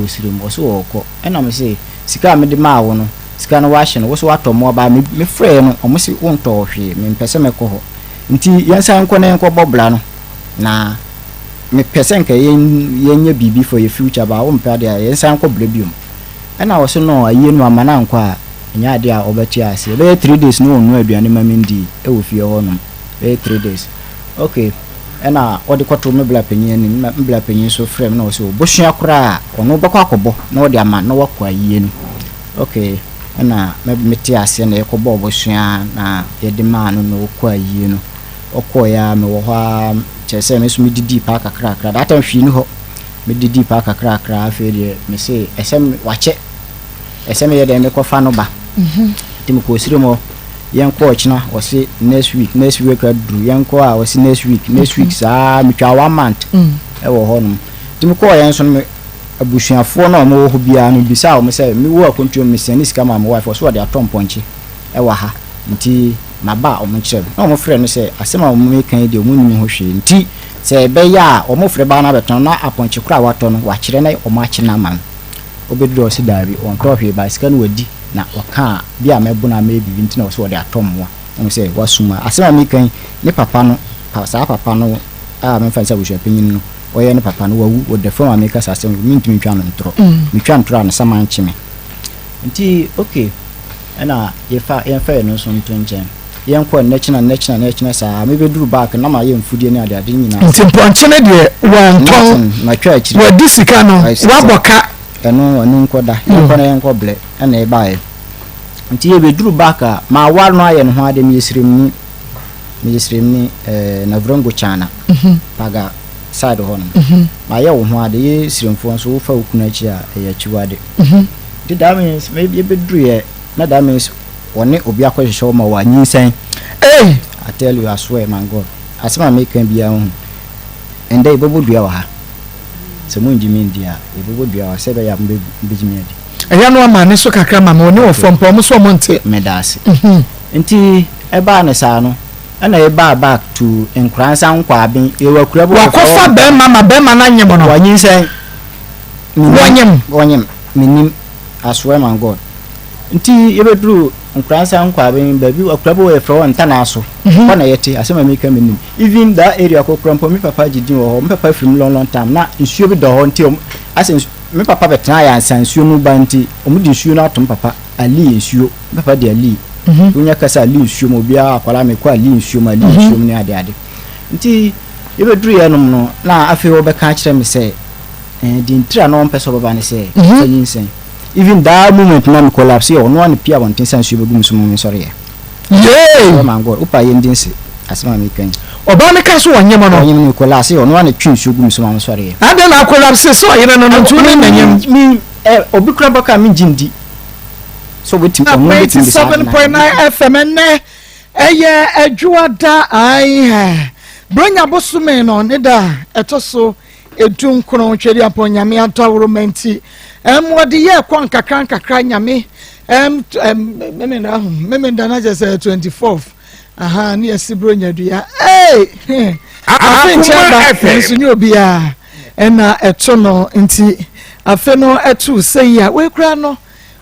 osirim wo so woko ena me say sika me de ma wo no sika no wa hye no wo so atomo ba me frɛ no omo si wonto hwe me mpese me kɔ ho nti yensa nkɔ na nkɔ bobla no na me pese nka yenye bibi for your future ba wo mpa de yensa nkɔ brebium ena wo so no aye no amana nkɔ a nya de a obeti ase be 3 days no onu aduane ma mendi e wo fie ho no be 3 days okay ena odi kɔto me bla panyin ni me bla panyin so frɛ me na wo so bosua kora ono bɛkɔ akɔbɔ na wo de ama na wo kɔ aye no okay ena me meti ase na ekɔbɔ bosua na ye de ma no no kɔ aye no okɔ ya me wo ha kyese me so me didi pa kakra kakra that time hwi ni ho me didi pa kakra kakra afi de me say esem wache esem ye de me kɔ fa no ba timi ko sire mo yenko ochina o se next week adu yenko a o se next week sa mi twa 1 month e wo ho no timi ko yen so me abusuafo na mo ho bia no bisa o me say mi wo akontu me se ni sika ma mo wife so de atom ponche e wa ha nti maba o mo kire na mo frɛ no say asema o mo kan de o mo nyi ho hwe nti se be ya o mo frɛ ba na beton na aponche kura wato no wa kire na o ma kye na man obedu o se dabi on to hwe ba sika no wadi na waka bia mebu na maybe binti na so de atomwa no say wasuma asema mi kan ni papa no papa no a me fansa wo hwapanyin no oye ni papa no wawu wo de fam ameka sasem mi ntimi twa no ntro mi twa ntro na sama nchime nti okay ana yefa no so ntonchen yenko nechina sa me be duru back na ma ye mfudie ni ade nyina nti ponche ne de wanton na twa akiri wa disika no wa boka enu nkoda yenko na yenko ble ana e bae nti ye be duru back ma war no aye no ho ade mi yesrem ni na vrongo chana paga side ho no ma ye wo ho ade ye sremfo so wo fa okuna chi a ye chiwade the that means maybe be duru ye na that means one obi akwehwe ma wa nyinsan I tell you I swear man God asema make kan bia ho enda ibobodua wa ha se mo njimi ndia ibobodua wa se be ya mbejimi adi eya no ama ne so kakra ma oni wo fompo mo so mo nte medase nti eba ne sa no ana eba back to enkransa nkwa aben ewakura bo wakofa be mama be na nyem no wa nyinsan wonyem minim I swear man God nti yebedru nkransa nkwa aben baby wakura bo e fro ntana so ko na yete asema meka minim even that area ko krampo mi papa gidin wo ho mi papa film long time na nsuo bi do ho nti asen mi papa betena ya nsansuo no banti omudi nsuo na atom papa ali nsuo papa de ali unya kasa ali nsuo mo bia akwala me ko ali nsuo ma ali nsuo ni ade nti yebedru ye no na afi wo beka kire me say di ntra na on pese baba ne say sayinsen even that moment na me collapse yo no one pia wonten sansuo begum so mo sorry yeah man God upa yendinse asema me kan oba ne ka so wanyem no wanyem ni collapse yo no one twinsuo gum so mo sorry ade na collapse so yere no ntu ni nanyem mi obi kura baka mi jindi so wetin on 7.9 FM ne eye adwuada ai bronya bosume no ne da etoso edun krono twedi aponyame atawro menti wodi ye kwa nkakra nyame memenda na just 24th aha ni esibronya dua afenchaba nsunyo obia ena eto no nti afe no etu sei a we kura no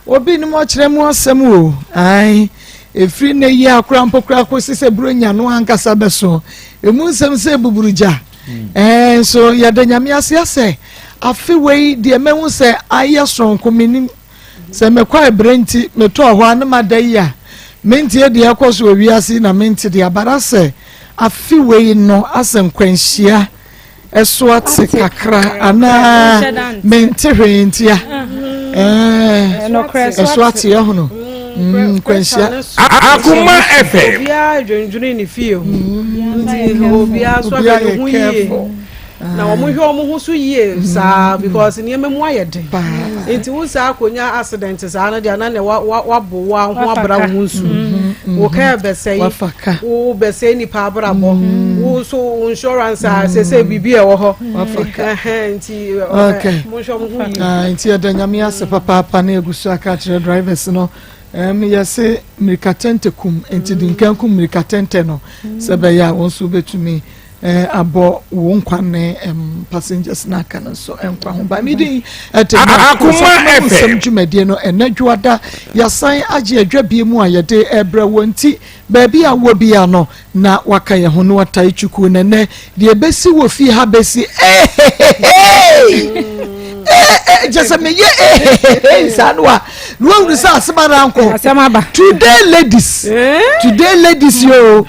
obi ni mo kire mu asem o ai efri ne yi akura mpokura ko sise bronya no ankasa beso emu nsem se buburuja so ya da nyame ase afi wei de mehu se aye sonko minim se mekwa ebrenti meto ho an madai a menti e de akoso wiase na menti de abara se afi wei no asenkwanhia eso ate kakra ana menti hwentia eso ate ye hono kwanhia Akoma FM obia dwendwene ni fie ho ndi obia so abɛ ho yie na wo hwe o ho so yie saa because ne memu ayede enti wo saa akonya accident saa no dia na ne wabo wa ho abra ho nsu wo ka bɛsɛi wo bɛsɛi ni pa abra bo wo so insurance se bibi e wo ho enti mo hwe mo ho yie enti adanyame ase papa na egusu aka kire drivers no yase mirikatente kum enti dinkan kum mirikatente no sebe ya wonso betumi abo wo nkwane passengers na kana so enkwa ho ba mi din Akoma FM dwumadie no enadwada yasan age adwabie mu ayede ebra wonti baabi a wo bia no na waka ye ho no watai chuku nene de besi wo fi ha besi just me ye sanwa no we say asmara anko today ladies yo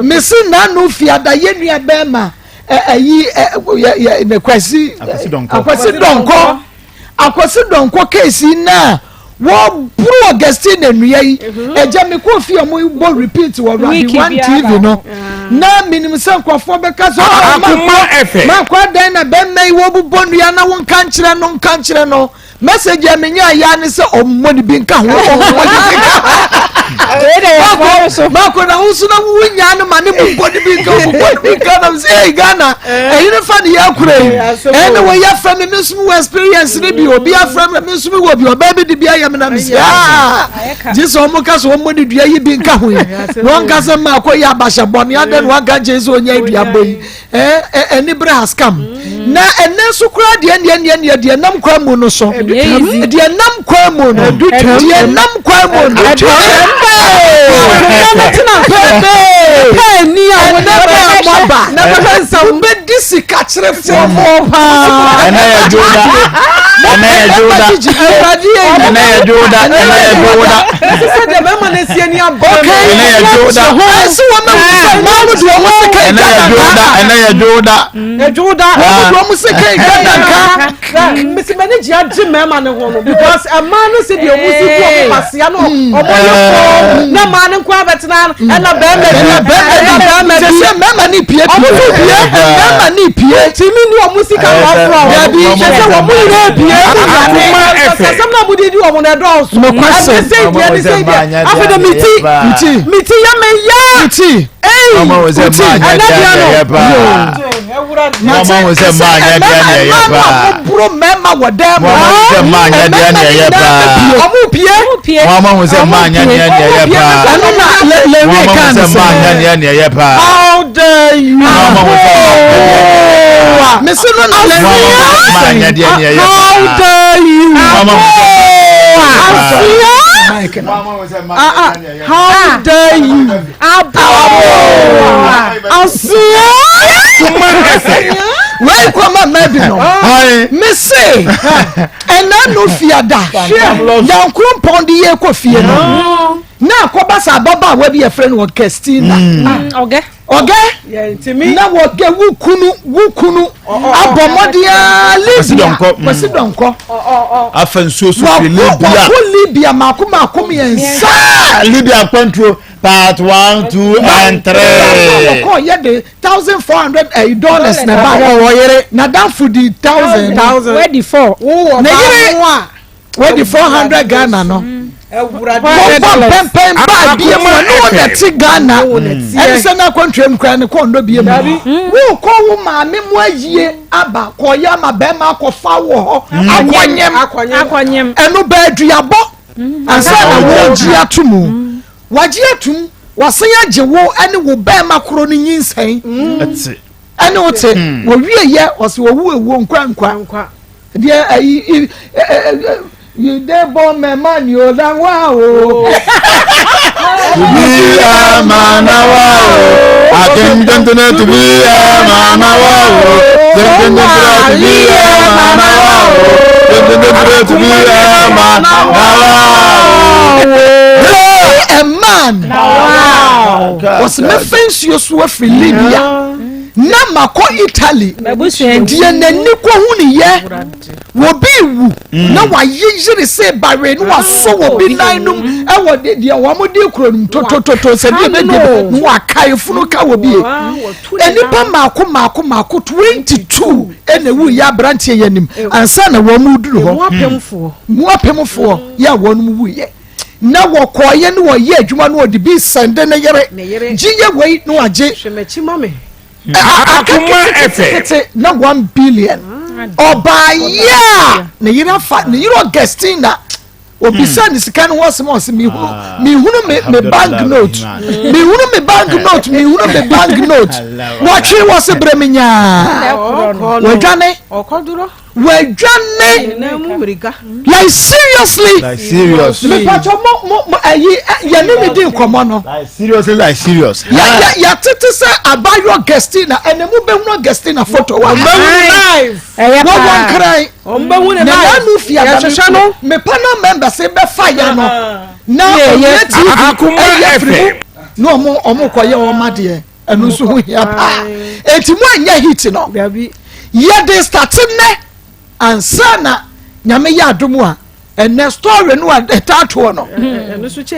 mesi na no fi ada ye nua be ma ayi ne kwasi akwasi donko case na wo bro Augustine nua yi eja me ko fi omo bo repeat wo radio 1 TV no na minim se nkwafo be ka so ma kwa dan na be mai wo bu bonua na won kan kire no message amenya ya ne se ommoni bi nka ho Mako na usu na wunya no mane bukodi bi nka na say Ghana you fa ne yakure ene we ya from me sum experience ne bi obi afram me sum wo bi oba bi de bi ayam na me say Jesus omo ka so omo de dua yi bi nka ho won ka se mako ya basha boni adan wan ka Jesus onya dua boyi eni bra has come na ene so kura de nam kwa mu no so de nam kwa mu no de nam kwa mu no ni awon na ba san be disi ka kire fo mo pa ena ya joda se de mama na sie ni abo ena ya joda so wo ma do mo se kai ena ya joda do mo se kai ka mesi manage ya di mama ne ho no because a man no se de o musi ko pasia no omo na man nko abetena na be me se mama ni pie mama ni pie timi ni o musi ka wa from ya bi se wo mu re pie se na mu di o mo na do so se afede miti ya me ya miti mama was a man ya mama was a man ya bro mama wadam mama was a man ya omu pie mama was a man ya le was a man ya how dare you mama was a me say no man ya how dare you mama was a man how dare you where come maybe no me say and I no fear that yan krumpon di ye ko fie no na ko ba sa baba we be a friend wo Christina okay na wo ge wukunu abomodia Libya afenso so Libya makoma yensa Libya control part 1 2 and 3 ko ye de $1,400 na ba wo yere na dan for the 1000 where the 4 where the 400 Ghana no pen ba bia mo no na ti Ghana e se na kwantwem kra ne ko ndo bia mu wo ko wo ma me mo ayie aba ko ya ma be ma ko fa wo ho akonyem eno ba aduabo ansa na wo ji atumu waji atum wasan age wo ene wo be ma kro no nyinsan ene wo te wo wie ye wo se wo wu nkwa de ayi you dey born me man you dan wa o be a man wa o akin dentune to be a man wa o dentune to be a man wa o dentune to be a man a man wow was me fence you so for Libya na mako Italy die nani ko hu ni ye wo bi wu na wa yiri se bare no wa so wo bi nanum e wo de wo mo de kronum to se de be wa kai funu ka wo bi enipa mako 22 ene wu ya branche yanim ansa na wo mu duru ho mu apemfo ya wo no wu ye na wo koye no wo ye adwuma no de bi sende na yere giye wei no age hwemachi mame Akoma FM na 1 billion obaya na yira Augustina obisa ni sika no wasem ose mi hunu me bank note mi hunu me bank note watwe wose bremenya wadwane okoduro wadwane like seriously me pacho mo ayi ya ni me din komo no like serious ya tete say abayo guestina enemu be hunu guestina photo wa live one cry ombehu ne na fia no me panel member say be fire no na Akoma FM no omo koye o made enu so hu ya pa enti mo anya hit no ye dey starting ne ansana nyame ya adomu a ene story no a tato no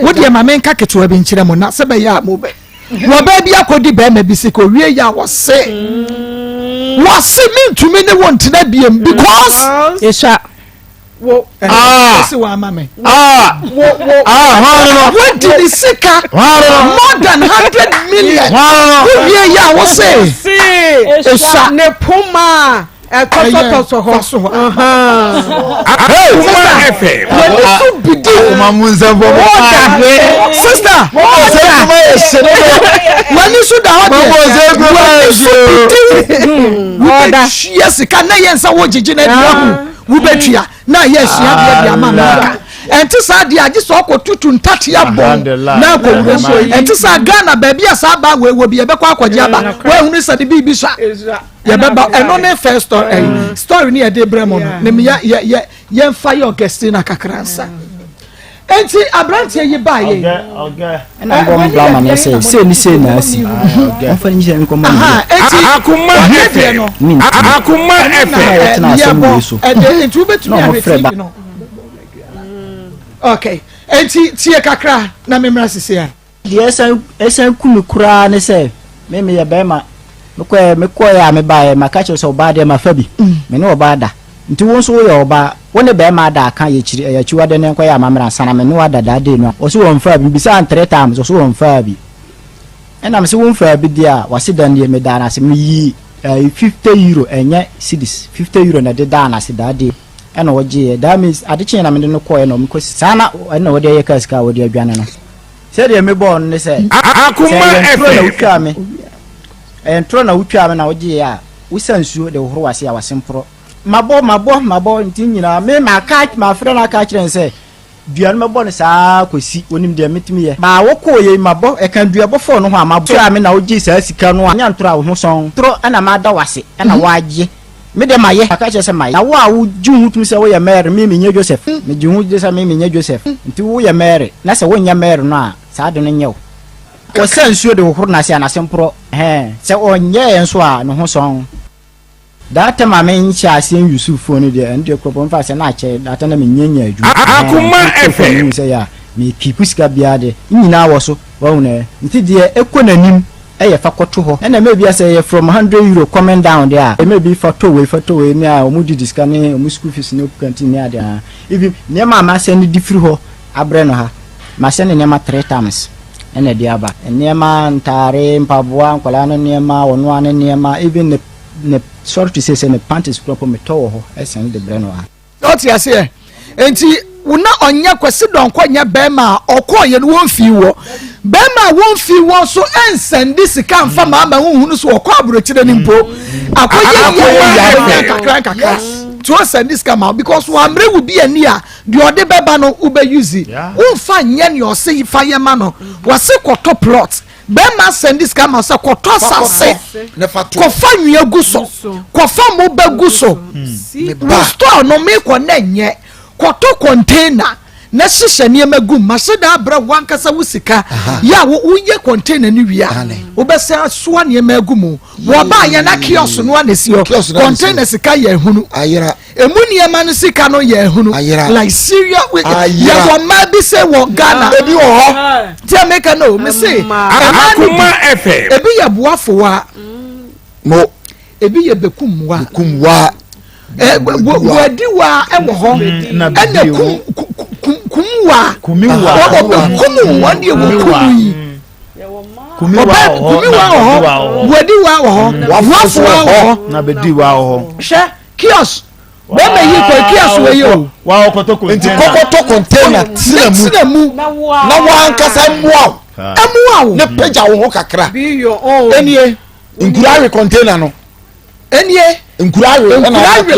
wo de ma menka ketewa bi nkire mo na se be ya mo be wo ba bi akodi be ma bi se ko wie ya wo se me ntumi ne won tena biem because yesha wo se wa mama what did the sika more than 100 million wie ya wo se yesha ne poma ekototo ho Akoma FM sister mani su da hoje yes kan na yensa wo jiji na dia wo betua na yes ya dia mama enti sa dia agi so kotutu ntate ya bon na ko wuro enti sa Ghana ba bia sa ba we wo bia be kwa akwaje aba we hunu sa de bibi sa ya beba eno ne first story ni e de bremo no ne ya fire Augustina kakransa enti abrantie yi ba ye na bom blama me say ni na asi ofa ni je nko ma Akoma FM Akoma FM na asem wo so enti ubetumi ahweti no okay enti tie kakra na memra sisi ya die esen kumi kura ne say me ya be ma me ko ya me ba ma ka che so ba de ma fa bi me no ba da nti won so yo ba woni be ma da kan ye chiri ya chiwa de ne ko ya mamra sana me no da da de no o so won fa bi bi sa 3 times o so won fa bi ena me se won fa bi dia wase dan de me da na se me yi €50 enye cedis €50 na de da na se da de ena woje that means adeche na me no ko no me ko sana ena wode ye ka sika wode adwane no se de me bo no se Akoma FM entro na wutwa me na woje ya wusansuo de horo wase ya wasempro mabo nti nyina me ma ka ma frɛ na ka kyerɛ nse duan mabo ne saa kosi onim de metimi ye ba wokɔ ye mabo e kan duabo fo no ho amabo a me na woje saa sika no anya ntoro a wo ho son tro ana ma da wase ana waje me de maye aka kyerɛ se maye na wo a wo ju hutum se wo ye Mary me nya Joseph me ju hu de se me nya Joseph nti wo ye Mary na se wo nya Mary no a saa de no nyew o sansuo de horo na se anasempro se onye enso a no ho son that time I'm chasing Yusuf for the and the problem fast and I check that and I'm nyanya adu Akoma FM say ya me keep sika biade nyina wo so wo na nti de ekonanim e ye fa kwoto ho na maybe say from €100 coming down there maybe photo we me a omu di diska ne omu school fees ne canteen ne ada even ne ma send di free ho abre no ha ma send ne ma 3 times ene dia ba ne ma ntare mpaboa nkwala no ne ma wono ane ne ma even ne sorry to say ne panties crop me to ho esen de breno ha not ya say enti una onya kwesi don kwanya bema okoye no won fi wo bema won fi wo so ensend sika mfa ma ma hunu so okọ abrochire ni mpo akoye ya kakra to send this come out because one amre will be ani a de ode beba no ube use won nye ne o se fa ye ma no wase kwoto plot bema send this come out say kwoto sase ko fa nwe guso ko fa mo ba guso store no me ko na nye kwoto container na hihye ne magum maseda abra wankasa wusika ya wo ye container ni wia wo besa soa ne magum wo ba ya na kiosk no anesi container sika ya hunu ayira emu ne ma no sika no ya hunu like serious ya wo ma bi se wo Ghana ebi wo ho ti make no me say Akoma FM ebi ya boafo wa mo ebi ye bekumwa wadiwa ewo ho ene kumiwa wadi kumiwa ho wadiwa ho wafwa ho na bediwa ho she kios bɛma yi kɔ kiaso we yo wa okoto container nti kokoto container tina mu na wa ankasa mua ne pagya wo ho kakra enie nkurawe container no enie nkurawe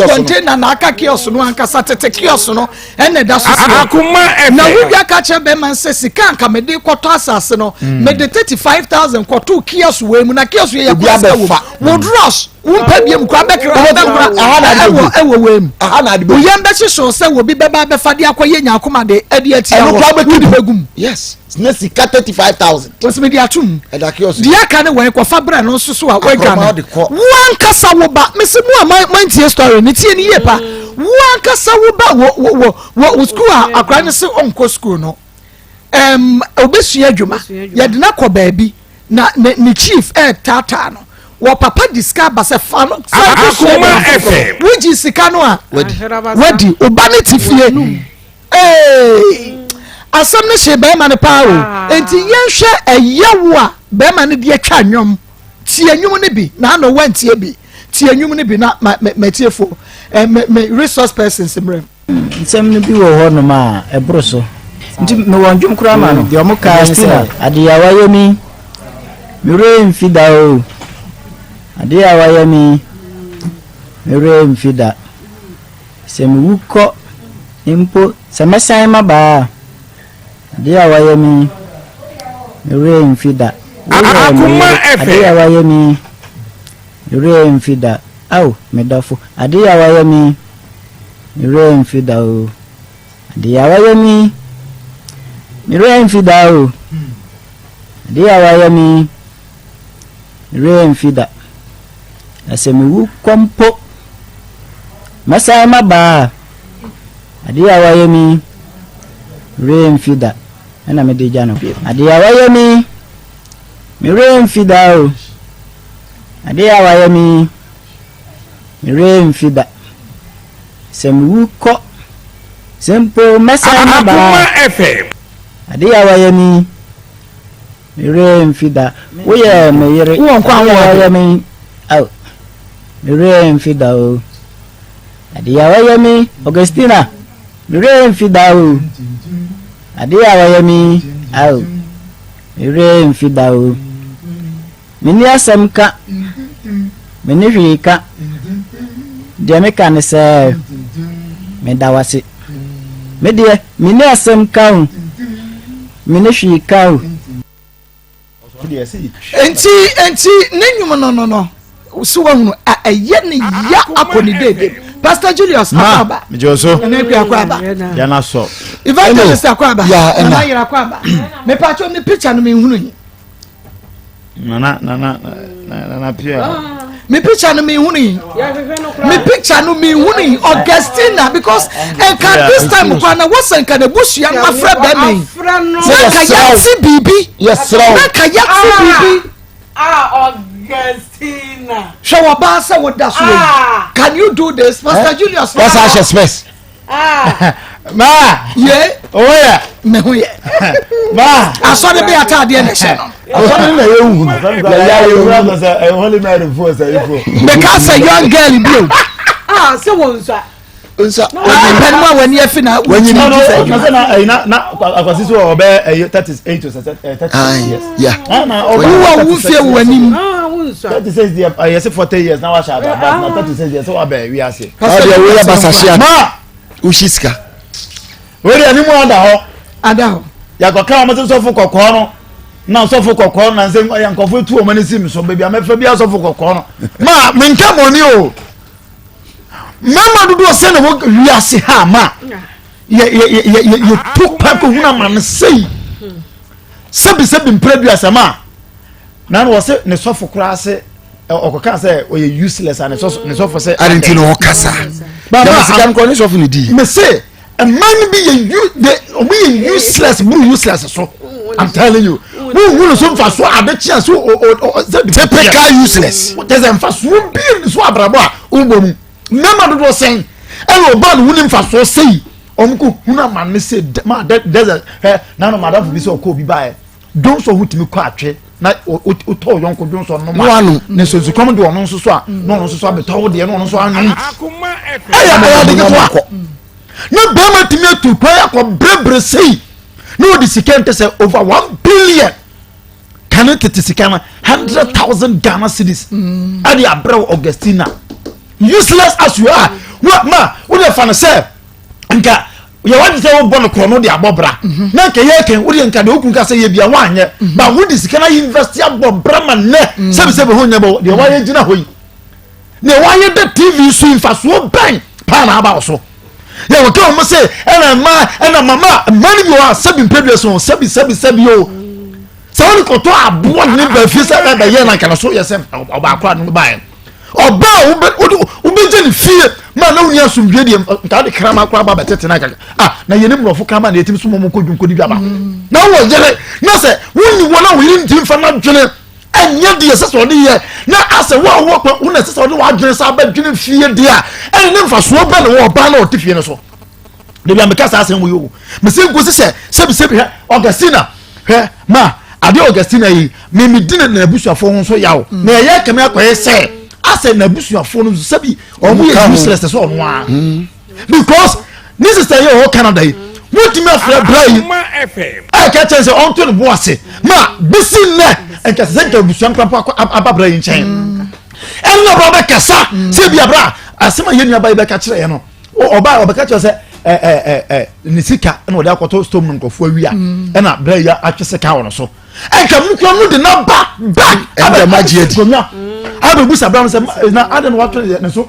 container na aka kioso no ankasa tete kioso no ene da so Akoma FM na wubia ka che be man se sika anka me de kwoto asase no me de 35000 kwoto kioso we mu na kioso ye yakwa wo dross wumpa biem kwa bekra ewo we mu aha na de be yem be hyeso se wo bi beba be fade akoye nya Akoma de ediatia wo kwa be begum yes na sika 35000 wosme di atum eda kioso di aka ne we kwa fabra no so a we ga no wan kasa wo ba me se mu mantie story ni tie ni ye pa wan kasa wo ba wo school akra ne se onko school no obesua adwuma ye de na kɔ baabi na ni chief tata no wo papa discover se fa no Akoma FM wuji sika no a wadi oba ne tifie asam ne hye be ma ne pa o enti yenhwe eyewo a be ma ne de atwa nwom tie nwom ne bi na no wantie bi tie nwom ne bi na matiefo me resource persons mrem nsɛm no bi wɔ hɔ no ma ɛboro so nti me wɔ ndwom kora ma no deɛ ɔmo kaa ne sɛ adeɛ a wayɛ mi merɛ mfida o adeɛ a wayɛ mi merɛ mfida sɛ mewu kɔ mpo sɛ mɛsan ma baa adeɛ a wayɛ mi merɛ mfida Akoma adeɛ a FM wayɛ mi merɛ mfida aw medafo adeɛ a wayɛ mi merɛ mfida o adeɛ a wayɛ mi merɛ mfida o adeɛ a wayɛ mi merɛ mfida asɛ mewu kɔmpo mɛsan ma baa adeɛ a wayɛ mi merɛ mfida ɛna mede gya no adeɛ a wayɛ mi merɛ mfida o adeɛ a wayɛ mi merɛ mfida sɛ mewu kɔ sɛ mpo mɛsan ma baa Akoma FM adeɛ a wayɛ mi merɛ mfida woyɛ me yere adeɛ a wayɛ mi aw merɛ mfida o adeɛ a wayɛ mi Augustina merɛ mfida o adeɛ a wayɛ mi aw merɛ mfida o meni asɛm ka meni hwee ka deɛ meka ne sɛ meda wase me deɛ meni asɛm ka o meni hwee ka o enti ne nwum no so wahunu ɛyɛ ne ya akɔni dede Pastor Julius Akaba me joso na ku Akaba ya na so evangelist Akaba ya na yira Akaba me pacho me picture no me hunu yi na pia me picture no me hunu yi me picture no me hunu yi Augustina because enka this time kwa na wosan ka na busua ma fra ba me na ka ya ti bibi yes na ka ya ti bibi Augustina show ba say what that way can you do this Pastor Julius that's how she space ma yeah oya me hu ye ma asore be atade na hye no asɔre na yɛ hu ya you say holy mary for say ifo because a young girl bio se wonsa nsa pen mo wani afi na wani na akwasi so obe 38 to 30 years yeah na wo wu fie wani wonsa 36 years yes 40 years na wa sha ba na 36 years so wa be wi ase ade wo ya basashia ma ushiska we dey ani mu ada ho ya ko ka mo so fo kokko no na so fo kokko na nse ya nkofo tu o mani sim so baby amefa bia so fo kokko no ma me nka moni o mama dudu o se na wo wi ase ha ma ye tu pa ko huna man sei sebi mpredua sama na no se ne so fo kura ase okoka se o ye useless and ne so fo se arentino okasa baba sikan ko ni so fo ni di me say a man be you useless so I'm telling you who so fa so adechia so typical useless there's a fa so bi so abrabo a umbom mema do sen e oba no wuni fa so sei omko huna man me say ma there's a na no madam bi so ko bi bae don so hutimi ko atwe na uto yonko dwonso no ma ne so zukom de ono nso so a no ono nso so abeto wo de no ono nso anum Akoma aya de to na be ma timi atu kwa yakọ sei no the sikente say over 1 billion cannot it sikana 100,000 Ghana cedis ade abrew Augustina useless as you are what the fan say nka ye wadi say wo bono krono de abobra na nka ye ken wo de nka de okun ka say ye bia wanye ba wo di sikana invest abobra ma ne sebe ho nyabo de wa ye gina hoyi ne wa ye de TV so infaso ban pa na aba so ye wo ka mo say ena mama mani bi wa sebi peduason sebi yo so woni ko to abo ne ba fi say ba ye na kana so ye sem oba akra no ba ye oba wo be je ni fie ma na woni asumdwe de nka de krama akra ba betete na kaka na ye ne mrofo krama na yetim so mo ko dwunko di baba na wo jere na se woni wona wo yin tim fa na dwene enya de se so de ye na ase wo ko wona se so de wa dwene sa ba dwene fie de a ene ne mfa so ba na wo ba na o te fie no so de bia me ka sa asem wo yo me se go se sebi Augustina ma ade Augustina yi me dine na abusuafo ho so yawo na ye keme akoye se ase na abusuafo no sabi omo ye useless so no a because this is the year Canada yi what me afra brai I ka tell say on to the boss ma bisi ne en ka se ka abusuan papa ababra yi nchen en no baba kasa se bia bra asema ye nua ba be ka kire ye no oba ka kire se ni sika na oda kwato storm no nkofo awia na bra ya atwese ka wono so enka mukro no de na back aba magie di aba busa bra se na adan wato ne so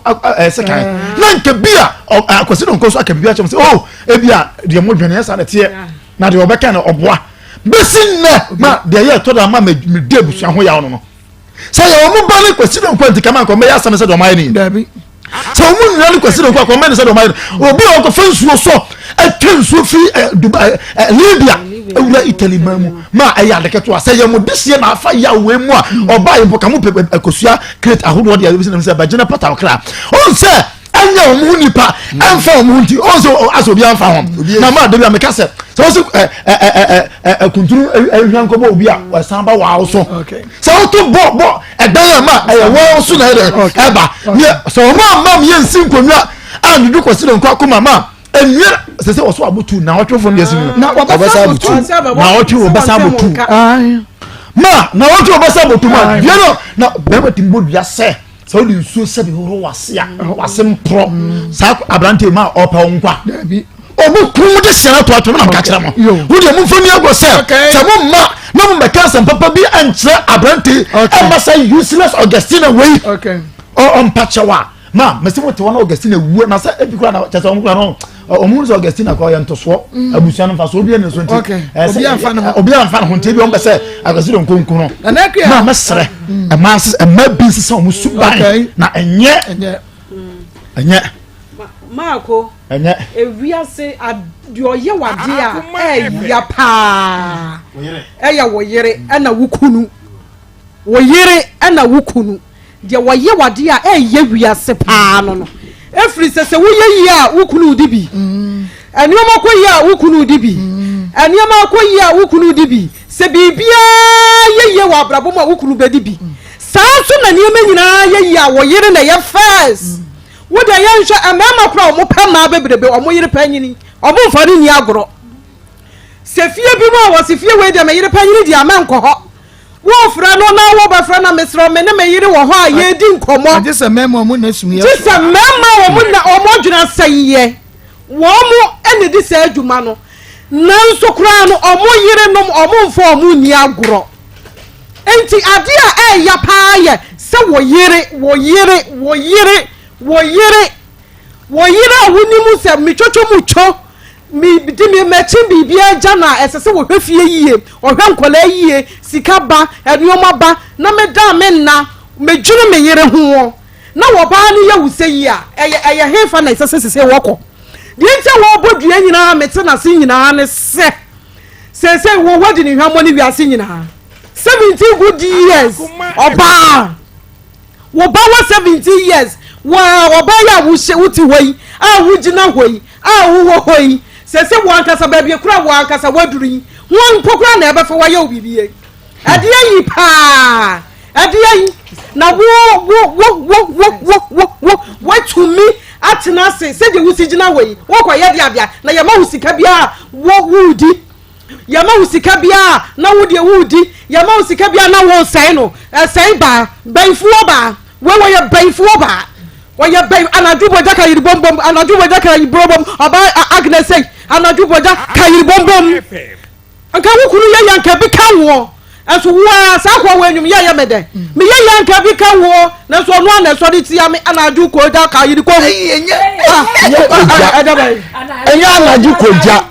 sika na nka bia akwase no nkoso aka bia chem se ebia de mo dwene sa na tie na de obeka na oboa besin na ma de ye to da ma me de busa ho ya wono no se ye mo ba ne kwase no kwanti kama ko me ya sam se do mai ni dabi so mun nani kwasi do kwa men se do mai obi o ko fansuo so atwansuo fi Dubai Libya ewura Italy mamu ma aya de keto ase ye mo desie na afa ya we mu a oba ye boka mu akosua create ahodo de ya se bagina pata okra on se anya omu nipa amfa omu nti on so aso bi amfa hom na ma de bi ameka se so kunturu ehwan ko bo obi a wasan ba wa so so to bo edan ma eye wo so na eba so mam ye nsin konwa andu ko sire nko akoma ma enwe se wo so abutu na wotwo fo ndesi na wabasa abutu na wotwo wabasa abutu ma na wotwo wabasa abutu ma biano na beba timbo bia se so di nsuo sabi horo wase a wase mpro sa abrante ma opa nkwa obu kum de siana to atwo na ka kira mo wo de mu fami ago se mo ma na mo meka san papa bi antre abrante ambasa useless Augustina wey on pachawa ma mesi mo te wona Augustina wu na sa ebikura na chasa mo kura no omu so Augustina ko yento so abusuan no fa so obi ne so nti obi anfa no honte bi on be se Augustina nkonku no ma mesre ma bi se o mu suban na enye Marco ewiase adioye wade a ya pa eya woyere ana wukunu de woye wade a eye wiase pa no efri se woye yi a wukunu dibi enioma koyi a wukunu dibi enioma koyi a wukunu dibi se bibia yeye wa brabo ma wukunu bedibi sanso na niema nyina yeye a woyere na ye first wo da yan hwa amama kra o mo pema bebrebe o mo yire panyini o mo mfari ni agoro se fie bi mo wo se fie we de me yire panyini di amanko ho wo fra no na wo ba fra na mesro me ne me yire wo ho a ye di nkomo agese mema mo na sumi ya agese mema wo mo na o mo dwuna saye wo mo ene di sa adwuma no nanso kra no o mo yire nom o mo mfo o mo ni agoro enti ade a ya pa ye se wo yire awunimu se michocho mucho mi dimi mechi bibia jana esese wo hwefie yie ohwa nkola yie sikaba enuoma ba na meda menna medwuru me yire ho na wo ba ne ye wuse yi a eye hefa na esese woko yente wo bodua nyina mete na sin nyina ne se wo wadi ni hwamo ne wiase nyina 70 good years oba wo ba wa 70 years wa ba ya wuti hoi a wugina hoi a wo hoi se wo ankasa ba bi kura wo ankasa waduri won pokura na ebe fa wa ya obibie Adiye pa. Adiye na wo to me atena se de wusijina we wo koye dia na yama wusika bia wo wudi yama wusika bia na wudi wudi yama wusika bia na wo sai no sai ba banfuo ba we ye banfuo ba woye ban anadu boja ka yiri bombom anadu boja ka yiri bombom oba Agnes say anadu boja ka yiri bombom anka wo kunu ye yanka bi ka wo aso wa sa kwa wenum ye mede me ye yanka bi ka wo na so no na so de tia me anadu ko da ka yiri ko enye anadu ko ja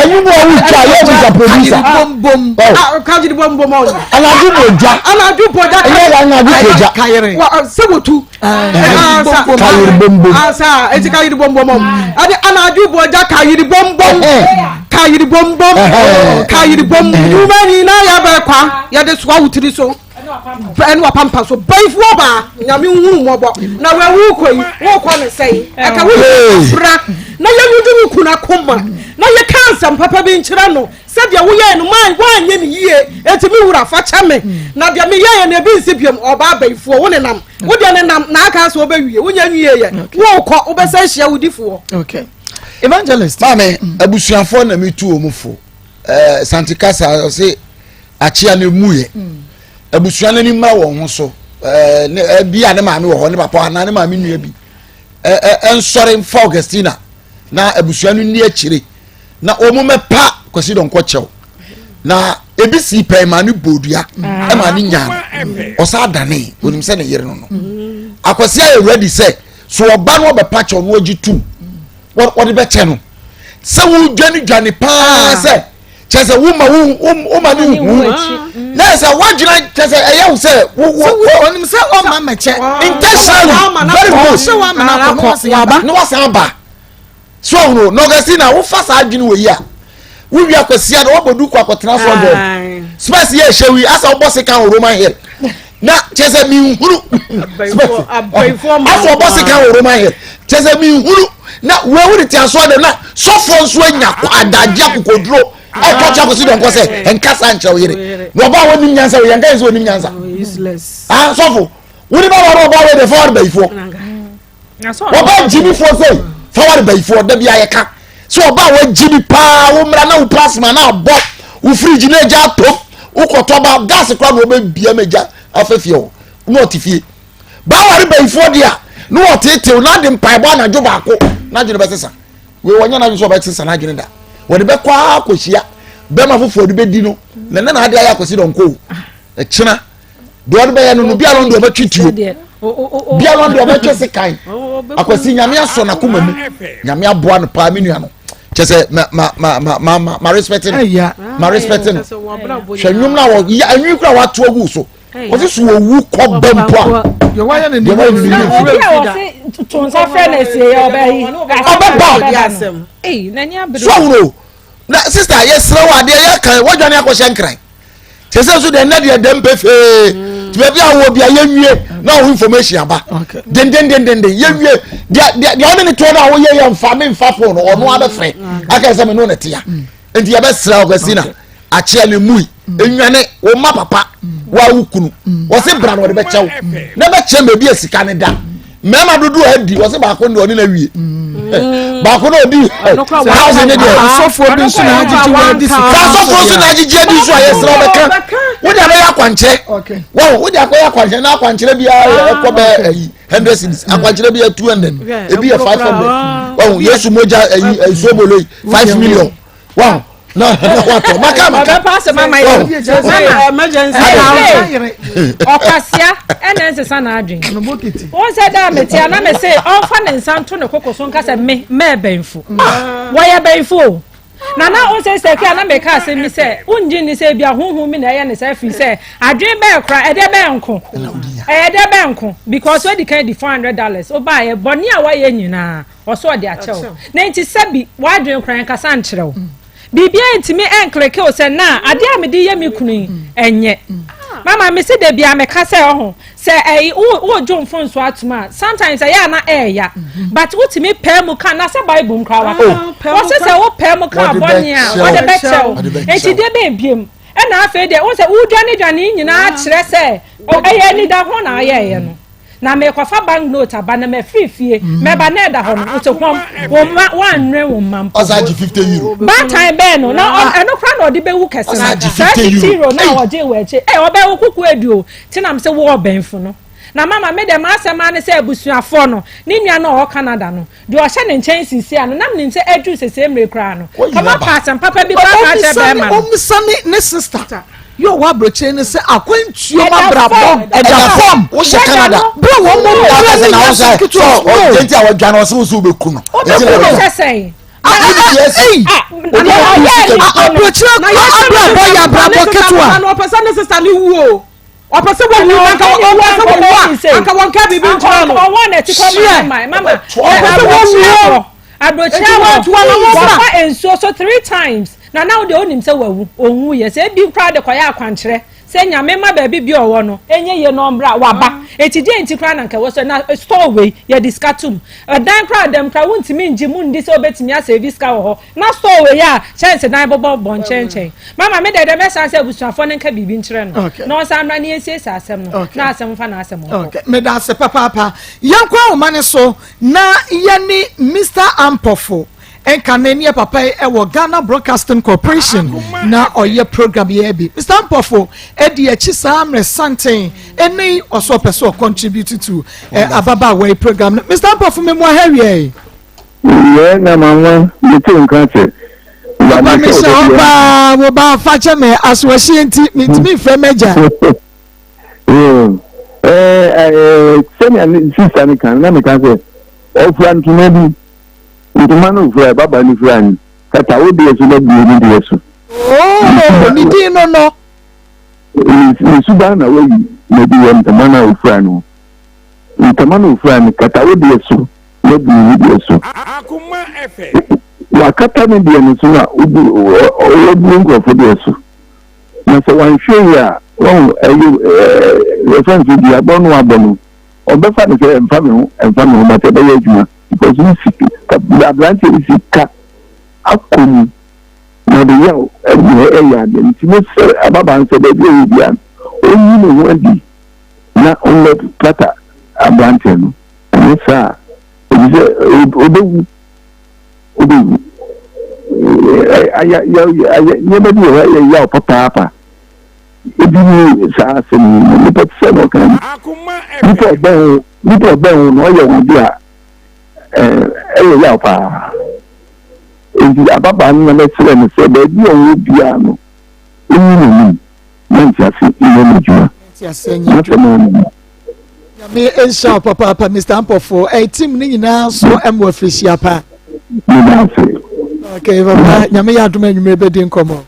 enyu mo wu cha ye bi za producer bombom ka yiri bombom anadu boja enye anadu ko ja wa se wotu ka yiri bombom asa eti ka yiri bombom ade anadu boja ka yiri bombom ka yiri bombom ka yiri bombom yumani na ya ba kwa ya de so wutiri so en wa pampa so baifuo ba nyame hunu mobo na we wu koi wo kwa ne sei aka wu fra na ye wudu kuna koma na ye kansa papa bi nkyira no se dia wo ye no man wa anye ne yie eti mi wura fa chame na dia me ye na bi nsibiem oba baifuo wo ne nam wo dia ne nam na aka so obawie wo nya nwie ye wo kọ wo be se hia wudifuo. Okay, evangelist mame abusuafo na metu omufo santikasa se achia ne muye abusua na ni mra won ho so bia ne maame wo ho ne papa na ne maame nua bi ensore mfa Augustina na abusua no ni akire na omume pa kwasi don kwochew na ebisi pe ma ne bodua e ma ne nya osa dane onim se ne yere no no akwasi aye ready say so oba no be pa chew no agitu what be che no se wo dwane pa se chese wuma ni wu na se wadwina chese eya se onim se o ma meche intentionally very good se wa ma na ko no wasa ba so no Augustina wo fa sa adwini we ya wo wi akwsia na wo bodu kwa akotena so dem space ye hyewi asa wo boss kan Roman Hill na chese mi nhuru asa wo boss kan Roman Hill chese mi nhuru na we wo ti aso dem na sofo nso anya kwadaje akokoduro aka cha ko si don ko se enkasa nche wo yire no ba woni nyansa wo yanka nso woni nyansa useless sofo woni ba wa ba we de forward baifo wo ba jimi fo se forward baifo da bia ye ka so ba wa jimi pa wo mra na wo plasma na bo wo fridge na ja top wo koto ba gas kwa no be bia meja afafie wo no tifie ba wa baifo dia no wo tete na de mpai bo na jo ba ko na jo be sesa we wonya na jo ba sesa na jo da wode be kwa akohia be ma fofo de be di no na ade aya akosi don ko e kina do wode be ya no bia lo ndo be twituo bia lo ndo be twese kan akosi nyame aso na koma mu nyame aboa no pa menu ano chese ma respecting ma respecting hwanyum na wo ya anwi kura wa to agu so wo se so wu ko bempo yo wa ya ne ni tonsa friends ye obayi nanya abro so na sister yes raw ade ya kan wodwane akoshe nkran chese so de na de dem pefe ti be bia wo bia yenwie na wo information aba den yenwie de one ni to na wo ye mfa me mfa phone ono abefre aka se me no na tia enti ya be sra Augustina achia le mui enwane wo ma papa wa wukunu wo se bra no de be chew na be che me bi esika ne da mema dodo adi wo se ba ko no ni na wie ba ko no di house ne de sofo bi so na agiji wa di sika sofo so na agiji adi so ayesra be kan wo de be yakwanche wo de akoya kwanche na akwanche bia ekọ be 100 cedis akwanche bia 200 e bia 500 wo yesu moja sobolo 5 million wow no what maka pass mama emergency okasia enense sana adwen won say da metia na me say onfa ne nsanto ne kokoso nka say me benfu wo ya benfu na on say ka na me ka say mi say unji ni say bia honhom mi na ye ne say fi say adwen be kra e de benko because we di kan di $400 o ba ye boni a wa ye nyina o so de achew na nti sabi wa adwen kra nka san kyerɛw bibia ntimi enkleke o se na ade a me di ye me kunu enye mama me se de bia me ka se ho se wo jo phone so atuma sometimes ya na ya but utimi pay mu kan na se bible nkra wa wo se wo pay mu kan boni a wo de be chew enti de be biem ɛna afei de wo se wo dwane nyina kyerɛ se ɛyɛ ni da ho na ayɛ no na me kwafa bank note aba na me free fie me ba na da ho no so kwam wo ma wanre wo mam osaji €50 ba time be no na eno kra na odi be wu kese na €50 na oje we eche obe wo kuku edu ti na me se wo benfu no na mama me dem asema ne se abusuafo no ni nua na o Canada no de o hye ne nchen sisi ano na me se edu sese mre kra no kama pass papa bi pa che be ma no ne sister yo wa broche ne se akwantuo ma brabo eda form wo she Canada bro wo mo na wo say o enti a wo dwan wo so be ku no enti na wo say brabo ketwa na person ne sister ni wu o person wo wu anka won ka bibi ntwa no won na ti ko mama person wo wu adrochia wo fa enso so 3 times na now de onim se wawu onwu ye se bi kra de koya akwankyere se nyame ma ba bi owo no enye ye no mbra waba etije enti kra na nka wo so na store we ye diskatum dan kra dem kra wontimi nji mu ndi se obetimi asa diska wo ho na store we ya chance dan bobo bonchenchen mama me de mesa se busuafo ne nka bibi nkyere no no sa mra ne ese asem no na asem fa na asem okay me da se papa yankwa o mane so na ye ni Mr. Ampofo enkanenia papa ewo Ghana Broadcasting Corporation na oye program ye bi Mr. Ampofo edi echi samre santen eni oso person contribute to ababa way program Mr. Ampofo me mo hawie ye na mama metin kanche baba me se oba wo ba fache me aswohie enti mitimi frɛ meja semi and sister ni kan na me kan se ofran tunabi ntumano fura baba ni fura ni kata wo de so na bi ni de so ni di no ni suba na wo na bi won ntumano fura no ntumano fura ni kata wo de so na bi ni de so Akoma efe wa kata ni de no so na o bi ngo fo de so na so wan hwe ya won reference di abonu abonu obefa ni se emfa me ho ma te be adwuma because we see the branch is ka Akoma na de yaw ya de ntimo se ababa nse de bi bia onyi no wadi na onle plata abranch no ni sa obewu aya nyebe bi ya papa ebi ni sa se ni pet se no kan Akoma nipa ben no ya wudi a ya pa ebi ababa ni na se ni se be bi o bia no ni ntiase ile ni juma ntiase nyi me ensha papa Mr. Ampofo team ni nyina so emwo frisia pa okay papa nyame ya adoma nwumre be di nkomo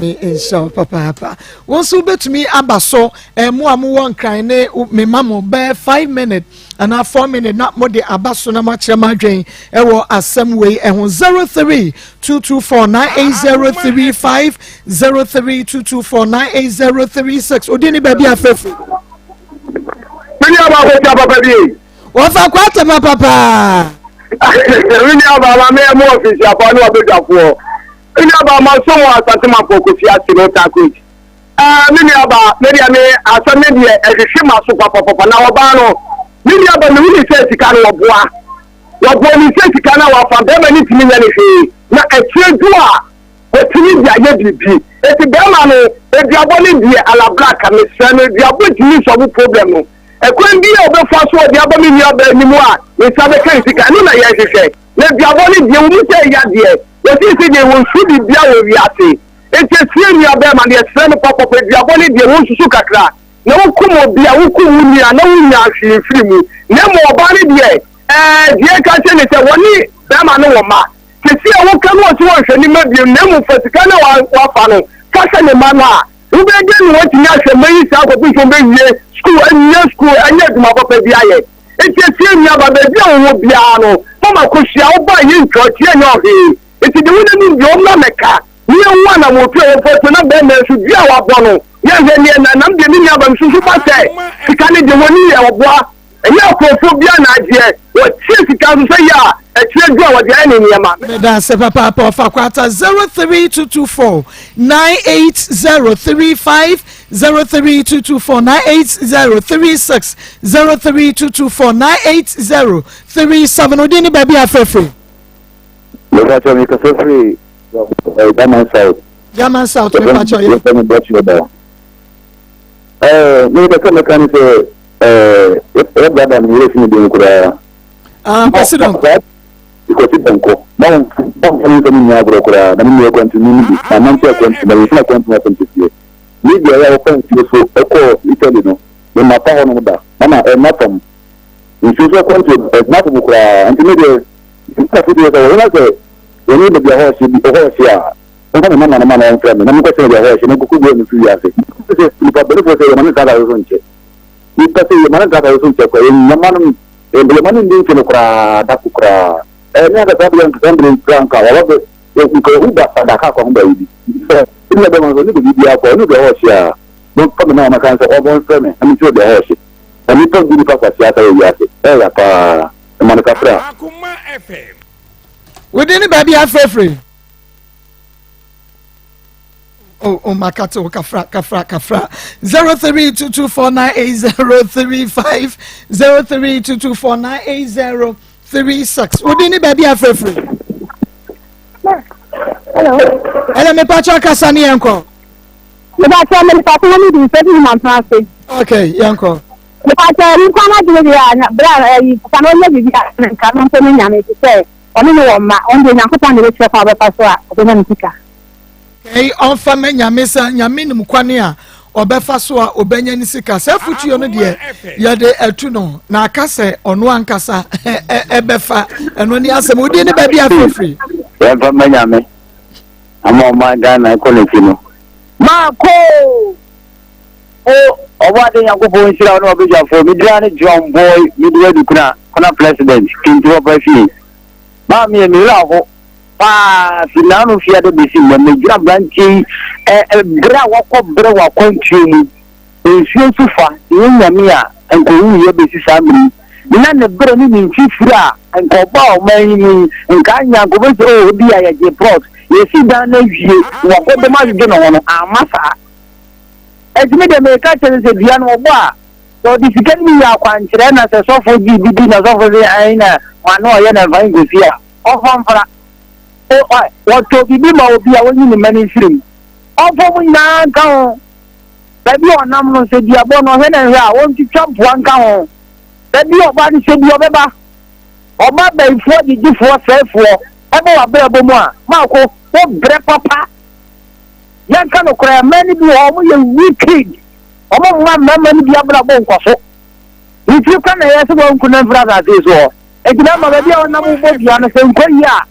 me ensha papa won so betumi abaso mo amwo nkran ne me mamo be 5 minutes and 4 minutes na mo de abaso na ma kire ma dwen ewo asem we ehun 0322498035 0322498036 odini ba bi afefu mini aba ko ta papa bi wo fa kwata ma papa mini aba ma me mo office apa no abejafo mini aba ma so mo asante ma pokosi asiro ta coach mini aba me dia me asame de ehwehwe ma so papa na oba no mini aba me ni se sika no oboa ni se sika na wa fa be ma ni timi nya ne hwe na etiedu a otimi dia ye bibi eti be ma no ediabo ni dia ala black me se no ediabo timi so problem no ekwen bi obefa so ediabo mi ni oba ni mu a isabe kan sika ni na ye hwehwe na ediabo ni dia wo ni se ya de yesi se de won su bi bia wo wiase etie ni oba ma de se no papa ediabo ni de won susu kakra na wo kumo bia wo kumu ni na wo nya ahwe firi mu na mo oba ni de die ka che ni se woni be ma no wo ma kesi a wo kan wo ti wo hwe ni ma bi na mu fasika na wa fa no ka se ni ma no a wo be de ni wo ti nya hwe mai sa ko bi so be wie school anya duma papa bia ye etie ni aba be bia wo bia no mama ko hia wo ba yi ntro tie nya ohe eti de wo ni yo na meka ni nwa na mo tue wo foto na be na su bia wa bo no ye he ni na nam de ni aba nsusu ba se sika ni de woni ye wo boa ɛnyɛ akofoobia na agyeɛ wɔtie sika so sɛ yɛ a ɛkyerɛ du a wɔde ayɛ ne nneɛma medase papa ɔfa kwata 03224 98035 03224 98036 03224 98037 odi ni baabi afɛfɛ Levacho mi kasofri Daman South. Daman South levacho ye. Mi kasofri kan se brother mi yesi mi bin kura. President. Iko si banko. Bon kan se mi nyabro kura na mi continue ni. Na man se continue na mi continue na continue. Ni dia ya open so eko Italy no. Ni mapa ho no da. Mama matam. Ni so continue na to kura. Anti Ika fidi ya wana se wani da biya hoshi ya nka mama na mama on frame na mko se biya hoshi na kukugo ni su ya se ni pa bele fo se mama ka da so nche ni pa se mama ka da so nche ko mama no embele mama ndi nche no kra da ku kra ni aka tabu yan kambre kranka wala be ko huba da ka ko huba yidi ni da mama ni bi biya ko ni biya hoshi ya don kama na mama kan se o bon frame na mi se biya hoshi ni to bi pa kwa siasa ya se ya pa mama ka fra Akoma FM. Within the baby afrefre. Oh, Makato, Kafra. 0322498035 0322498036. Within the baby afrefre. Hello, me pacha kasani yanko. Me pacha me pacha me di sebi man France. Okay, yanko. Me pacha ni kwana jwe ya bra kwana nye bibi ka no mpeni nyame ti se. Oni no ma on de nyankopon de chwe fa ba so a obenya ntika. Okay, on fa me nyame sa nyame nim kwane a obefa so a obenya ni sika. Sa futuo no de ya de atu no na akase ono ankasa ebefa eno ni asem odi ne ba bia free. Ya fa me nyame. Ama ma Ghana economy no. Maa Akos ọba de nyankopon nsira no obeja fo mi dra ne John Boy mi dra du kuna president kintu oba fi ma mi ra ho pa finanu fia de bisi mo me dra branchi dra wakọ bre wakọ ntumu ensuo sufa ni nyame a enkowu ye besi samri na ne bre ni nti fira enkoba o man ni nka nyankopon so obi a ye je plot ye si dan na wie wakọ de ma de no no amasa ejime de me ka tere se bia no bo a so di sikan mi ya kwankyere na se sofo bibi na sofo se aina wano ye na van gofia ofamfra o to bibi ma obi a woni ni mani firim ofo mu na nka ho baby onam no se dia bo no he na he a won ti twampo nka ho baby oba ni se bi obeba oba baifo gigifo sefo ebe wa bra bo mu a Maako o bre papa yanka no kora mani bi o mo ye wicked o mo mani bi abra bo nkoso nti ka na ye se bo nkuna mfra za se so e gina ma ba bi o na mo bo bia na se nkoyi a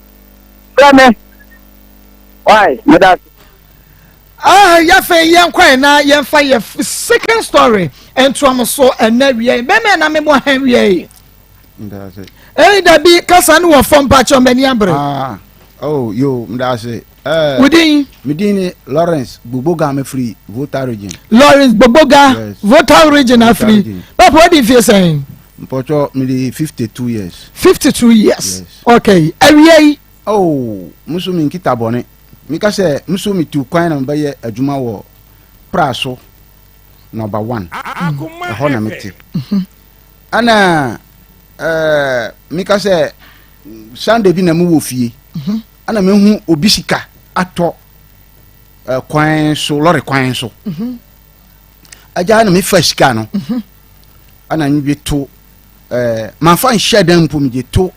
frame why medas ya fe yen kwan na yen fa ye second story ento am so enawie be me na me mo hanwie ndase da bi kasa no wo fom pa cho mani abre oh yo ndase Medini Lawrence Boboga me free voter region. Lawrence Boboga yes. Voter region are free. Papa, what do you feel saying? Mpocho me 52 years. 52 years. Yes. Okay. Every oh, musumi nkita bone. Mika se musumi tu kwan na baye adwuma wo praso number 1. Ho na meti. Ana mika se Sunday bi na mu wo fie. Ana mehu obisika ato kwan so lori kwan so aja na me fashika no ana nyi to man fa nhye dan mpo me to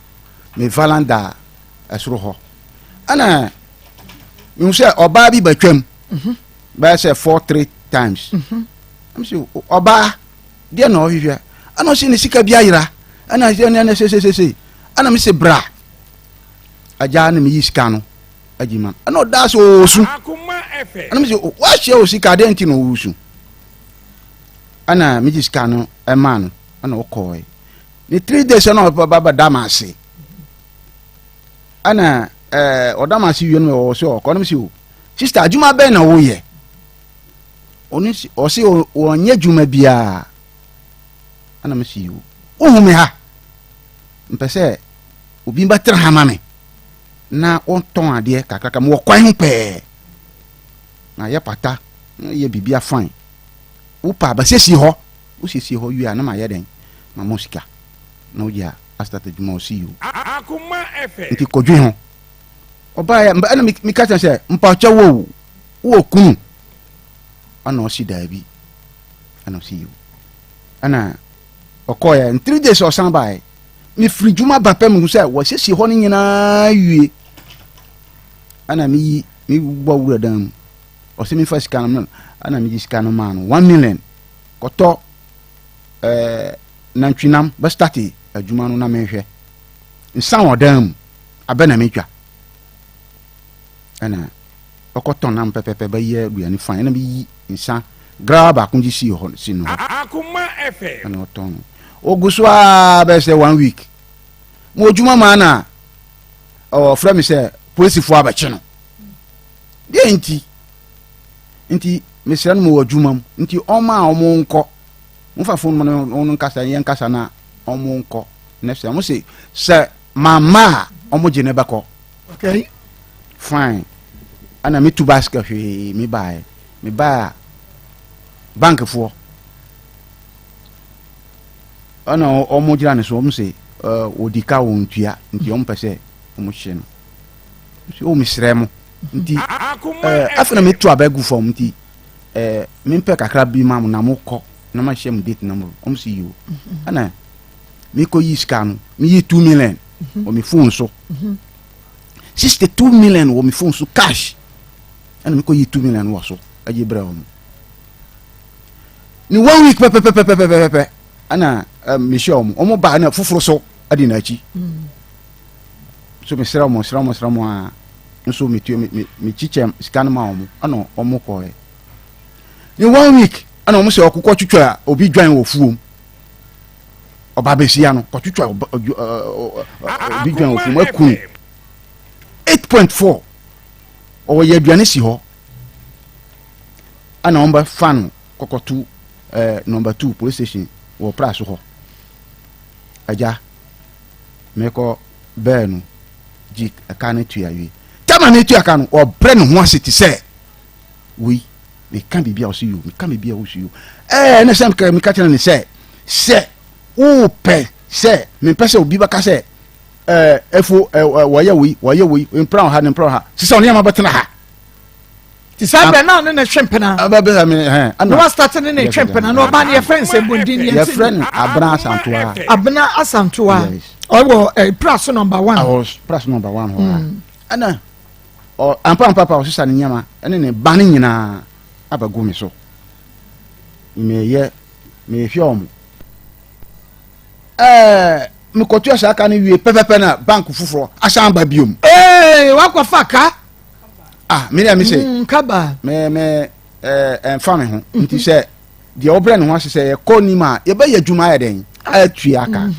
me valanda asoro ho ana you say oba bi batwam ba say 4-3 times am say oba dia na ohwehwe ana se ne sika bia yira ana se ana me se bra aja na me yiska no ajima ano da so osu ana me wa hye osika de enti no osu ana me jiska no e ma no ana okoi ni 3 days na baba damase ana odamase wienu me wo so okọ na me si o sister ajuma be na wo ye oni o si onye juma bia ana me si o me ha mpese obi mbatra ha ma me na wonton ade kakaka mo kwan ho pe na ye pata ye bibia fine wo pa ba sesi ho wo sesi ho wi na ma ye den ma mosika na wo ya astata djuma o see you Akoma FM nti kodwe ho oba ya ana mi ka se mpa cha wo kunu ana o si da bi ana o see you ana okoya in 3 days or somebody mi free juma ba pem hu say wo sesi ho ni nyina wie ana mi gbo wura dan o se mi fa sika no ana mi sika no man 1 million koto nantwinam ba start adwuma no na menhwe nsan odam abena metwa ana okoton nam pepepe ba ye aduani fan na bi nsan grab akunji si ho si no Akoma FM ana oton oguswa be say 1 week mo adwuma ma na o fra mi say police fo abache no de nti mesra no mo adwuma nti oma omo nko mo fa fon mo no nkasa yen nkasa na omo nko next time mo say mama omo jene bako okay fine ana me tu basket hwe me buy bank fo ana omo jira ne so mo say odika wontua nti omo pese omo hye no so o misre mo nti afena me tu abegu fo nti me mpe kakra bi mam na mo kɔ na ma hye mo date number omo see you ana me ko yi scan me yi 2 million o me phone so 62 million o me phone so cash ana me ko yi 2 million wo so aje bra omo ni 1 week pepe ana me show omo ba na fufuro so adi na chi so me sra mo a nso me tu me chichem scan ma omo ana omo ko ni 1 week ana omo se okukọ twitwa obi dwan wo fuom oba besia no kwatwitwa obi dwan wo fuom akun 8.4 o ye aduane si ho ana omba fan kokotu number 2 police station wo praso ho aja meko benu jik aka ne tuawe tama ne tuaka no o bre no ho aseti se we can be o see you me can be o see you na sam ka me ka tena ne se o pe se me pese obi baka se efo waye we impra ha sisa on yama betena ha tisabe na no na twempena ababe me no was starting in twempena no ba na your friends embondin your friend abna asantoa owo price number 1 I was price number 1 ho ana o ampa papa o sisa ne nyama ene ne ba ne nyina abagu me so me hwom me kotu asaka ne wie pepepe na bank fufuro asan ba biom wakwa faka me na me say kaba me enfame ho nti se de obre ne ho ase se ye koni ma ye ba yadwuma ya den atua aka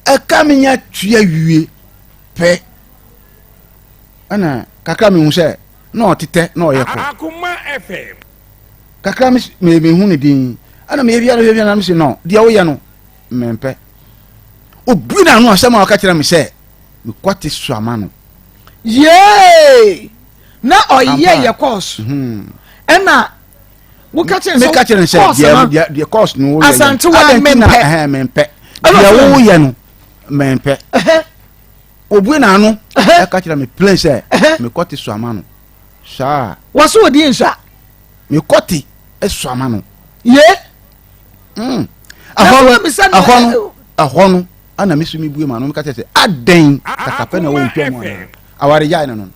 aka me nya tua wie pe ana kakra me hu se na otete na oyeko Akoma FM kakra me hu ne din ana me bia na me se no de wo ye no mempe obi na no asema aka kira me se me kwate suama no ye na oye ye course ena wo ka kire se the course no ye asante wa mempe ya wo ye no mempe obi na no aka kira me plan se me kwate suama no sha waso odi nsa me kwate suama no ye ahono ana misumi bue ma no ka tete aden kakape na wo ntwa mu aware ya no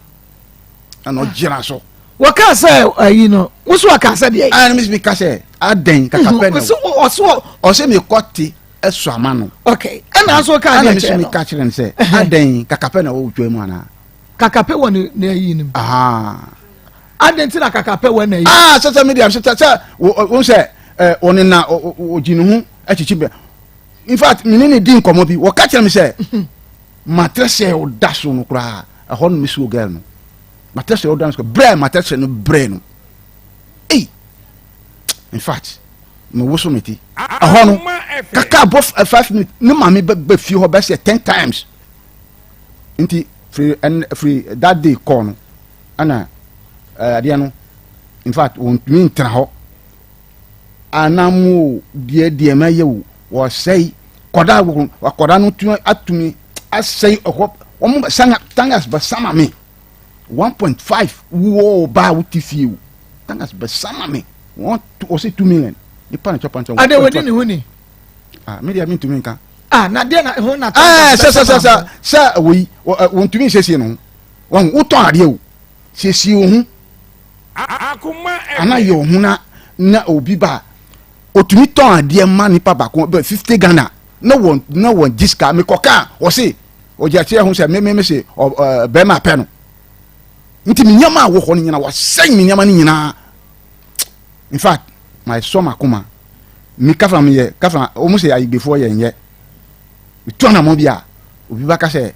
ana ojira so waka say ayi no wo so waka say de ana misumi ka say aden kakape na o se me kwati esu ama no okay ana so ka ana misumi ka kire ne say aden kakape na wo ntwa mu ana kakape wo na ayi nim aden ti na kakape wo na ayi social media social wo say oni na ojinu hu achichibe in fact minini din komo bi wo ka kire me say matrese o daso no kura ahon mi so girl no matrese o daso bre matrese no bre no in fact me woso meti ahono kaka above 5 minutes no mami be fi ho be say 10 times nti free that day call no ana ade no in fact won mi ntra ho anamu die maye wo say koda no atumi asay ho wo sanga tangas ba sama me 1.5 wo ba wutifie tangas ba sama me want to o say 2 million the pan chop and ade we ni huni media me to me nka na dia na ho na sa we won to me sesi no won wo ton ade o sesi o hu Akoma ana yo hu na obi ba otumi ton ade ma ni pa ba ko 50 Ghana na won diska me koka o say o ja tie hu say me say be ma pe no nti me nyama wo ho ni nyina wa sen me nyama ni nyina in fact my son Akoma mi kafa me ye kafa o mu say ayi before ye nye to na mo bia obi ba ka say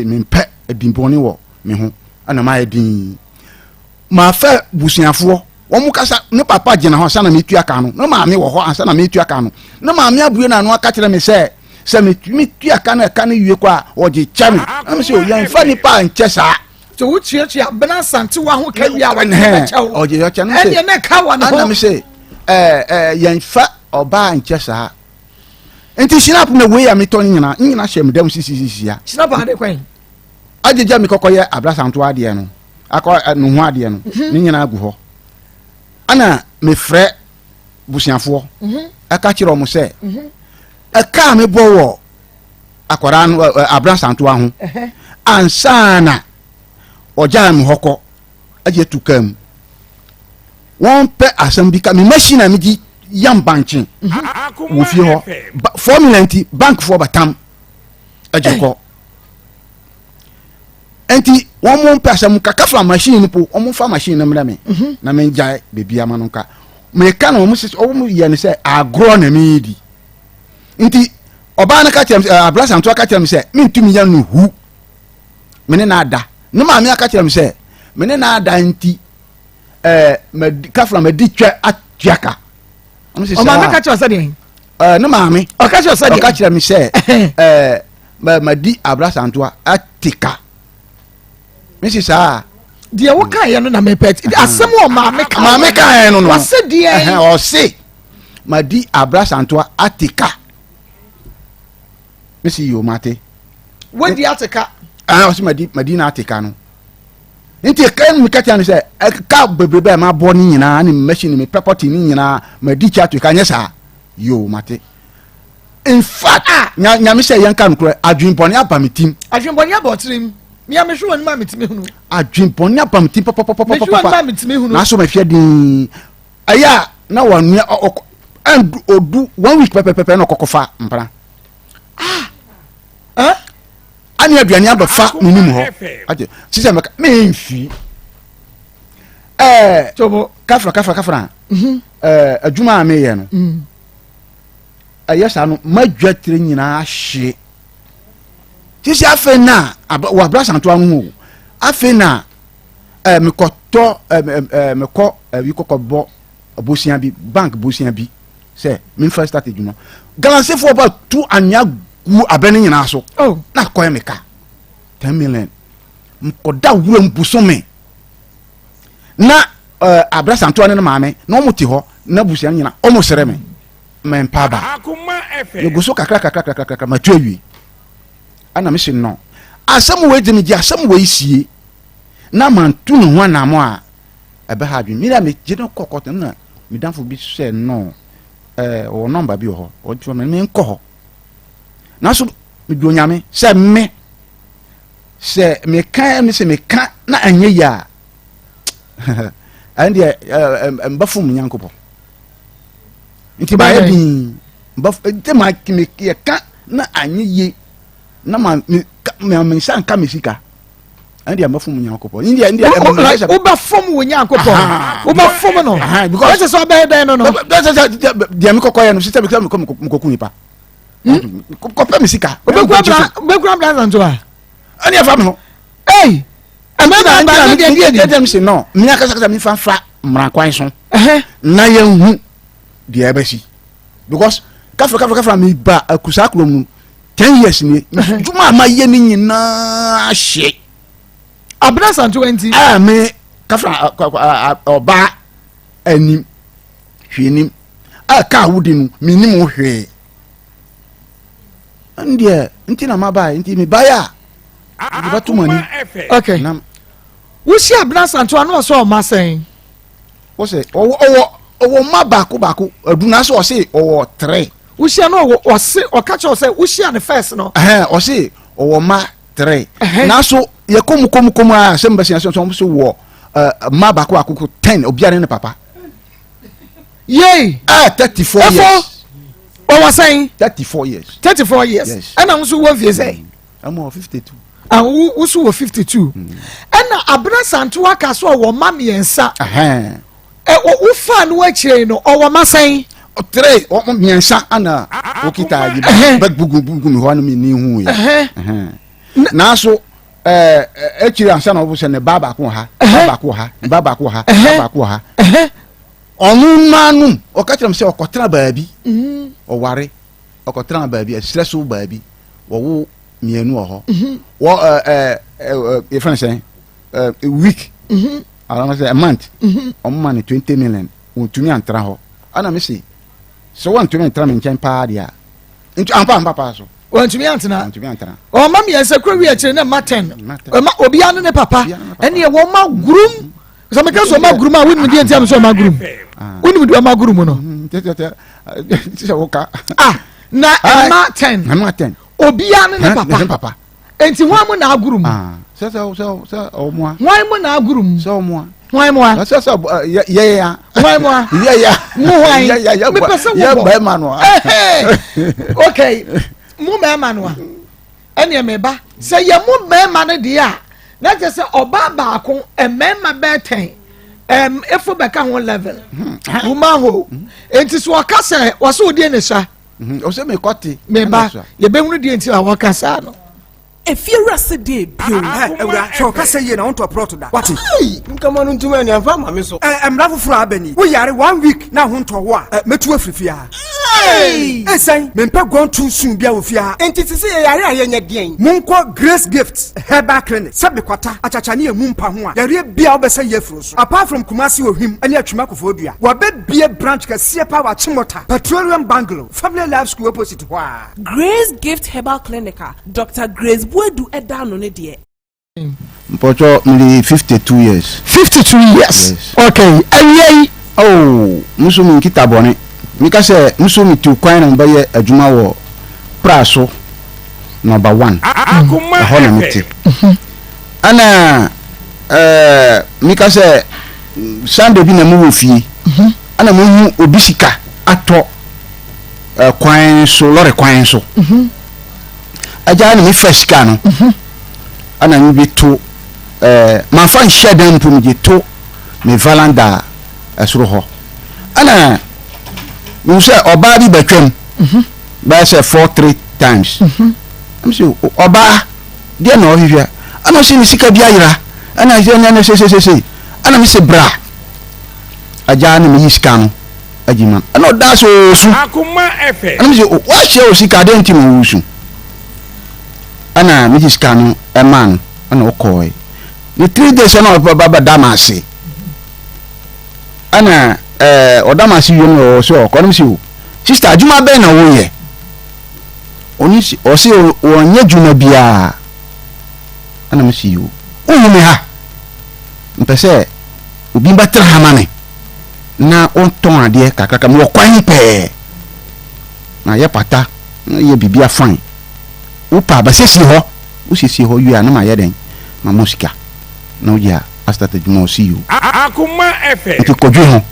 me mpe edimponi wo me ho ana ma edin ma fa busuafo wo mu kasa ne papa gina ho sana me tua ka no no ma me wo ho ansa na me tua ka no no ma me abue na no aka kire me say me tua ka na ka no wie kwa o je chami am say o yan fa ni pa nche sa so wo chia bena sante wa ho ka wi a wa o je yo cha no say e na ka wa no ana me say yan fa oba nche sa enti sinap na we ya me to nyina hye me dem sisi ya sinap ade kwan ajeja me kokoye abrasanto ade no akọ no ho ade no ni nyina agu ho ana me frɛ busiafo aka kire omo sɛ aka me bowo akwara no abrasanto ho ansana oja me hokɔ aje tukam won pe asam bi ka me machine me di yam banking wo fi ho formula nti bank for batam aje ko enti won mo pe asam kaka fra machine po won fa machine na mra me na me njae bebi ama no ka me ka no mo ye ne se agro na me di nti oba na ka tem ablasa nto ka tem se me ntumi ya no hu me ne na ada no ma me aka tem se me ne na ada nti me ka fra me di twa atiaka o ma ka cho sade no ma me o ka cho sade o ka tem se ma di ablasa nto atika Mrs. Ah, dear, what kind of na me pet? Asem o ma me ka no no. What say dear? O say. Ma di abras antoa atika. Mrs. you mate. What di atika? O say ma di na atika no. Nti kan mi ka tia no say ka bebrebe ma bo ni nyina ni machine mi property ni nyina ma di cha to ka nya sa. Yo mate. In fact, nya me say yan kan kro adwinponi abamitim. Adwinponi abotrim. Me am sure one mammy to me who adwinponi abamitim papa. Na so ma hwe din. Aya na won and odu 1 week pepe no kokofa mpra. Ani aduane abafa minim ho. Ade. Sise me mfi. Tobo kafra. Adwuma me ye no. Ayesa no madwatire nyina ahye. Tisi afe na wa brasa nto anwo. Afe na mekoto meko wikokobo bosia bi bank bosia bi say me first start adwuma. Galanse for about 2 anya gu abene nyina so. Oh, na koye meka 10 million. Mkoda wura mbusome. Na abrasa nto ane no maame na omuti ho na busia nyina omosere me. Men paba. Akoma efe. Yeguso kakra matwawi. Ana me se no. Asam we de me di asam we isie. Na mantu no ho anamo a ebe ha adwi. Mira me je no kokoto na me danfo bi se no. O number bi ho. O twa me nko ho. Na so me do nyame se me kan na anye ya. Ande mbafum nyankopo. Nti ba yedin mbaf te ma me kan na anye ye na me san ka mesika ande mbafum nyankopo. India o ba fom wo nyankopo. O ba fom no. Because so ba den no. Dia me kokoye no system me koku nipa. Kopa mesika. O be kura bra nzo a. Ani afa me ho. Hey! Ameba ba dia dem se no. Me akasa me fa mra kwan so. Na ye hu dia ebesi because kafra me ba akusa kro mu 10 years ni juma ma ye ni nyina hye abna san 20 me kafra oba anim hwenim ka wudi no minim hwe ndie ntina ma ba nti me ba ya ba tu mani okay nam wo si abna san to ano so o ma sen wo se owo ma baako aduna so o se owo 3 wo si ano o se o ka che o se wo si an first no o se owo ma 3 na so ye kom a se mbasi so so wo ma baako akoko 10 obiare ne papa yay 34 years o was saying 34 years yes and am so one fie say I'm 52 and who so 52 and abna santo aka so wo ma miensa wo fa no akire no o wo ma saying 3 o miensa ana okita yi bag bugu mi ho no mi ni hu ye na so akire ansa na wo se ne baba ko ha onu manu o ka tiram se o kotra baabi o ware o kotra baabi stress wo baabi wo mienu ho wo e friend say a week I don't say a month on money 20 million o tumi antra ho ana me say so wan tumi antra me nchen pa dia ntu ampa pa so wan tumi antra o ma me say kwa wi a kire na ma 10 ma obi anu ne papa ene wo ma grum so me ka so ma grum a woni me dia so ma grum woni me do ma grum no na ma 10 obi anu ne papa enti ho am na agurum so omoa ho am na agurum so omoa ho am so ya ho am ya mo ho me pesa wo ba ma no okay mo ma no ene me ba say ye mo ma no dia na je say oba baako emema be 10 efo be ka ho level woman ho enti so akase wo so die ne sha o se me kote me ba ye be hunu die enti a wo kasa no if you rest dey bio ewura so kasa ye na onto prot da what nkama no ntuma ni amfa ma me so emra foforo abani wo yare 1 week na ho nto wo a metu afrifia esan mempa gon too soon bia wo fia enti sisi ye yare aye nya den monko Grace Gifts Herbal Clinic sabe kwata achachane emu mpa ho a yare bia wo besa ye furu so apart from Kumasi ohim ani atwuma kofodua wo be bie branch ka sie pa wa chimota Petroleum Bungalow Family Life School opposite ho a Grace Gift Herbal Clinic Dr. Grace Buedu edano ne de Mpocho mli 52 years. 52 years. Yes. Okay. Ayey. Oh, musu mi kita bone. Mika se musu mi tu kwan na mbaye adwuma wo praso number 1. Akoma hono miti. Ana mika se Sunday bi na mu wo fie. Ana mu hu obisika ato kwan so lore kwan so. Aja na mi fresh ka no. Ana ni bi to ma fan shedan pu mi to me valanda asuro ho ana mi say oba bi betwem ba say 4-3 times am say oba dia na ohihia ana say ni sika bi ayira ana je na se ana mi say bra aja na mi sika no ajima ana da so su Akoma efe ana mi say wa she o sika den ti mo wusu ana mi sika no e man ana okoi ni 3 days na baba damasi ana odamasi yo no so kono si o sister adwuma be na wo ye oni si o si onye dwuma bia ana mi si yo o me ha mpese obi batra hamane na on ton ade kakaka mo kwan pe na ye pata na ye bibia fine o pa ba sesi ho o sesi ho yu ana ma ye den ma musika no ya asta te dwuma o si yo Akoma efe nti kodwe ho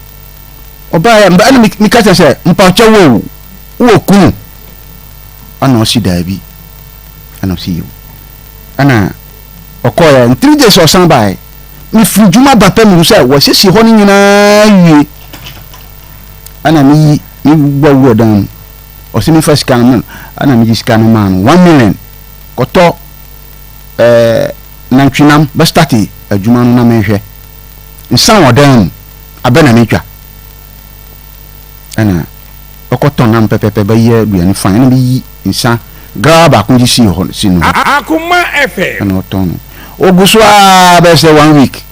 oba ya mba ana mi ka se mpa cha wo kunu ana o si dabi ana o si yo ana okoya in 3 days o san bai mi fujuma bapa mi say wo sisi ho ni nyina wie ana mi gbo dan o si mi first can ana mi scan man 1 million koto na twinam ba start adwuma no na mehwe nsan odan abena metwa ana okoton nam pepepe ba ye aduane fan na bi nsa grab akunji si ho si no Akoma FM na oton oguso a be say 1 week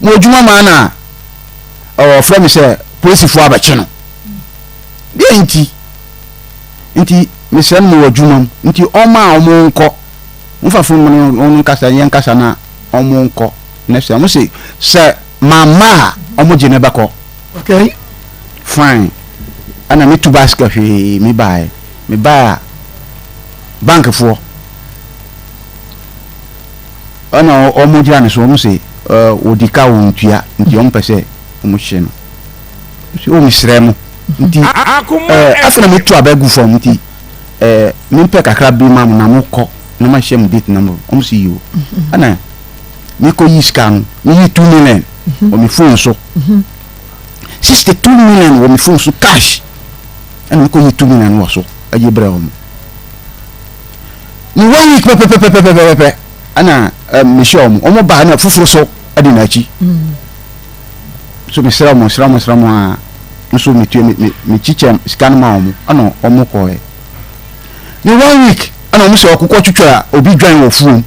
mo juma ma na o frame say police fo abache no de nti me say mo wajuma nti o ma o mo nko mfa fo mo no kasa yen kasa na o mo nko na say mo say mama o mo jene bako okay fine ana me tu basket me buy bank for ana o mo jira ne so mo say odika won tua nti o mpese o mo hye no so o mi sremo nti afena me tu abegu fom nti me mpe kakra bi mam na mo kɔ na ma hye m date number o mo see you ana me ko yi scan me yi 2 million o mi phone so 62 million o mi phone so cash ana me ko yi 2 million wo so aje bra o mo ni 1 week pepe ana me show o mo ba na fufuru so adi na chi so me sra mo a nso me tue me chiche scan ma o mo ana o mo ko ni 1 week ana mo se okukọ twetwa obi dwan wo fuom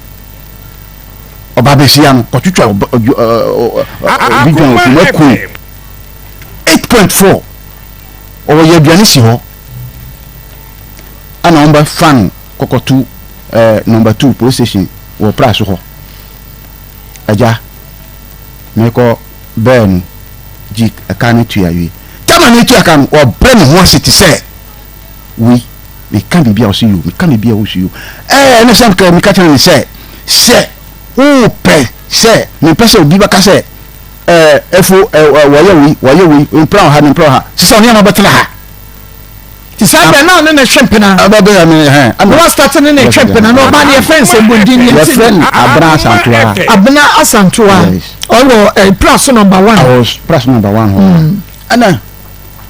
oba besia no ko twetwa obi dwan wo fuom ko 8.4 o ye aduane si ho ana on ba fan kokotu number 2 police station wo price ho aja me ko ben ji akane tu yawe tama ne tu akan o bre me ho asiti se we can be o see you me can be o see you na sam ka me ka tell me say o pe say me pese obi ba ka say efo waye we plan ha sisa on ya ma betela ha tisa be na ne hwempena ababe ya me no start ne hwempena no ba ne fence bondin ne friend abna asantoa owo plus number 1 I was plus number 1 ana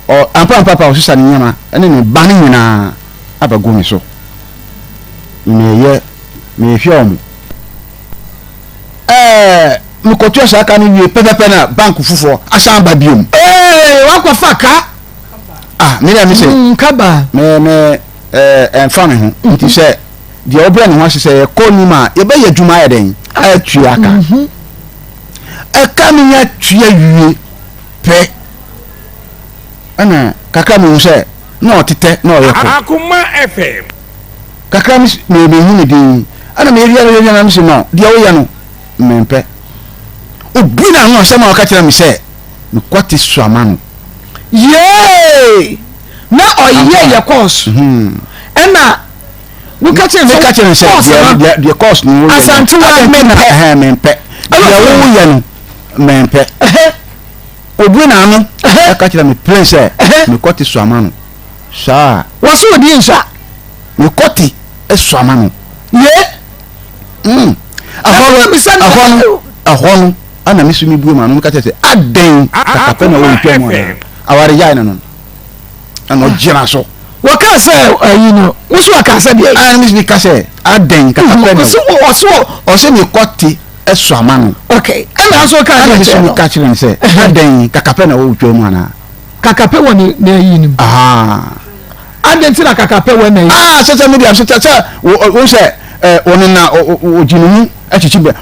o ampa o sisa nyama ene ne ba ne nyina abago mi so me hwom mi ko twa saka ni wie pepepe na bank fufo asan ba biom wa fa ka me ya mi se kaba me enfam ho nti se de obra ne ho ahye se ko ni ma ye ba ye dwuma ya den a twa aka ka mi ya twa wie pe ana kaka mi se no tete no ye ko Akoma FM kaka mi me hu ni din ana me ria na mi se no de wo ya no mempe obi na ho asema o ka kira mi se me kwati suamano ye na oye course ena we ka kira se the course ni wo asantu wa mempe ya wo ya no mempe obi na no ka kira mi prince me kwati suamano sa waso odi nsa me kwati suamano ye ahonu ana misumi buo ma no ka tete aden kakape na wo ntwa mu aware ya no ana ojira so waka se ayi no wusu aka se de ana misumi ka se aden kakape na o se mi kwoti esu amano okay ana so ka ana misumi ka chire se aden kakape na wo ntwa mu ana kakape woni na ayi ni aden tira kakape woni na ayi social media so tata wo se oni na ojinu achichibe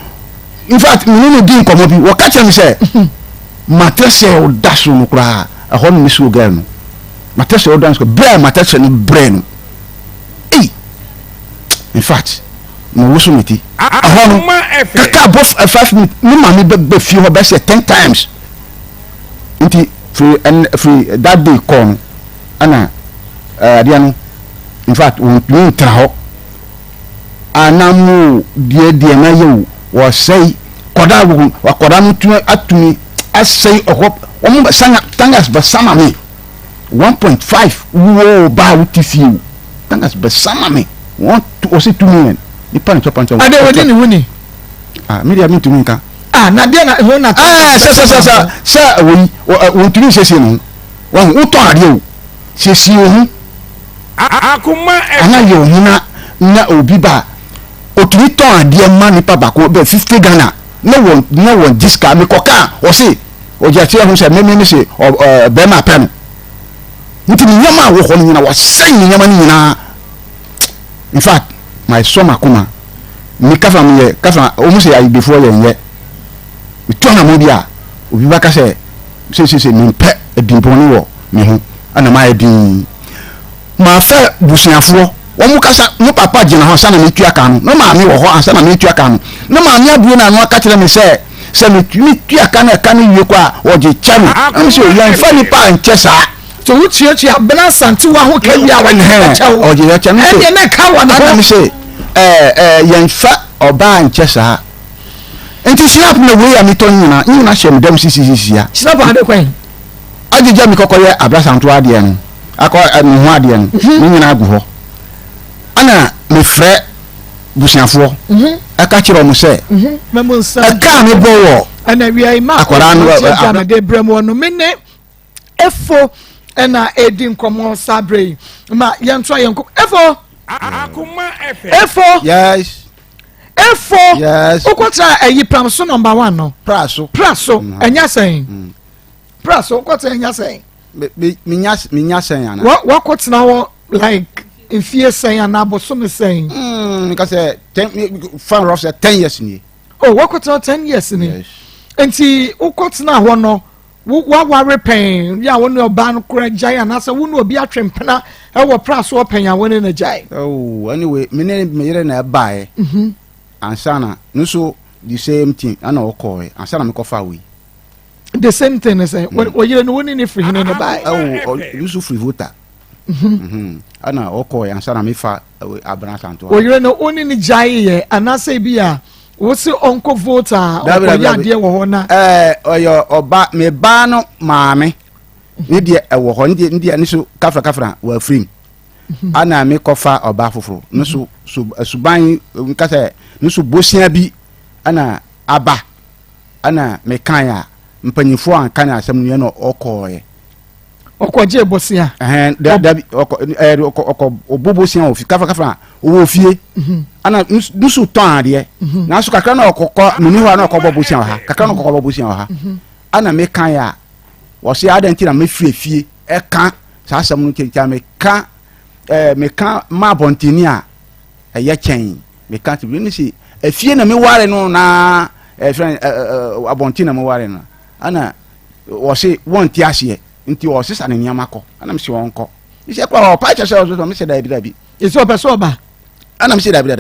in fact me no din komo bi wo ka tell me say matese o daso no kura a mi so girl no matese o dance ko brain matese ni brain in fact no wo so meti ahon kaka bof 5 minutes ni ma mi be fi ho be say 10 times nti free that day come ana dia no in fact we tra ho anamu die na yewu wo sei koda no tu atumi asei ohop omo sanga tangas basama me 1.5 wo ba utifiu tangas basama me want to osi 2 million ni pan chop pan chop ade wodi ni woni media mi tumi nka na dia na ho na sa wo tumi sesi no wo to ade o sesi o hu Akoma ana yo hu na obi ba otumi to ade ma ni pa bako be 50 Ghana no one disca me koka o se o ja ti ho se me se be ma pe no nti ni nyama wo ho nyina wo sen ni nyama ni nyina in fact my son Akoma mi kafa mi ye kafa o mu se ayi before ye nye mi to na mo dia obi ba ka se mi pe edimponi wo mi ho ana ma edin ma fa busuafo wo mu kasa no papa gina ho sana mi tua kan no ma mi wo ho ansa na mi tua kan no ma mi abuo na no aka kire mi se mi tua kan na kan wie kwa wo je chami am se yan fa ni pa nche sa so wo tua bena santi wa ho ka wi awan he o je ya chami e na ka wa na mi se yan fa oba nche sa enti snap na we ya mi to nyina shem dem sisi ya snap ade kwan ajija mi kokoye abrasanto ade no akọ no ho ade no mi nyina agu ho ana me frɛ busiafo aka kire mo se aka me bowo ana wi ai ma akora no de bremo no mene efo na edi nkomo sabre ma yento yenko efo Akoma FM efo yes ukotra ayi pram so number 1 no praso enya sen praso ukotra enya sen minya sen ana wakotra wo like ifie sen ana boso me sen because 10 years ni oh wakotra 10 years ni enti ukotra ho no wa repen ya wonu oba no kura jai ana se wonu obi atwempena e wo praso open ya wonu na jai oh anyway me yere na bae ansana nuso the same thing ana okoi ansana me kofa we the same thing is what you know woni ni free na bae oh nuso free voter ana okoi ansana me fa abran santo o you know oni ni jai ye ana se bia wo se onko voter o ya de wo ho na oyo oba me ba no maame ni de wo ho ndi niso kafra wa free ana me kofa oba foforo nuso suban nkasa nuso bosia bi ana aba ana me kan ya mpanyifo an kan asem nu no okoye okoje bosia dabi oko obobosia ofi kafra wo fie ana nuso ton ade na so kakra na okokọ mini ho na okobọ bosia ha kakra na okobọ bosia ha ana me kan ya wo se adenti na me fie e kan sa asem nu kekya me kan meka ma bontini a eye chen meka ti bi si afie na me ware no na friend abontina me ware no ana wo se won ti ase nti wo se sane niam akọ ana me se won kọ ise kwa pa cha se so me se da bi ise opeso ba ana me se da bi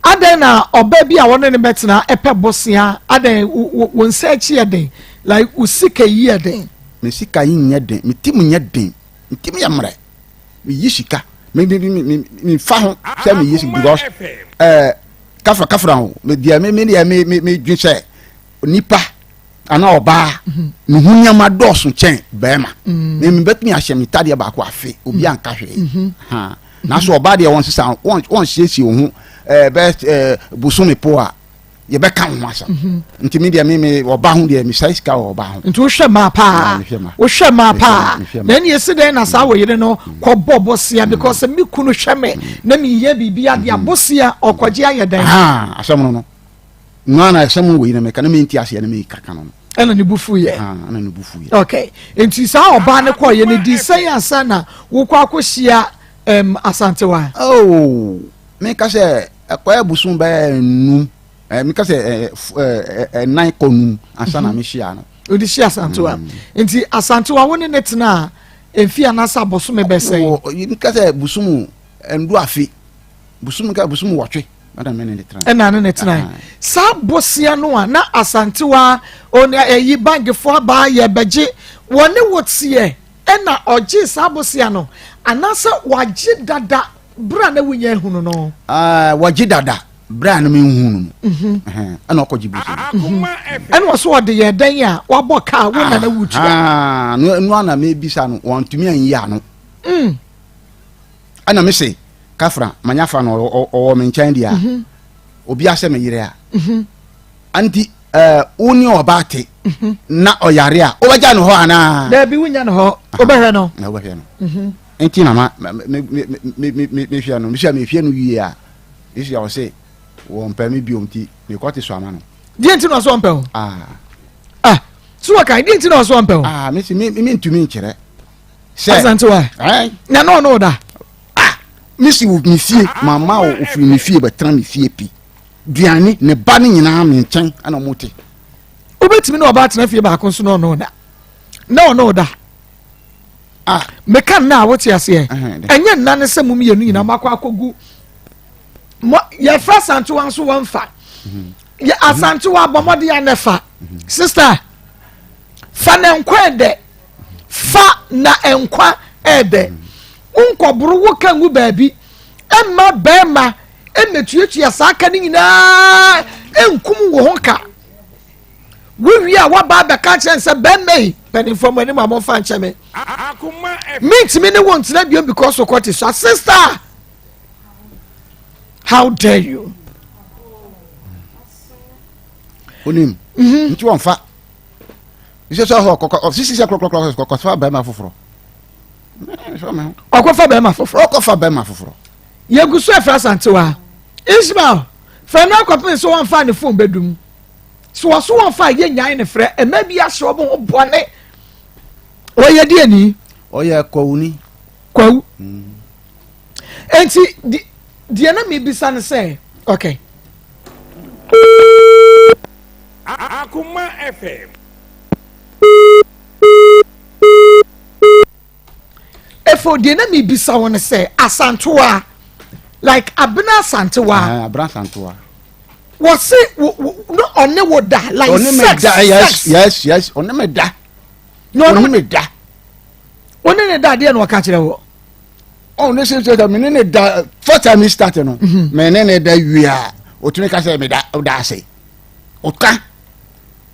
aden na oba bi a won ne betena epe bosia aden won search ye den like usika yi den me sika yi nye den me tim nye den tim ya mre mi yishika mi fa ho se mi yishi because kafra ho me dia me dwise nipa ana oba mi hunya ma dosu chen bema me betmi ahye mi tade ba ko afi obi anka hwe ha na so oba de won sisa won hyesie ho busumi po a ye be kan ho asa nti me dia me oba ho dia mi sai ska oba ho nti wo hwe ma pa na ni esi den na sa wo yire no ko bobosia because me kunu hwe me na mi ye bibia dia bosia okoje ayeden asam no na asam wo yire me kan me nti ase na me kaka no ana ni bufu ye ana ni bufu ye okay nti sa oba ne ko ye ne di sai asa na wo kwa akohia asantewa oh me ka se akoya busum ba nu mi ka se nine konu ansana mi hia no odi hia asantewa nti asantewa woni netena emfi anasa boso me besen mi ka se busum ndu afi busum wotwe madam me ne tena na ne tena sa bosia no na asantewa on yi bangfo ba ye beje woni wotie na oji sa bosia no anasa waji dada bra na wunya hunu no waji dada bra na me hunu ana okoji bosia ana waso ode ye dan a wabo ka wona na wutua no ana me bisa no wantumi anyi ano ana me se kafra manyafa no o me nkyɛn dia obi asɛ me yire a anti uni obate na oyare a obaja no ho ana da bi wunya no ho obehwe no na obehwe no enti na ma me hwia no me hwia no wie a isi ya o se won pa me biom ti me kwate so ama no die enti no so mpa ho so waka die enti no so mpa ho me ntumi nkyere Asantewa na no da misi wo mi fie mama wo ofiri mi fie betra mi fie pi duane ne ba ne nyina me nchen ana mote obetimi na oba tena fie ba ko so no da no da meka na wote ase enye nna ne se mum yenu nyina makwa akogu ya fra Asantewa nso wonfa ya Asantewa bomode ya nefa sister fa na nkwa ede fa na nkwa ede unkoburu wo kan gu baabi emma bema emetuetua saaka ni nyina enkum wo honka wi a wa ba ka chense bemei peni from any mama fan cheme meet me ne won't na biom because of what is your sister. How dare you? Onim nti won fa ise so ho kokko sisi kokko fa bema foforo okofa bema foforo yegusu efra Asantewa Ismail fena kopin so wan fa ne phone bedum so wan fa ye nyan ne frɛ ema bi ahye obo bone oye die ni oye kwawuni kwawu enti die na me bisa ne say okay Akoma FM efo die na me bisa won say Asantewa like abena Asantewa what say no onne woda like sex yes onne me da onne ne da de na waka kire wo ne say me ne da first time me start no me ne da wia otune ka say me da say oka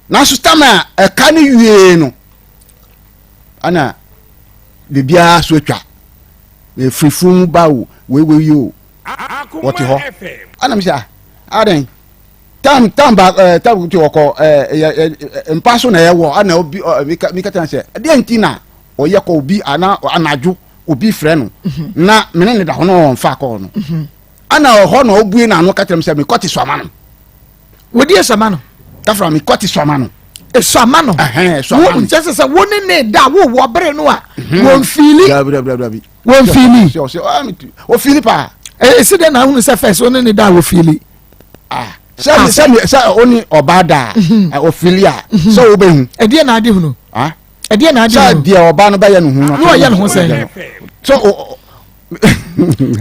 na so stama e ka ne wie no ana bibia so atwa e frifum bawo we yo what ho ana me say aden tam ba tam ti woko mpaso na yewo ana obi mi katan say de antina oye ko obi anadwo obi frɛ no na mene ne da ho no mfa ko no ana ho no obue na no katam say me koti swama no wodi esama no tafra me koti swama no esama no swama wo just say woni ne da wo bere no a won fili won fili o fili pa esi de na hu se first woni ne da wo fili sɛ oni obada ofilia so obehu ɛdeɛ na ade hunu ɛdeɛ na ade sɛ deɛ oba no bɛyɛ no hu no ɔyɛ no ho sɛ so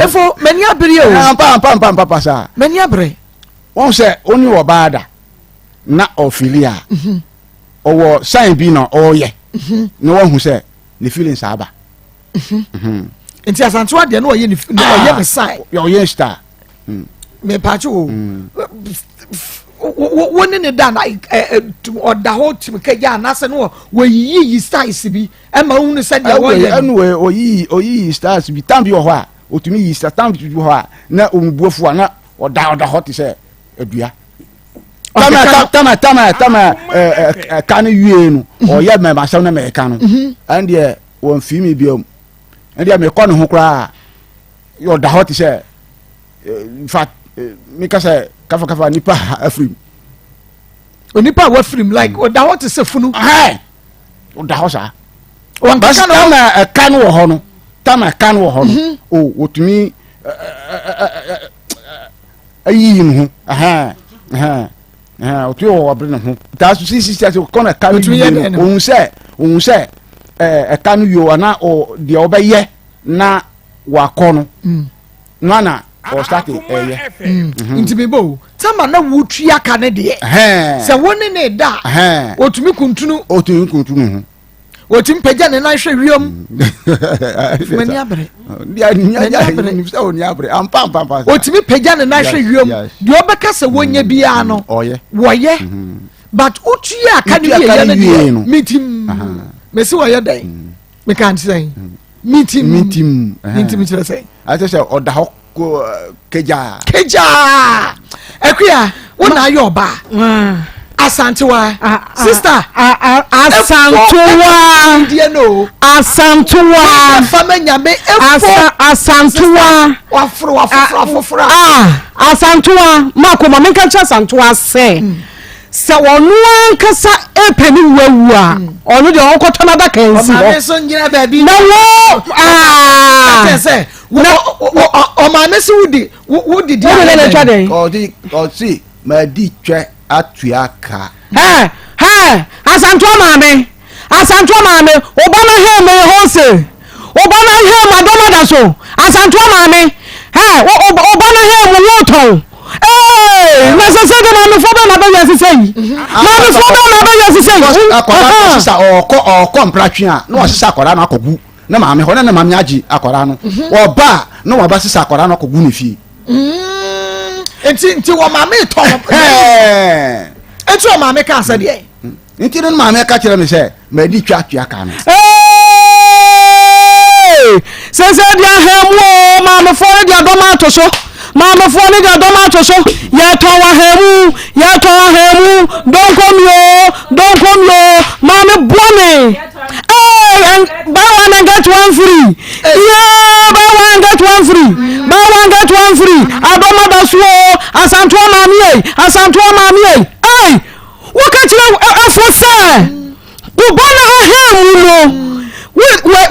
efo mani abere o papa sa mani abere won sɛ oni obada na ofilia owo sign bi na ɔyɛ na wo hu sɛ ne feelings aba nti Asantewa de na ɔyɛ ne sign ɔyɛ star me pacho woni ne da na oda ho tim ka ya na se no wo yi stars bi e ma hu se de wo ye anyway oyi stars bi tam bi ho a otumi yi stars tam bi ho a na ombuafu a na oda ho te se adua tama kan wie no oye me ma sam na me kan no and there won fi mi biom and there me ko no ho kra oda ho te se in fact mika say kafa nipa afrim onipa wa afrim like oda what is funu oda ho sa wan ka na kan wo ho no tama kan wo ho no o wotumi ayi no otu wo abre no ho ta so sisi ko na kan ohun se kan yo ana o de obeye na wakọ no na o start nti bebo tama na wutu aka ne de se woni ne da otumi kuntunu otumi pagya ne na hwe wiom mani abre ni se oni abre ampa otumi pagya ne na hwe wiom de obeka se wonya bia no woye but utu aka ne ye ne de meeting mesi woye dai me kan say meeting chere say ate se oda ho keja ekuya wona ayo ba Asantewa sister Asantewa die no Asantewa nyame Asantewa wafro Asantewa makoma menka cha Asantewa se sɛ ɔno ankasa epeni wawu a ɔno de ɔnkɔtɔ na da kansi ɔmaame so nyina baabi na wo ɔmaame so wodi di na twa den ɔsi ma di twɛ atua ka asanto maame oba na he me hose oba na he madoma da so asanto maame oba na he mo woton na se se de maame fo ba na ba yesi sei maame fo ba na ba yesi sei akɔda sisa ɔkɔ mpratwe a na ɔsisa akɔda na akɔgu na maame hɔ na maame agye akɔda no ɔba na ɔba sisa akɔda na akɔgu ne fie nti wɔ maame tɔn enti wɔ maame ka asɛ deɛ nti no maame ka kyerɛ me sɛ ma di twa ka no se dia hemu maame fo ne dia dɔm ato so maame fo ne dia dɔm ato so ya tɔn wa hemu don kom yo maame bone and buy one and get one free buy one get one free adɔm da so asanto maame wo ka kyerɛ afo sɛ wo bɔna ahemu no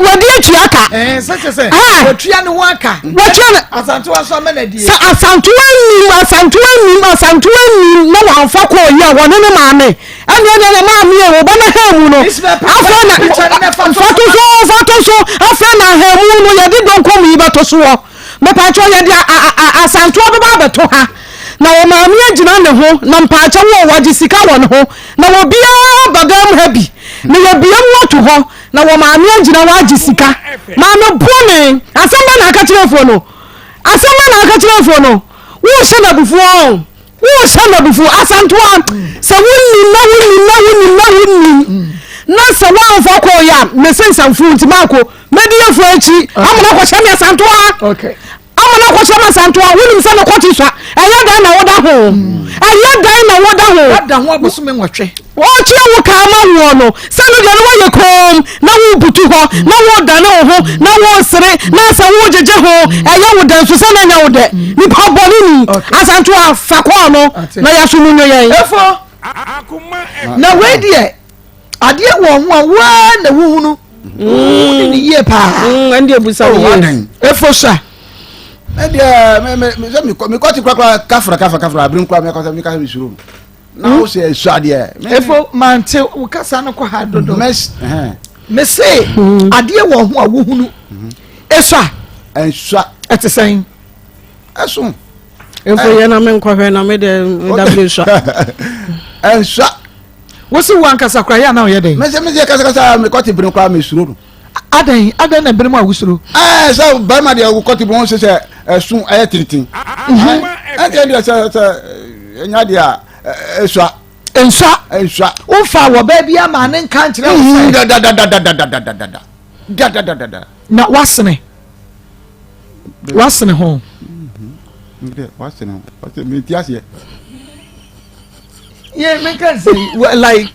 wadi atua ka sɛ watua ne ho aka asantoa so amana die sɛ asantoa nim na wamfa kɔ yi a wɔne ne maame ɛne maame yɛ wo bɔna ahemu no afɔ na fato so afɛ na ahemu no yɛde dɔnkɔm yi bɛto so wɔ mepatwɛ yɛde asantoa bɛba bɛto ha na wo maame agyina ne ho na mpaakyɛ wo wagye sika wɔ ne ho na wo bia badam ha bi na yɛ bia mu ato hɔ na wo maame agyina wagye sika maame bone asɛm ba na aka kyerɛ fo no wo hyɛ na bufuo asantoa sɛ wonnim na sɛ woamfa kɔ yɛ a mesensamfo nti maako mɛdi yɛfo akyi amana kɔhyɛ me asantoa amana kɔhyɛ me asantoa wonim sɛ no kɔte swa ɛyɛ dan na woda ho abosome nwɔtwe ɔkyerɛ wo kaa ma woɔ no sɛ no deɛ no woyɛ kom na wobutu hɔ na wodane wo ho na wosere na sɛ wogyegye ho ɛyɛ wo dɛ nso sɛ na ɛnyɛ wo dɛ nipa bɔne ni asantoa fa kɔɔ no na yɛso mu nwo yɛn efo na wei deɛ adeɛ wɔ ho a waa na wohunu ne yie paa ɛnde abusa wo yɛ efo sa me kɔte krakra kafra abiri nkura me kasa me suro na wo se suadeɛ efo mante wo kasa no kɔ ha dodo me se adeɛ wɔ ho a wohunu esua ɛte sɛn ɛso efo yɛ na me nkɔhwɛ na me de w sua ɛnsua wo se wo ankasa kora yɛ na ɔyɛ den me se kasa me kɔte biri nkura me suro adan na bere mu a wusuro sɛ barima deɛ wokɔte bɔ ho sɛ ɛso ɛyɛ tiritin ɛdeɛ deɛ sɛ ɛnya deɛ a ɛnsua wofa wɔ baabi ama ne nka nkyerɛ wo sɛ na wasene ho menti aseɛ menka sɛ like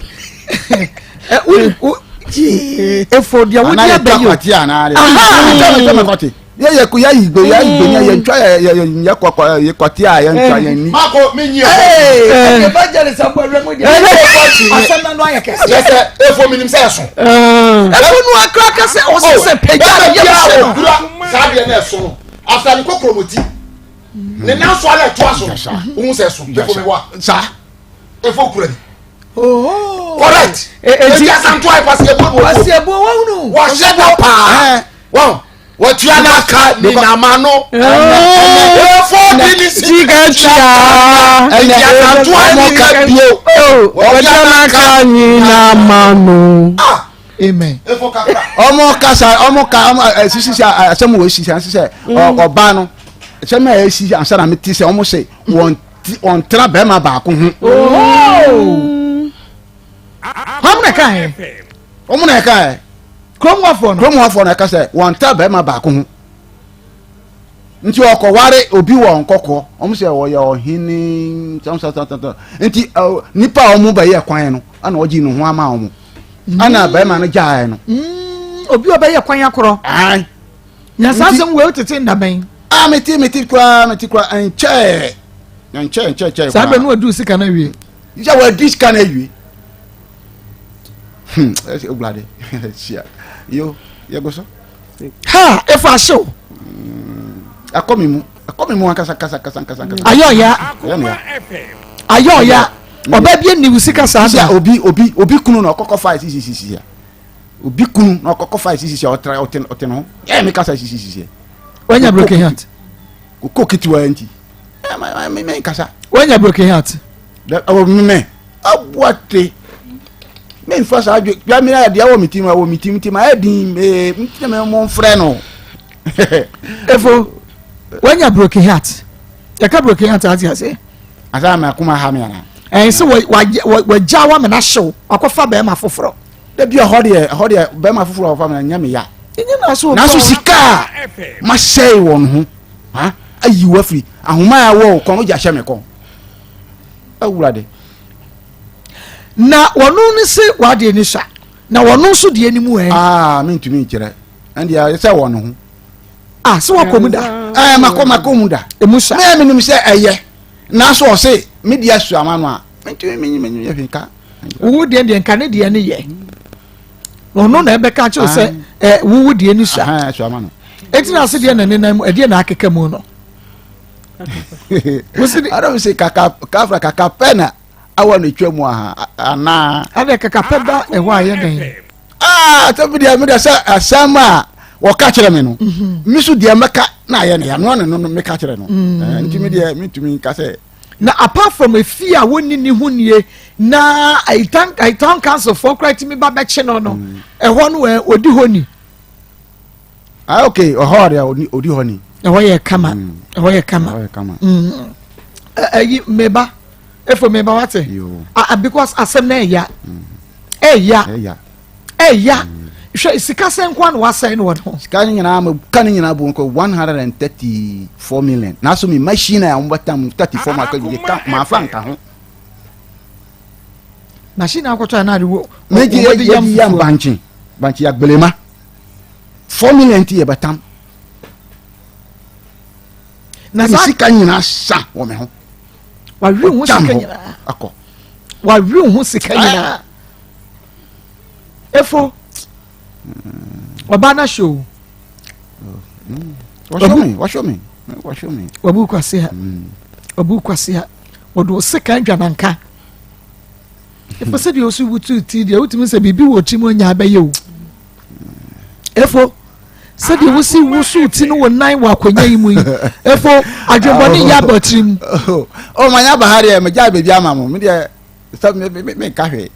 efo dia wo dia be yo ye ku ya igbe ye ntwa ye kokko ye kwati a ye ntwa ye ni mako menyi evangelist abodwe mo dia asema no ayeke yes efo minim se eso efo no akra ka se o se peja ye so sa de na eso after ni kokromoti ne na so ala to aso wo se eso efo me wa sa efo kura correct just am try pass ebo wonu wa sheda pa wow wa tia na ka ni na mano efo dini sigacha ya to ani ka bio wa tia na ka ni na mano amen efo kakra omo ka sisi asemu we sisi ansese oba no asemu e sisi ansana meti se omo se won tra be ma ba ko ho omuna ka kromwafo no ka sɛ wɔn ta bɛrima baako ho nti ɔkɔware obi wɔ nkɔkɔ ɔmo sɛ wɔyɛ ɔhene nti nipa a ɔmo bɛyɛ kwan no ana ɔgye ne ho ama ɔmo ana bɛrima no gyae no obi ɔbɛyɛ kwan akorɔ nya saa sɛm wei tete ndabɛn meti kura nkyɛ saa bɛ no adu sika na wie you say well this can you oblade sia yo ye go so ha if I show akomi mu akasa ayoya oba bia ni wusika sa obi kunu na okoko 5 ya obi kunu na okoko 5 ya oteno ya me kasa 6 when you broken heart ko kitiwa nti me kasa when you broken heart me abuate me fasa adwe bia me na dia wo mitim ma edin me mo frɛ no efo when you broken heart you can broken heart as you say asa me akoma ha me ana so we jawa me na show akofa be ma foforo da bia hode be ma foforo akofa me nya me ya enya na so sika ma sei won ho ha ayi wa free ahoma ya wo kon ja hye me kon awurade na wonu ni se wade ni sha na wonu so de ani mu mentumi nkire and ya se wonu ho so wakomuda makomu da emusa me nim se eye na so o se media su amano a mentumi ye hweka wo de nka ne de ne ye wonu na ebe ka che se wo de ni sha su amano etina se de na ne na de na akeka mu no I don't say kaka pena awa no twam ana ade kaka peda e ho aye den tabi dia me da sa asama wo ka kire me no misu dia meka na aye na no me ka kire no nti me dia mitumi ka se na apart from a fear woni ni hunie na I thank council for credit me ba be che no e ho no odi honi okay ohore odi honi ho ye kama ayi meba efo meba wate because asem na eya hwe sika senkwa na wasai no won sika nyina ma kan nyina bu nko 134 million na so mi machine ya mbatam 34 ma ka ma franka ho machine akwoto na wo meji ya banchi ya gbelema 4 million ti e batam na sika nyina sa wo me ho wa wi hu sika nyina akọ wa wi hu sika nyina efo wabana show washo me wabu kwase ha wodo sika dwananka efo se de osu butu ti de utimi se bibi wo timo nya abaye o efo sadi wusu ti no wonan wa akonya yi mu efo adweboni ya batrim manya bahari e meja bebi ama mo me de stop me ka hwe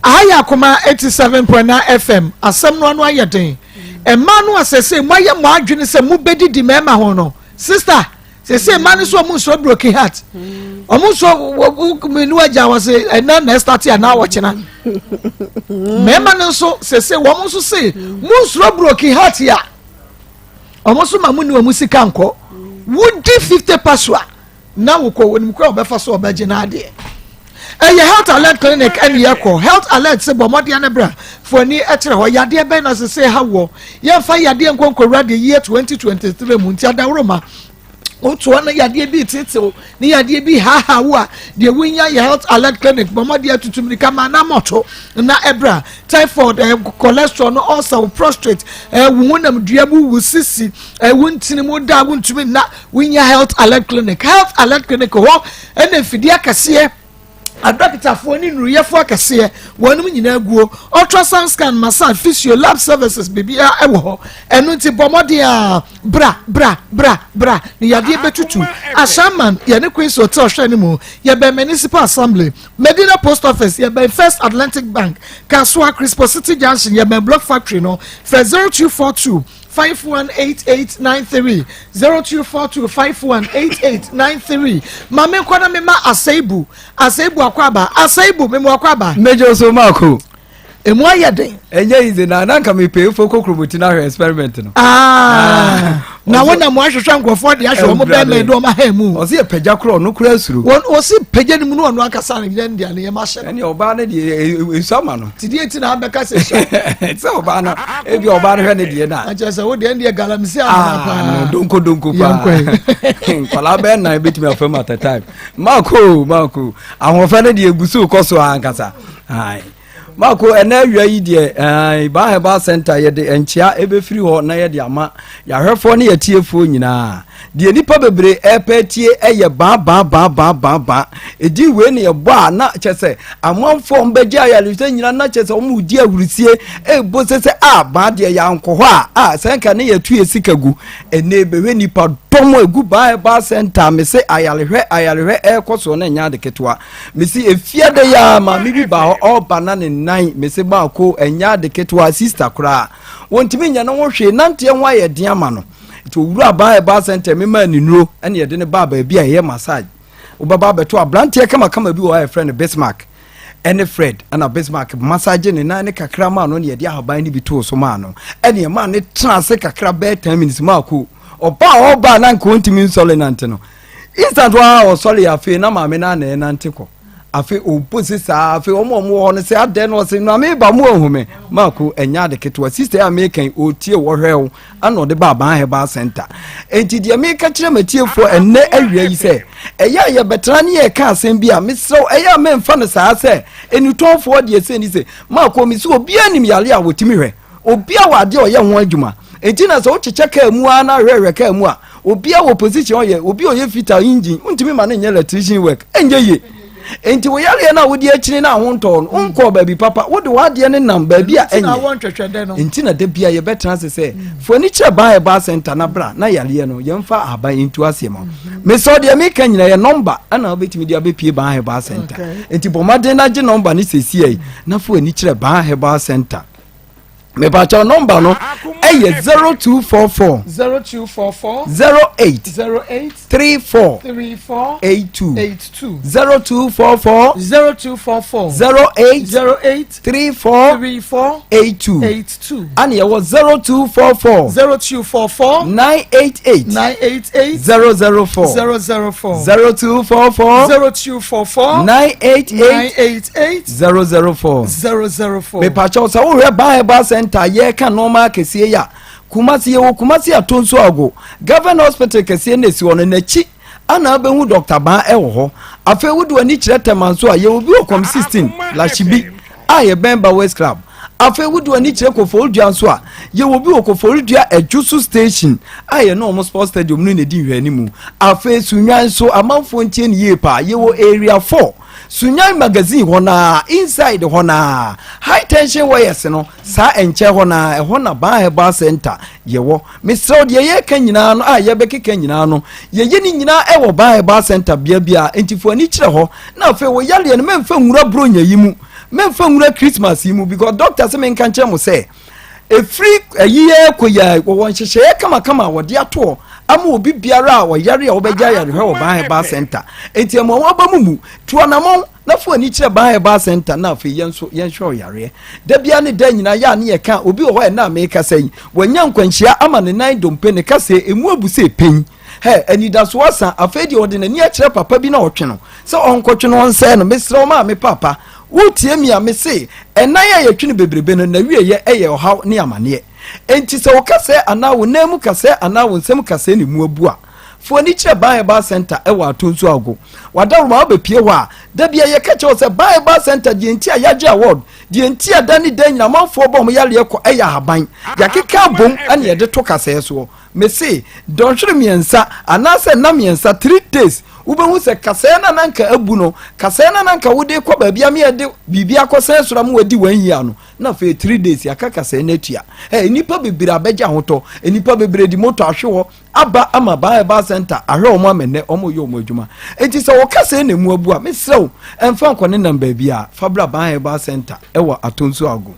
aya Akoma 87.9 FM asem no anu ayeden emma no asese moye mo adwene se mu bedidi mema ho no sister sese man so mu so broken heart omu so menu aja wase na start ya na wochena mema no so sese wo mu so se mu so broken heart ya omu so mamu ni omu sika nko wudi 50 paswa na wo ko woni ko obefa so obeje na ade health alert clinic and yako health alert se bomodi anabra for ni etre ho yade be na se hawo ye fa yade nkonkora de year 2023 mu nti adawroma otu na yade bi titio ni yade bi ha wo a de winya ye health alert clinic bomodi atutumri kama na moto na ebra typhoid cholesterol no also prostate wunam duabu wusisi wuntini mu da wuntumi na winya health alert clinic ho ene fidia kase adokita foni nruyefo akase wonum nyina guo ultrasound scan massage physio lab services bibia ewo ho enu nti bomode a bra ni yade betutu ashaman ye ne Queen's Hotel hwani mu ye be municipal assembly Medina post office ye be First Atlantic Bank Kasua Crispo City Junction ye be block factory no for 0242 518893 0242 518893 mame kwana mema asaibu akwaba asaibu memo akwaba mejo so mako emu ayɛ enye ize na nanka me pay for kokromoti na experiment no na wona mo ahwehwɛ nkrɔfoɔ de ahwɛ ɔmo bɛɛ mɛ do ɔmo ha mu ɔse yɛ pagya korɔ no kura asuro ɔse pagya ne mu no ɔno akasa ne yɛn dia ne yɛ ma hyɛ ɛne ɔbaa ne de esama no tidie ti na abɛka sɛ sɛ ɔbaa no ebi ɔbaa no hwɛ ne de na akyɛ sɛ wo de ne galamsi ama pa donko pa kwala bɛɛ na betumi afam at a time mako ahofɛ ne de egusu kɔ so ankasa ai mako ɛna awia yi deɛ ba center yɛde nkyia ebefiri hɔ na yɛde ama yɛahwɛfoɔ ne yɛtiefoɔ nyinaa deɛ nipa bebre ɛpɛtie ɛyɛ ba edi we ne yɛbɔ a na kyɛ sɛ amanfoɔ mbɛgye ayarehwɛ nyina na kyɛ sɛ ɔmo di awurisie ebo sɛ ba deɛ yɛankɔ hɔ a sɛnka ne yɛtu esika gu ɛna ebehwɛ nipa dɔm egu ba center me se ayarehwɛ ɛkɔ so na nya de ketwa me se efiade ya ma me bi ba hɔ ɔba na ne nan me se ba ko nya de ketwa sister kora wontimi nya no hwɛ nante ho ayɛ den ama no to wura ba center me ma ni nuro ene ye de ne ba bi a ye massage ubaba beto abrantie kama bi wo a friend Bismarck ene Fred ana Bismarck massage ne na ne kakra ma no ne ye de ahaban ni bi to so ma no ene ma ne trance kakra be 10 minutes ma ko oba na nko ntimi nsole nante no instant wa o sole afi na ma me na nante ko afi opose sa afi omo ho ne se ade no se na me ba mu ohume mako enya de ketwa sister american otie wo hwew ana de ba ba center enti de me ka kire matiefo enne awia yi se eya ye betra ne ye ka asem bi a mesew eya me mfa ne saa se enutonfo de se ni se mako mi se obi anim yale a wotimi hwe obi a wade o ye ho adwuma enti na se wo cheche ka mu a na hwehwe ka mu a obi a wo position o ye obi o ye fitter engine untimi ma ne nye electrician work enye ye enti wo yale na wodi akini na ho ntɔ no onko baabi papa wode wade ne nam baabi a enye enti na de bia ye betra se foni kire ba center na bra na yale no ye mfa aban into asem me so de me ka nyina ye number ana obetimi de abepie ba center enti bomade na je number ni sesie na foni kire ba center me ba cha number no eye 0244 08 34 82 0244 08 34 82 and ye was 0244 988 004 0244 988 004 me pa cha so we ba center ye kan normal kesie ya kumasi atonso ago governor hospital kesie na si wono nachi ana abehu Dr. Ban ewo ho afa wudu ani kire temanso a ye obi okom 16 lashibi a ye Bemba West Club afa wudu ani kire Koforidua so a ye obi Koforidua Ejusu station a ye no mo sports stadium no ne di hwani mu afa sunwan so amanfo ntie ne ye pa ye wo area 4 Sunyai magazine hona inside hona high tension wires no sa enche hona ba center yewo misro de ye kan nyina no a ye bekeka nyina no ye ni nyina e wo ba center bia entifo ani kire ho na afa wo yale no memfa nwura bronya yimu memfa nwura Christmas yimu because doctor say men kan kire mo say e free ayiye koya wo nhyehyɛ kama wo de ato ama obi biara a wo yare a wo begya yare hwe wo ba center enti amo wo ba mumu tuanamon na fo ani kire ba center na afa yenso yenhwe yare da bia ne da nyina ya ne ye ka obi wo na me ka sai wanya nkwanhia ama ne nan dompe ne ka sai emu abuse pen he anida so asa afa di ode na ni a kire papa bi na otwe no se onkotwe no onse no mesre ma me papa wotie mi a me se enan ya yetwe bebrebe no na wie ye eye ohaw ne amane enti se wo kase ana wo namu kase ana wo nsem kase ne mu abu a fo ni kire ba center e wa tonsu ago wadawo ma obepie ho a da bia ye ka che se ba center di enti a yaje award di enti a dani dan nyina manfo bom yale ekọ eya haban yakeka bom ane ye de to kase so me se don hwere miensa ana se na miensa 3 days ubehu se kasɛ na nanka abu no kasɛ na nanka wode kɔ baabia me yɛde bibia kɔsɛ sora mu wadi wanhia no na fe 3 days yaka kasɛ na atua nipa bebree abɛgya hotɔ nipa bebree di moto ahwe hɔ aba ama ba center ahwe ɔmo amene ɔmo yɛ ɔmo adwuma enti sɛ wɔ kasɛ na mu abu a mesrɛw ɛmfa nkɔ ne nam baabia fabra ba center ɛwɔ atonso ago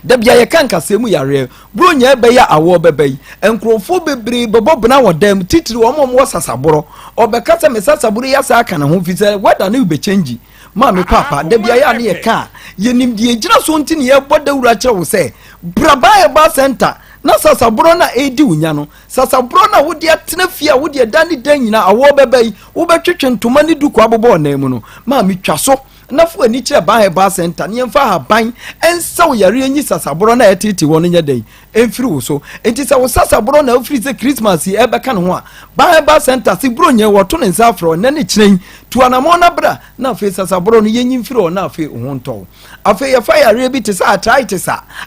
da bia ye kan kasemu yare bro nya beya awo bebai enkrofo bebre bebobna wodam titiri wo mo sasaboro obekasa me sasaboro ya sa aka na ho fise weda na ube change ma me papa da bia ya na ye ka yenim die gyina so nti ne ye boda wura kye wo se braba ba center na sasabro na edi unya no sasabro na wode atena fie wode dani dan nyina awo bebai wo betwetwe ntoma ne duku abobo na mu no ma metwa so na fu ani kire ba center ne mfa ha ban ensaw yare anyi sasabro na etiti wono nya dan emfiri wo so enti se wo sasabro na ofiri se Christmas e beka no ho a ba center si bro nya woto ne nsafro na ne kiren tuanamo na bra na fe sasabro no yenyi mfiri o na fe ho nto afe ye fa yare bi te sa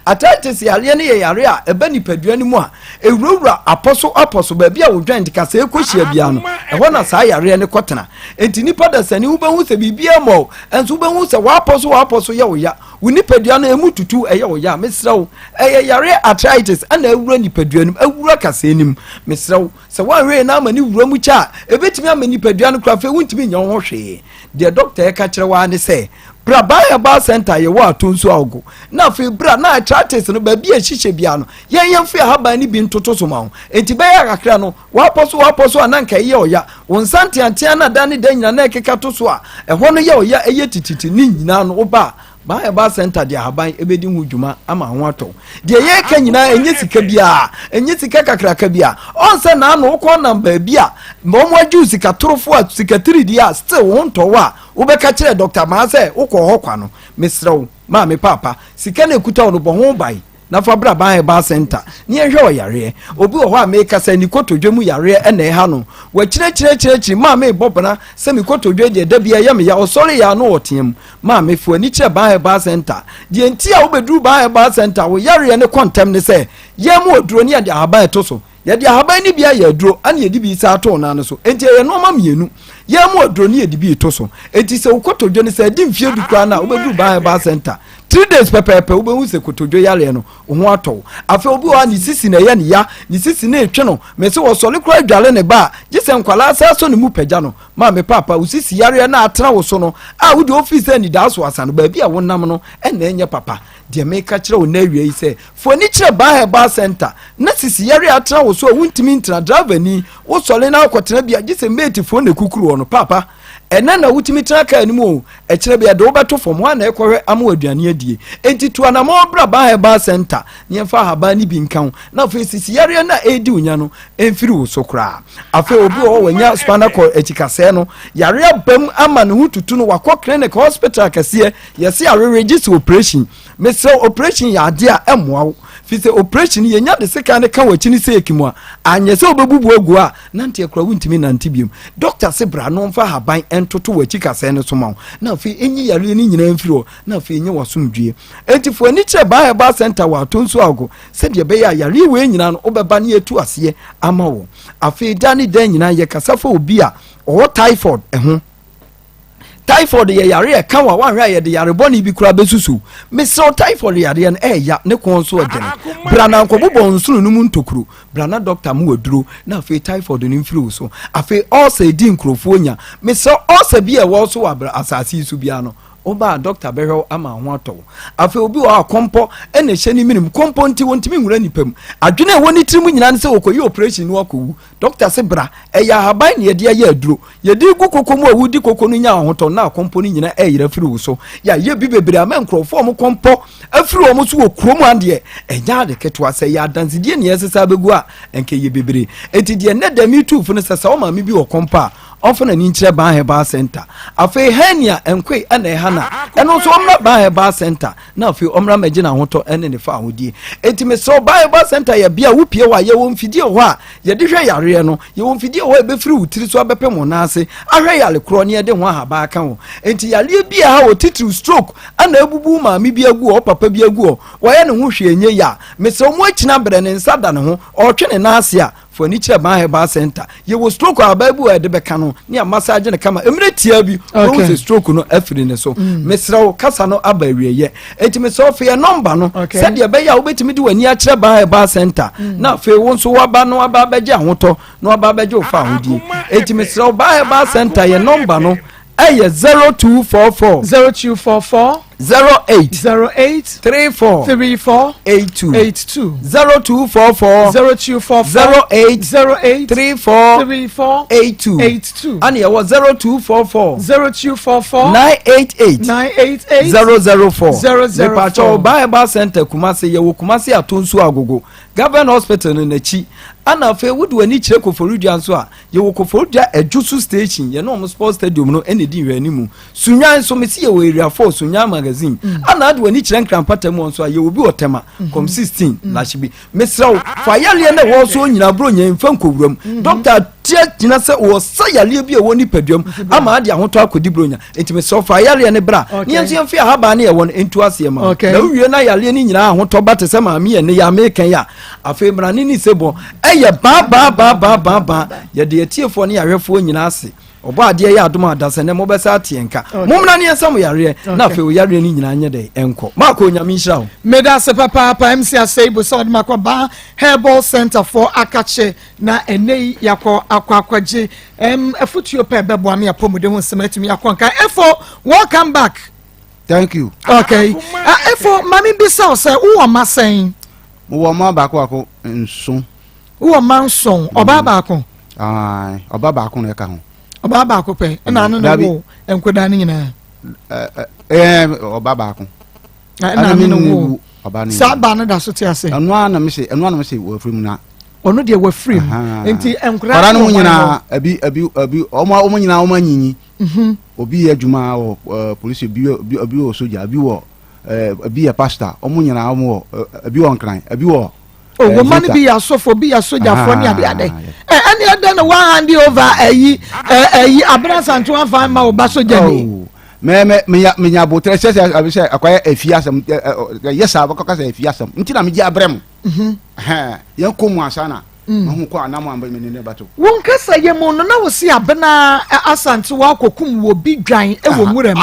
arthritis yare ne yare a eba nipadua ni mu a ewurawura aposo ba bia wo dwan dika se ekohia bia no eho na sa yare ne kotena enti nipa da sani wo behu se bibia mo enso wo behu se wa aposo ye wo ya wo nipadua no emu tutu eye wo ya mesrawo eye yare arthritis ana ewura nipadua nim ewura kase nim mesrawo se wa hwe na amani wura mu cha ebetimi amani nipadua no kra fe wuntimi nya ho hwe de doctor e ka kire wa ne se braba ba center ye wa tonso ago na fe bra na arthritis no ba bia hihye bia no yen fe haba ni bi ntoto so ma ho enti be ya kakra no wa poso ananka ye oya won sante antia na dani dan nyina na ekeka to so a eho no ye oya eye tititi ni nyina no oba ba center dia haban ebedi hu dwuma ama ho ato de ye ka nyina enye sika kakra ka bia onse na no ko namba bia mo aju sika torofo a sika 3 dia still won to wa wo be ka kire doctor ma se wo ko ho kwa no mesrew ma me papa sika na ekuta wo no bo ho bai na fa bra ba center ni ehwe o yare obi wo ho a me ka sa ni kotodwemu yare ena e ha no wa kire ma me bobana se mi kotodwe de da bia ya me ya osore ya no otem ma me fu ani kire ba center de enti a wo beduru ba center wo yare ne kontem ne se ye mu oduro ni ade ahaba eto so ye de ahaba ni bia ye duro ane ye di bi sa to na no so enti ye no ma mienu ye mu oduro ni ye di bi eto so enti se wo kotodwe ne se di mfie du kra na wo beduru ba center 3 days pepepe ube hu se kotodwo yare no ho ato afi obi wa ni sisi na ye ne ya ni sisi na etwe no me se wo sole kra dwale ne ba gise nkwala asa so ne mu pagya no ma me papa usisi yare na atena wo so no a wo de office ni da so asa no ba bia wo nam no na enye papa de me ka kire wo na awie yi se fo ni kire ba center na sisi yare atena wo so wuntimi ntra driver ni wo sole na akotena bia gise mate fo na kukuru wo no papa enana wutimi traka animu e kire bia de wo beto fom ha na ekohwe amu aduane adie enti to na mo bra ba center nyemfa haba ni bi nkan na fe sisi yare na edi unya no emfiri wo so kra afa obi wo wanya spinal cord ekikase no yare bam ama ne hututu no wakọ clinic hospital kase yesi are register operation me say operation ya ade a emoa fi say operation ye nya de seka ne kan wachi ni say ekimu a anye say obebubu ogu a nante ekura wuntimi nante biom doctor se bra no mfa haban entoto wachi kase ne so ma na fi enyi yare ni nyina mfiri o na fi enyi wasomdwie enti fo ani kire ba center wa tonso ago se de be ya yare we nyina no obeba ne etu ase ama wo afi dani dan nyina ye kasafo obi a o typhoid eho typhoid ye yare ka wa hwa ye de yare boni bi kura besusu me so typhoid yare na ya ne kon so agene brana nkobobo nsuru no mu ntokuru brana doctor mu waduro na afi typhoid ni mfiri so afi also di nkrofo nya me so also bi e wo so wa asasi su bia no oba doctor behwe ama ho ato afi obi wa kompo ene hye ni minim kompo nti wontimi nwura nipam adwene woni tirimu nyina ne se okoyi operation ni wakowu doctor se bra eya haban ne ye ya aduro ye di gu kokomu a wudi kokonu nya ho to na kompo ni nyina eyira firi wo so ya ye bi bebre ama nkrofo mo kompo afiri wo mo so okromu ande enya de ketwa se ya danzidie ne yesesa begu a enke ye bebre enti de ne da mi tu fu ne sesa o ma mi bi wo kompa often an inch ba center afi hania enkwe ana hana eno so omra ba center na afi omra magina hoto ene ne fa hodie etime so ba center ya bia wo pie wa ye wo mfidie ho a ye de hwe yare no ye wo mfidie ho e be firi wutiri so abepem ho na ase ahwe yale kro ne de ho ahaba aka ho enti yale bia ha wo titiri stroke ana ebubu ma mi bia gu o papa bia gu o wo ye ne ho hwe enye ya me so mo akina bre ne nsada ne ho o twe ne na ase a fo ni kire ba center ye wo stroke ababu e de beka no ni massage ne kama emre tia bi wo se stroke no afiri ne so mesrawo kasa no aba wieye enti me so fe number no se de be ya wo betimi de wani a kire ba center na fe wo so waba no aba beje ahoto no aba beje ofa hodi enti mesrawo ba center ye number no eye 0244 08 34 82 0244 08 34 82 and you was 0244 988 004 Mepacho Bible Center Kumasi ye Kumasi atonso agogo Government Hospital no nachi ana fe wodu ani kire koforudia nso a ye wo koforudia ejusu station ye no mo sports stadium no ene di hwani mu sunyan so mesi ye wo area 4 sunyan magazine ana adu ani kire nkrampata mu nso a ye obi otema com 16 na shibi mesraw fa yale na wo so nyina bro nya mfa nkowuram doctor tia gyina se wo sayale bi e woni paduam ama ade ahoto akodi bro nya enti mesraw fa yale ne bra ne nso yemfi ahaba ne ye won entu ase ma na wiye na yale ni nyina ahoto bate se ma me ye ne ya mekan ya afi mra ni sebo eye ba ye de etiefo ne yahwefo nyina ase obo ade ye adoma adase ne mo besa atienka momna ne ensam yare na afi o yare ni nyina anye de enko mako nyame nhira meda se papa MC Aseibo so de makoba Herbal Center for Akache na enei yakọ akwaje afutuo pe bebo ame apomude ho sematumi yakonka efo welcome back. Thank you. Okay efo mami bisa o se wo masen wo ma ba ko nso wo manson oba ba ko oba ba ko na ka ho oba ba ko pe na no wo enkoda ni nyina oba ba ko na mi no wo oba ni sa ba na da so ti ase eno ana me se wo free na ono de wo free enti enkoda para no nyina abi omo nyina omo nyinyi obi adwuma wo police abi wo soja abi wo abi ya pastor omo nyina omo abi wo nkran abi wo wo man bi ya sofo bi ya soja fo ni ade ade any other no one hand over ayi abra santo afan ma wo ba soja ni me nya botre se akwaya afiasam yesa abakaka se afiasam nti na me gi abrem yan ko mu asana mahu ko anamu amba me ne bato won kasa ye mo no na wo si abena asante wa kokum wo bi dwan e wo muram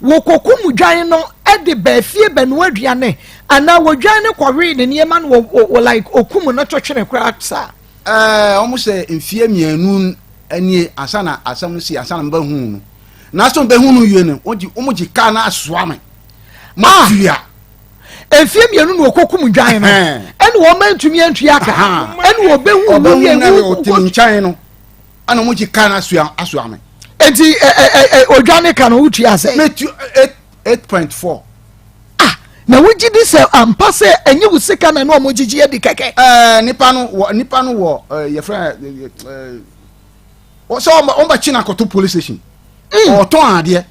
wo kokum dwan no e de ba fie ba no aduane ana wo dwan ne kwwe ne niema no wo like okum no twetwene kra sa omo se mfie mianu ani asana asam si asana mba hu no na so mba hu no yue ne omo ji ka na asoa me mafia efie mienu no okokum dwan no ene wo mantumi antui aka ene wo behu wo ye wo timi chan no ana mo ji ka na asoa me enti odwane ka no utu ase me 8.4 na wuji di se ampa se enye wo sika na no mo gigi edi keke nipa no wo ye friend so on ba china koto police station o ton ade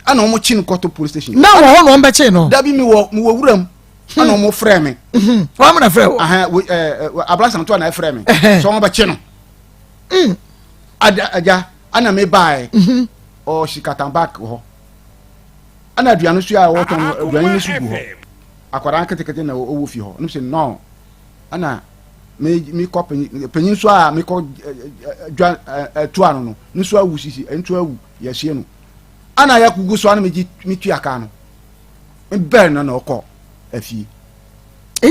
ana omo chin koto police station na wo ho no on be chi no da bi mi wo wuram ana omo frɛ me wo na frɛ wo abla santo na frɛ me so omo be chi no aja ana me bai o shikatan back ho ana aduano su a wo ton aduano ni su bu ho akwara nketekete na owo fi ho no se no ana me ko penyin so a me ko tuano no ni so awu sisi entu awu ya hie no ana ya kugu so ana me tu aka no me ber na okọ afie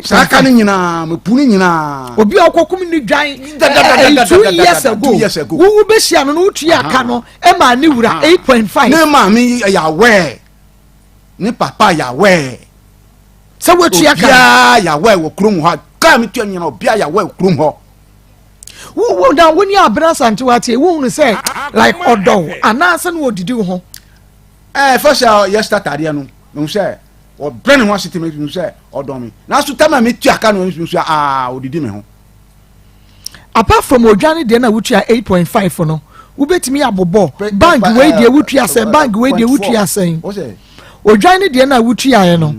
saka ni nyina me puni nyina obi okokum ni dwan 2 years ago wo be hia no no tu aka no e ma ni wura 8.5 ne ma me ya we ni papa ya we se wo tu aka ya we wo krum ho ka me tu nyina obi ya we krum ho wo da woni abra sante wate wo hu se like odo anasa no odidi ho first year start area no me say o brand ho city me say odo me na so tama me tu aka no me say odidi me ho apart from odwane de na wutua 8.5 no wo betimi abobo bank we de wutua sen bank we de wutua sen odwane de na wutua ye no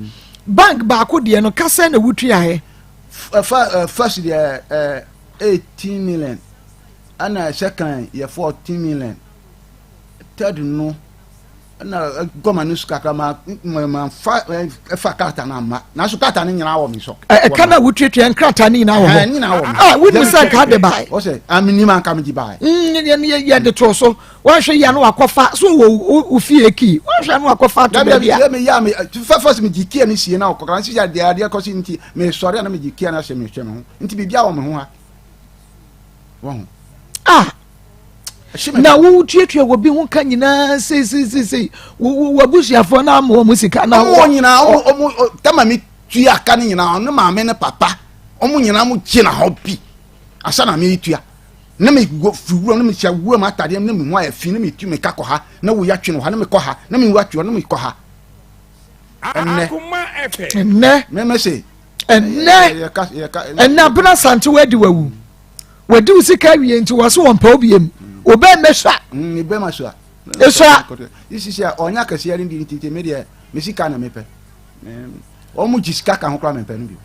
bank ba ko de no kasa na wutua ye first de 18 million ana second ye 14 million third no na goma no skaka ma fa karta na ma na so karta ni nyina wo mi so kana wututu en karta ni nyina wo nyina wo we ni say ka de bai o say amini man ka mi di bai ye de to so wan hwe ya no akofa so wo fie ki wan hwe no akofa to be bia me ya me first me di ki ani sie na okokran si ya de ko si nti me sori na me di ki na hwe me hwe me ho nti bibia wo me ho ha wo na wo tuatua wo bi ho ka nyina sei wo abusuafo na mo musika na wo nyina o tama mi tua ka ne nyina no maame ne papa omo nyina mo gina ho bi asa na me tua na me go fuwura na me tia wo ma atade na me ho afi na me tu me ka ko ha na wo ya twe no ha na me ko ha na me wa twe na me ko ha enne me say enne abna sante wadi wawu wadi usika wie nti wo so won pa obiem obe mesha be masha esha isi sia onya kase ya ndi tete me de me sika na me pe o mu jisika ka ho kra me pe no bi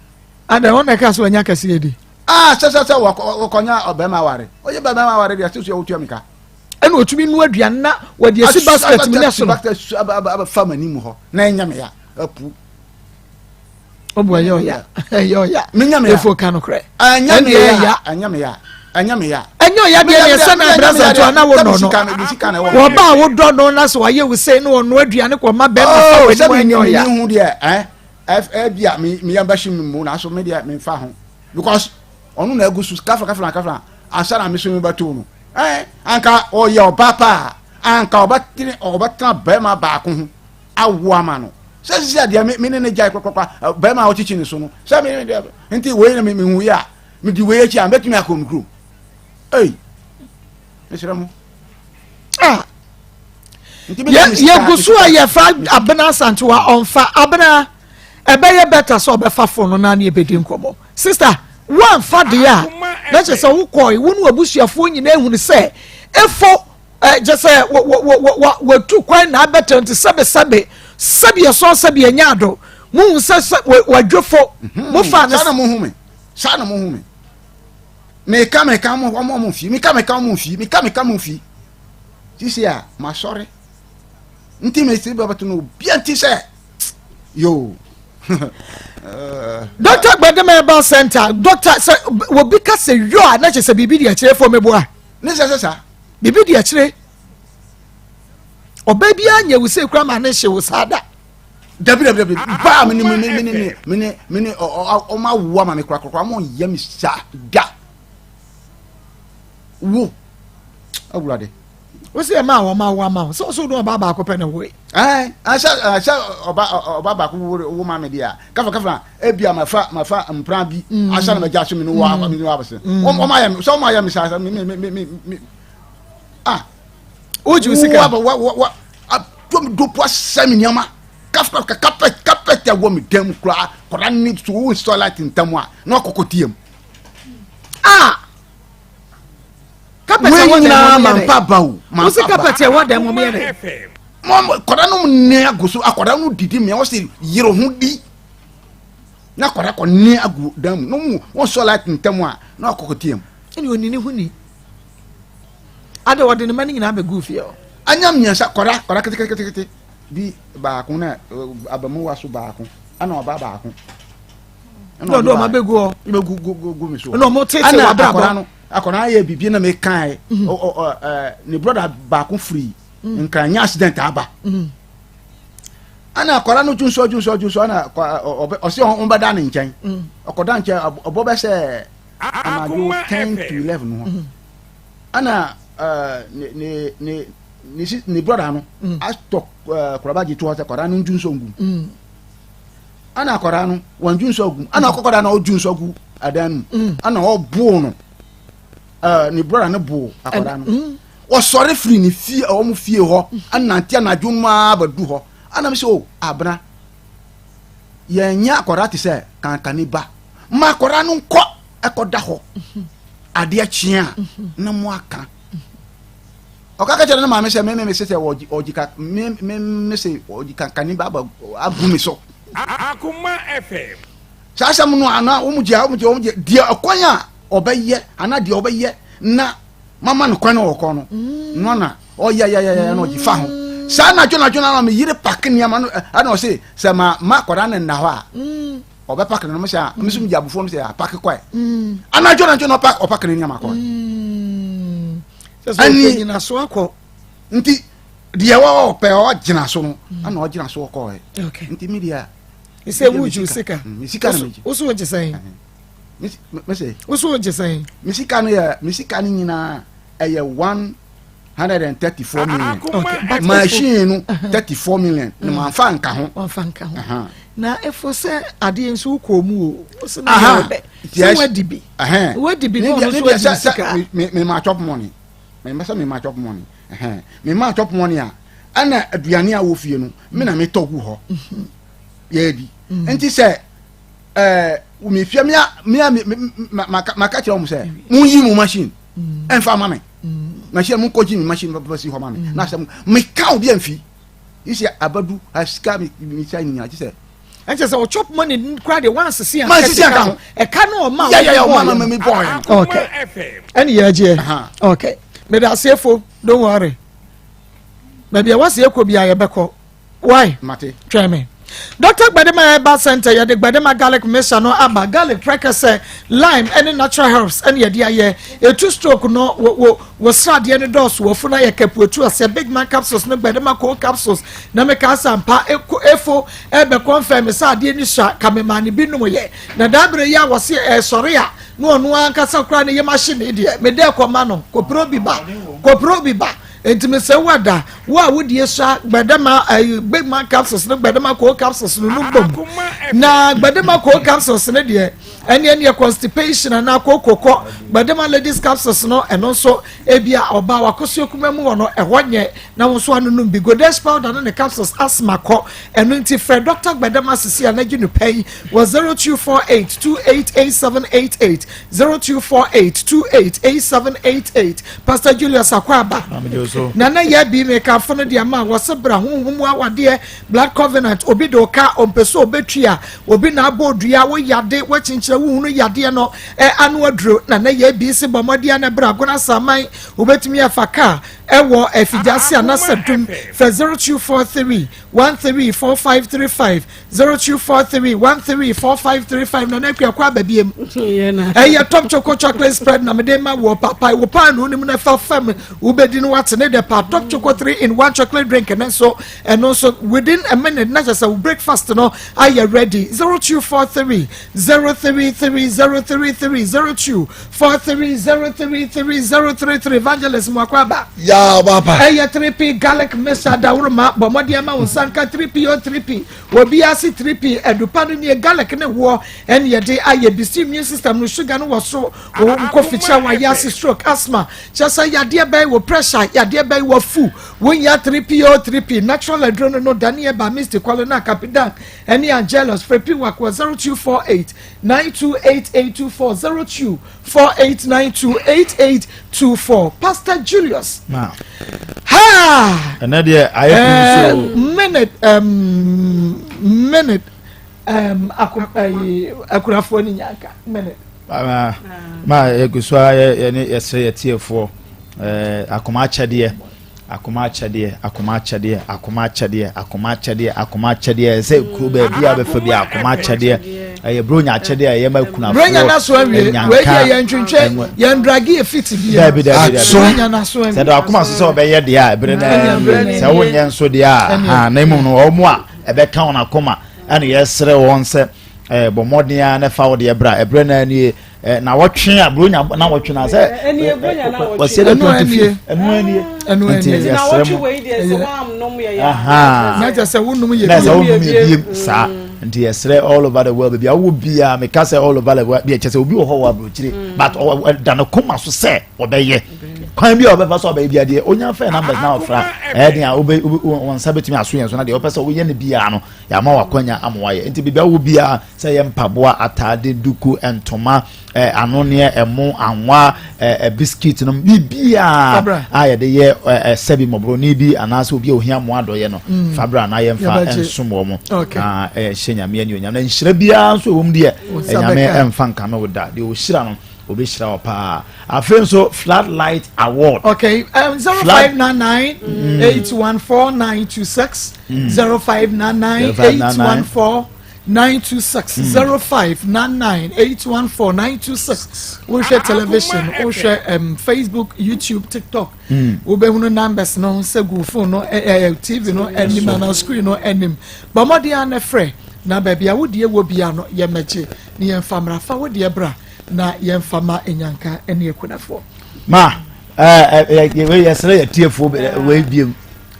ada wona ka so onya kase edi sasa wo konya obema ware oye bema ma ware dia so ya wotua mika ena otumi nu aduan na wadi esi basket mi na so fama ni mu ho na enya me ya apu obo yo ya menya me ya efo ka no kre anya me ya enyo ya de ne se na brasa to na wo no wo ba wo do no na so waye wo se no no aduane ko ma be ma fa wo enyo ya hu de bia mi ya ba shim mu na so me de me fa ho because onu na agusu kafra asa na me so me ba to no anka o ya papa anka obatira be ma ba ko hu awu ama no sisi adia me ne jai kwakwa be ma o chichi ni so no sa me nti we na me hu ya me di we echi am betumi akom group mesiramu ye gusu aye fa abena santua onfa abena ebeye better so be fa fo no na na ebedi nkomo sister one fa dia na che se wo koi wonu abusuafo nyina ehunu se efo je se wo tu kwan na better nti sebe ye nyado mu se wadwofo mu fa na sana mo hume me ka mo fi me ka mo fi sisi a ma sorry nti me se baba to no bia nti se yo Doctor Gbademe Center doctor say wo bi ka se yo a na che se bibi di akire fo mebo a ne sa bibi di akire oba bia nya wo se kura ma ne hye wo sada dabi ba me o ma wo ma me kura mo yam sa da wo awurade wo se ma wo ma so do ba ko pe ne wo asa oba ba ko wo ma me dia kafa ebia mafa mpran bi asa na meja so me no wa me no abese o ma yam so ma yam sa me oju sika wa do po sami nyama kafa kapet ya wo me dem kura kora ni to install light ntamu a na kokotiem kapet wa na mampa bawo mampa usi kapet wa dem mo me mom kora no ne aguso akora no didi me wo se yiro hu di na kora ko ne agu dam no mu wo so light ntamu a na kokotiem eni onini huni ada wode ne mani nyina be goofy o anyam nyansa kora kete bi ba ko na abamu waso ba ko ana oba ba ko no do ma be go me so no mo tete wa bra ba akora ya bibi na me kan ne brother ba ko free nkan nya accident aba ana akora no junso ana o se on ba da ne nchen okoda nchen obo be se amaju 10 to 11 no ana ni brother no asto koraba ji to akora no junso ngum ana akora no wan junso ngum ana akora na o junso ngum adanu ana o bu no ni brother no bu akora no o sore free ni fie o mu fie ho anantia na dwuma badu ho ana me se o abra ye nya akora ti se kankani ba ma akora no nko ekoda ho ade achia na mu aka okaka chere na ma me se me se ojika me se ojika kankani ba agu me so Akoma FM sasa mu no ana o mu dia akwanya obeye ana dia obeye na mama no kwan wo kono no na o ya no ji fa ho sa na jona na me yire pak ni ama no ana o se se ma kwara na na ho a o be pak no me sha me sum jabu fo me se pak kwai ana jona pak o pak ni ama ko ani na so akọ nti dia wa pe o gina so no ana o gina so ko nti media ise wuju sika sika na meji oso wonje sai me say oso wonje sai misika no nyina eye 1 134 million. Okay. Machine 34 million. No man fan ka ho. Wan fan ka ho. Na efo se ade nso ko mu o. Se na yes. We dibi. We dibi no so sika. Me ma chop money. Me ma chop money. Me ma chop money a ana aduane a wo fie no me na me togu ho. Ye di. Enti se me fie ma ka kire mo se mu yi mu machine. Enfa ma me. Machine mu koji mi machine papa si ho ma me. Na se me ka obi amfi. Isi abadu aska mi sai ni ati se. Enti se o chop money cry the once see am. Ma si aka. E ka no ma. Yeah, ma me boy. Okay. Any year je. Okay. Me da sefo, don't worry. Maybe I was here could be a beko. Why? Mate. Try me. Dr. Gbadema Eba Center, ya de Gbadema garlic mixture no aba garlic precursor lime any natural herbs any idea ye a two stroke no was sad any dose wo funa ye keputu as a big man capsules no Gbadema cold capsules na me ka sampa efo ebe confirm sad any sha kamemani bi no ye na dabre ya was sorry a no anka sakra ne ye machine dey me dey koma no ko pro bi ba enti se wada wa wodie sha Gbadema big man capsules no Gbadema cold capsules no bom na Gbadema cold capsules ne de ene constipation na kokoko Gbadema ladies capsules no eno so ebia oba wakoso kuma mu no ehonye na wo so anunum bi godesh powder no ne capsules asthma ko eno nti fre Dr. Gbadema sisi anagi no pay was 0248288788 0248288788 Pastor Julius Akwaba nana ya bi me ka fono dia ma wasebra honhom awade blood covenant obi do ka ompeso obetua obi na abodua wo yade wo chinchire wo hunu yade no anu aduro nana ya bi se bomodia na bra gona saman obetumi afaka ewo efidase anasadum for 0243134535 0243134535 nana kwa babiem top chocolate spread na medema wo papa wo pan no nim na fa fam ubedi no wat ne de pa top chocolate 3-in-1 chocolate drink and so within a minute na just a breakfast no are you ready 0243033033 evangelist Mwakwaba ya baba 3p garlic mesa dauruma bomodi ama unsanka 3p o 3p obi asi 3p edupanu ni garlic ne wo en ye de aye bisi immune system no sugar no so ko ficha wa yasi stroke asthma chasa yade bai wo pressure yade bai wo fu when ya 3p o 3p natural adrenaline no daniel ba mr kwalona capidan any angelos frepi work was 0248928824 0248928824 Pastor Julius ha another I minute akurafo ni nyaka minute ma eguswa ye yese yetiefo akoma achade ze ku be bia be fa bia akoma achade bronya achade ye ma kuna bronya na so awie we ye ntwentwe ye ndragi efiti bia bronya na so awie se da akoma so be ye de a ebre na se wonye nso de a na imu no omo a ebe ka on akoma ana yesre won se bomodia na fa wo de ebra ebre na ni na wotwe abronya na wotwe na se bronya na wotwe wose de 20 enu ani na wotwe we de se wam nom ye na ja se wonum ye bi sa nti yesre all over the world bia wo bia me ka se all over the world bia chese obi wo ho wa brochire but da no koma so se obeye kwan bia obefa so obeye bia de onya fa numbers na ofra dia won sabetumi aso yen so na de opesa wo ye ne bia no ya ma wakwanya amwaye nti bia wo bia se ye mpaboa atade duku entoma anone emu anwa biscuit no bibia aye de ye sebi mobroni bi anase obi ohia mo adoye no fabra na ye mfa ensomo mo nyame ani onyam na nhyira bia so wom de nyame emfa nka me woda de o hyira no obi hyira opa afen so flat light award okay 0599814926 0599814926 0599814926 we share television we share Facebook YouTube TikTok we be hunu numbers no se go phone no TV no enim na screen no enim ba modi an frɛ na baby awodie wo bia no ye meche ni ye famra fa wodie bra na ye fama enyanka ene ekunafo ma yesterday a TFO we be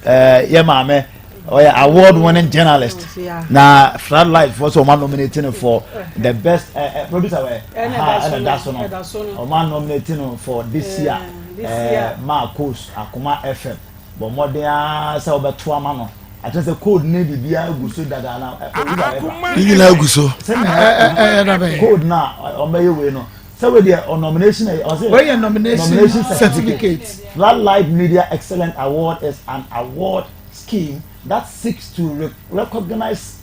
yeah mama award winning journalist na Floodlight for so man nominating for the best producer and that's no man nominating for this year Maa Akos Akoma FM but more there say obeto amano I just the code need be bia guso daga na you na guso code na omeye we no so we the nomination where your nomination certificate. Floodlight Media Excellent Award is an award scheme that seeks to recognize,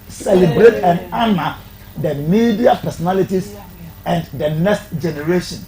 celebrate and honor the media personalities and the next generation.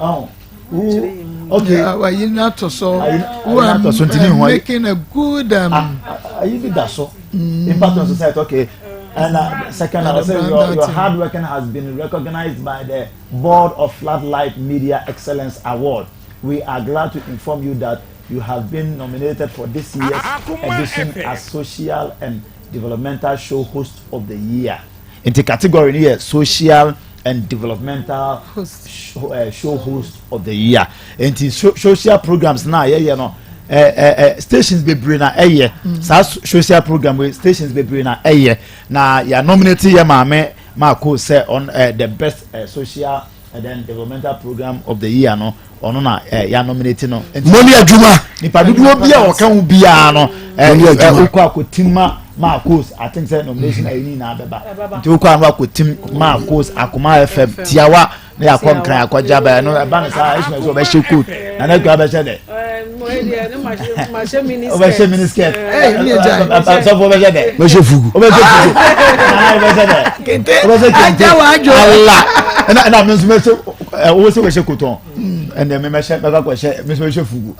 Okay. Well, you not to so who are making a good you did that so impact on society. Okay. And second, I say your hard working has been recognized by the board of Floodlight Media Excellence Award. We are glad to inform you that you have been nominated for this year's edition as Social and Developmental Show Host of the Year. In the category here, Social and Developmental Show Host of the Year. In the social programs now, stations be bring na social program with stations be bring na na ya nominate ya Maa Akos say on the best social and then developmental program of the year no ono na ya nominate no money adwuma nipa dudu obi a oka hu bia no ukwa akotima Maa Akos I think say nomination ayini na beba nti ukwa anu akotim Maa Akos Akoma FM tiawa na yakọ nkran akọja ba no eba na sa isme so be shekut na na gba be she de obe miniskirt so for be she de be she fugu obe she fugu obe she de kente aja wa ajo Allah na me so me so o so be she koton and then me she be ka she me so she fugu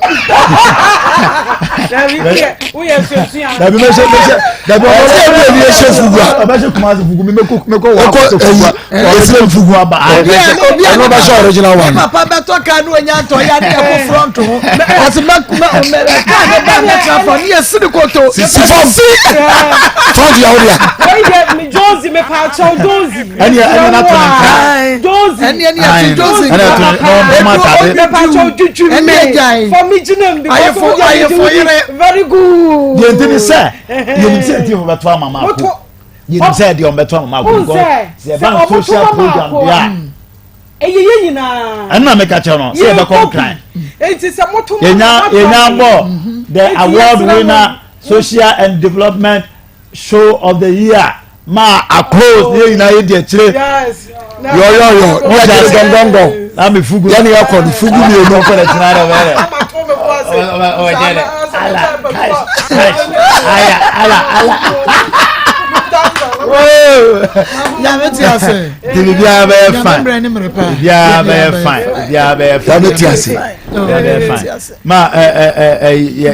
we are so sian da me she da be o be she fugu obe she kuma fugu me ko wa fugu aba obi a no ba show original one papa beto ka no nya to ya de ko front ho o se makuma o mere ka de ba na trafo ni esiri koto si front ya oria we get me Josie me pa chow Josie ani na to Josie ani ati Josie me pa chow juju me for me jinem because very good ye ntini say ye ntini ti ho beto Maa Akos ye ntini say de o beto Maa Akos se ban social program dia eyeye nyina ana me ka che no se be come cry enti se moto yenya bo the award winner social and development show of the year Maa Akos ye nyina ye de chire yes yo o ja gongongo na me fugu ya ni yakọ ni fugu mi o no ko le tinara wele o jere ala ya meti ase dibi bia be fine bia be ma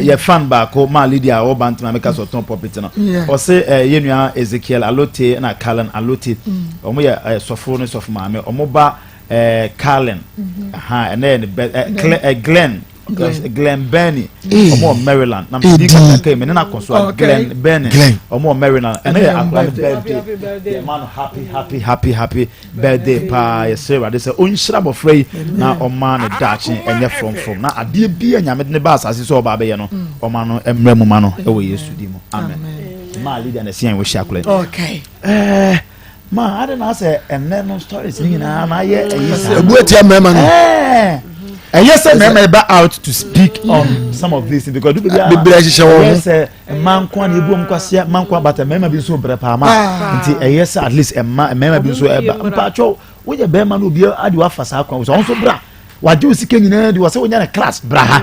ye fan ba ko ma Lydia o bant na meka so ton property no o se yenua Ezekiel Alote na Callan Alote o mo ye sofo no sofo ma me o mo ba Callan and then Glenn Benny omo Maryland na me ka me na konso Glenn Benny omo Maryland and birthday man happy birthday pa yesera they say onhyira bofrey na oma no dachi enye from na ade bia nyame ne ba asase so oba be ye no oma no emra mu ma no e wo Yesu di mu amen ma leader na sian wo shakule okay ma ade na say enne no stories ni na ye ebuetia mema no and yes, I remember out to speak on some of these because people say a man can you boom kwasia man kwa but a member be so brepa ma until yes at least a member be so pacho we je be man obi adi wa fasa kwa so so bra wa ju sike nyina di wa se wonya na class bra ha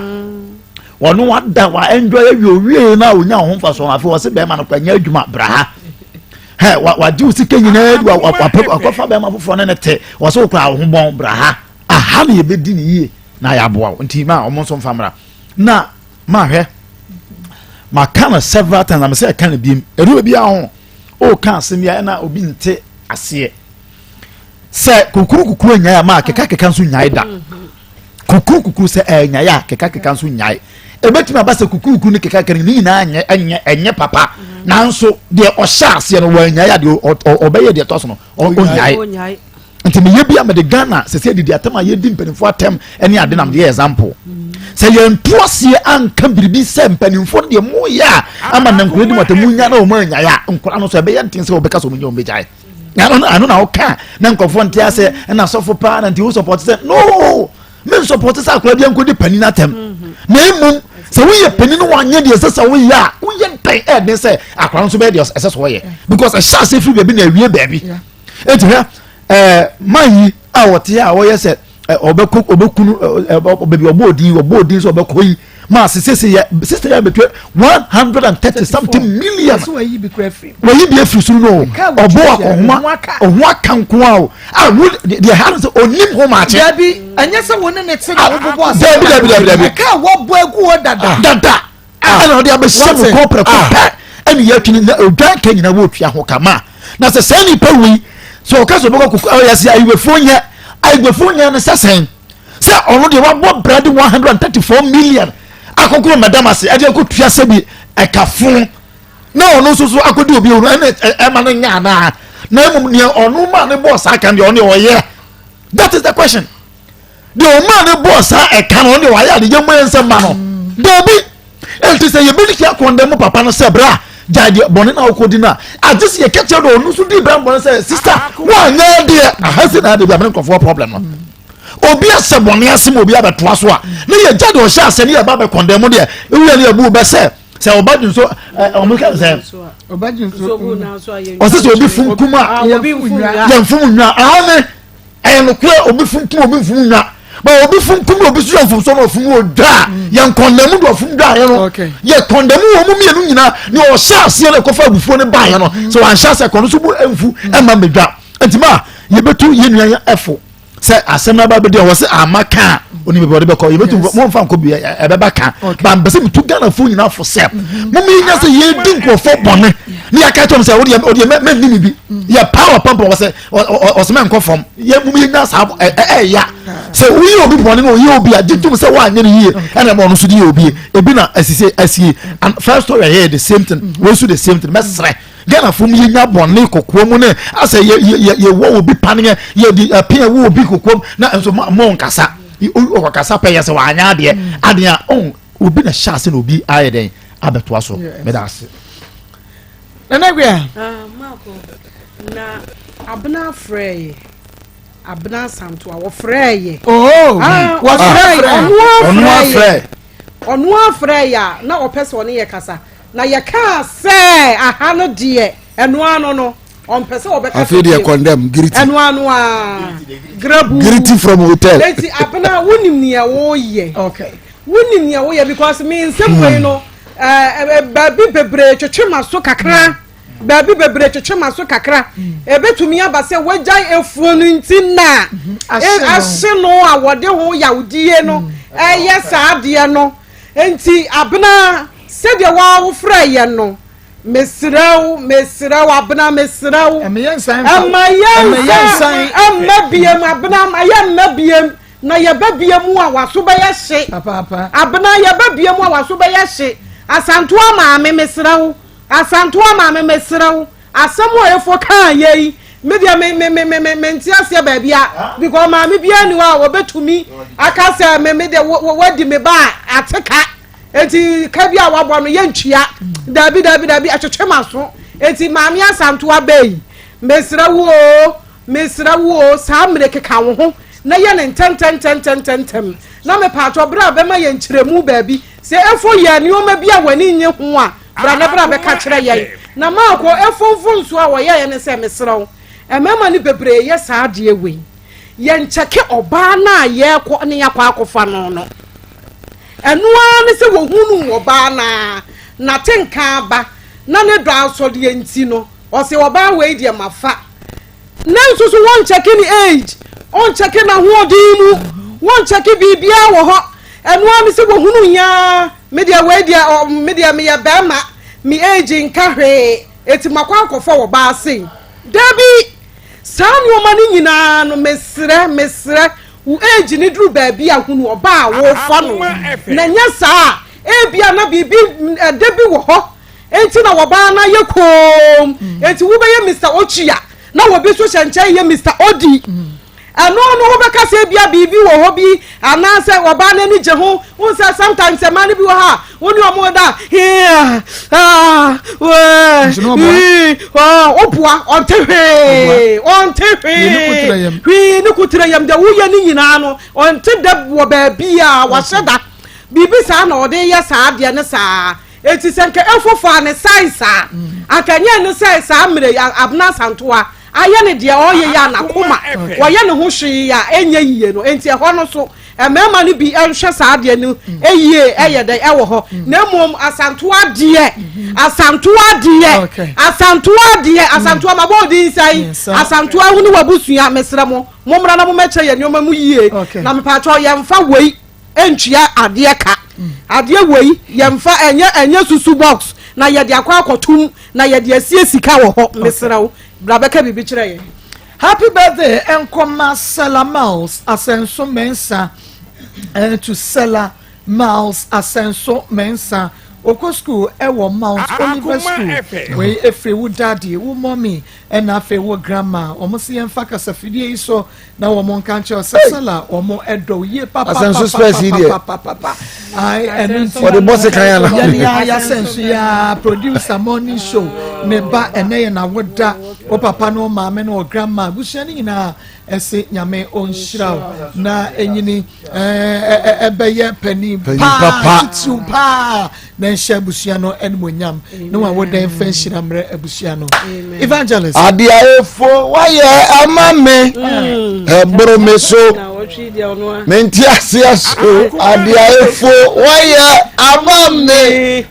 wono wa da wa enjoy awie na wonya ho fa so afi wa se be man kwa nya adwuma bra ha he wa ju sike nyina di wa fa be man fofo na te wa se okra ho bon bra ha aha na ye be di ni yie na ya boa nti ma omo so mfamra na ma hwe ma kana several times am say kana biem eru bia ho o kan semia na obi nte ase se kukuru nya ya ma keka nso nyai da kukuru se nya ya keka nso nyai ebetima ba se kukuru ni keka ni na enye papa nanso de o sha ase no wa nya ya de obeye de toso no o nyai nti me ye bia me de Ghana se didi atam aye di mpanimfo atam ene ade nam de example se ye ntoasie anka biribi se mpanimfo de mo ya ama na nkuru di matamu nya na o ma nya ya nkura no so be ye ntin se obeka so mo nya o bejai ano na oka na nkofo ntia se na sofo pa na nti wo support se no me support se akura bia nkodi pani na atam na emum se wo ye pani no wanye de se wo ya wo ye ntai de se akura no so be de se so ye because a sha se free baby na awie baby enti ha mayi a wote a wo ye se obekunu baby obodin so obekoyi ma sese ya sister ya betwe 130 something million so yi bi kra free wo yi bi afiri suru no obo akonwa ohwa kanko a the hands onim ho ma che dabi anya se woni ne tse na wo bobo asa dabi ka wo bo egu wo dada ana odi abesem ko preko ani ya twini na odwan kan nyina wo twa ho kama na se sani pa wi so ka so boko ya se ayiwefo nya na sesen se ono de wa bo brand 134 million akokoro madam ase ade ko tua se bi ekafo na ono so akodi obi onu e ma no nya na emum ne ono ma ne boss aka de ono oye that is the question the man ne boss aka no de wa ya de yemu ensem ma no dobi enti se ye bi ki akonde mu papa no se bra jadi bone na okodi na agisi ye keche do onu so di bra bone se sister wa nya de ahase na de bi am nkofo problem no obi asebone asem obi abetoa so a ne ye jade o sha ase ne ye ba be condemn de ewi ne abu be se obadun so omulka se obadun so o se obi funkuma ya funwa ane no kura obi funwa ba obi funkum obi so fun so no fun o da ya condemn do fun da ye no ye condemn wo mu mienu nyina ne o sha ase ne kofa abufuo ne ba ye no so an sha ase kono so bu emfu ema medwa entima ye betu ye nuan efo se asema ba be de wo se amaka oni be bode be ko ye betu mo mfa nko bi e be ba ka ba mbese mitu Ghana fo nyina fo se mo mi nya se ye di nkofo bone ni aka tom se wo de me ni bi ye power pump wo se o se me nkofom ye mo mi nya sa ya se wo ye obi bone no ye obi agitum se wa anya ni ye ena mo no so di obi ebi na asie and first story here the same thing we so the same thing mesre Ghana fom ye nya bone kokwo mu ne ase ye wo obi pane ye di pia wo obi kokwo na enso mo nkasa o kasa pe yese wa anya de ade a obi na chance na obi aye den abeto aso me da ase na gwa mako na abna frey abna santo a wo frey wo frey ya na opese one ye kasa na ye ka se aha no de eno ano no on pese obeka I feel they condemn giriti eno ano a grabu giriti from hotel enti abna wonim ne wo ye okay wonim ne wo ye because me nsem wey no baby bebre twetwema so kakra baby bebre twetwema so kakra ebetumi abase wagyan efuo no nti na ahye no a wode ho yawdie no eye saade no enti abna se de wa wo freye no mesrau abna mesrau amayensan amabiem abna ayamabiem na yababiem a waso be yehye papa abna yababiem a waso be yehye asanto amaame mesrau asamo efo kan yei media me ntiase ba bia because maame bia ni wa obetumi akase me de wadi me ba ateka enti ka bia wabo no yentwia dabi atwetwema so enti maame asanto abai mesrau sa mreke ka wo ho na ye ne ntem na me pato bra be ma ye nkyeremu baabi se efo ye ne o ma bia wani nye ho a bra be ka kire ye na maako efonfonso a wo ye ne se mesrau emema ni bebre ye saade we ye ncheke oba na ye ko ne yakwa akofa no enua ne se wo hunu oba na tenka ba na ne do asode enti no o se oba we die mafa na nsusu won cheke ni age on cheke na hoodimu won cheke bibia wo ho enua ne se wo hunu ya media we dia media me ya bema mi age nka hwe eti makwa akofa wo ba asen dabi sanu omani nyina no mesre wo age ni duru baabi ahunu oba wo fa no na nya saa ebia na bibi debi wo ho enti na wo ba na yekom enti wo be ye Mr. Ochia na wo bi so hyenche ye Mr. Odi ɛno no wo bɛka sɛ bia biribi wɔ hɔ bi anaasɛ wɔba n'ani gye ho wo sɛ sometimes ɛma no bi wɔ ha wo ne ɔmo da woboa ɔnte hwee ne kutura yam da woyɛ ne nyinaa no ɔnte da wɔ baabi a wahyɛ da biribi saa na ɔde yɛ saa adeɛ ne saa eti sɛ nke efofo a ne size a akanya ne size a mmerɛ abna santoa ayɛ ne deɛ ɔyɛ ya na Akoma wɔyɛ ne ho hwee a enye yie no enti ɛhɔ no so ɛmɛɛma no bi ɛhwɛ saa adeɛ no eyie ɛyɛ dɛ ɛwɔ hɔ na mmom asantoa mabɔ di nsai asantoa hu ne wabusua mesrɛ mo mommra na mommɛkyɛ yɛ nneɛma mu yie na mepatɔ yɛmfa wei entwia adeɛ ka adeɛ wei yɛmfa enye susu box na yɛde akwa akotum na yɛde asie sika wɔ hɔ mesrɛw brabɛka bibi kyerɛ yɛ happy birthday Akoma Sela Miles Asenso Mensa to Sela Miles Asenso Mensa Oko school ewo Mount Oliver school we efre wo daddy wo mommy and afe wo grandma omo se yemfa kasafidie iso na wo mon kanche Sela omo edo ye papa Asenso space here I and for the boss kan ya senso ya producer morning show ne ba ene na woda o papa no maame no grandma busia ni na ese nyame onhyiraw na enyini ebeye pani papa na nhyɛ abusua no enmonyam na wa wodan fa nhyira mrɛ abusua no evangelist adiaefo wayɛ amame ebro meso menti asiaso adiaefo wayɛ amame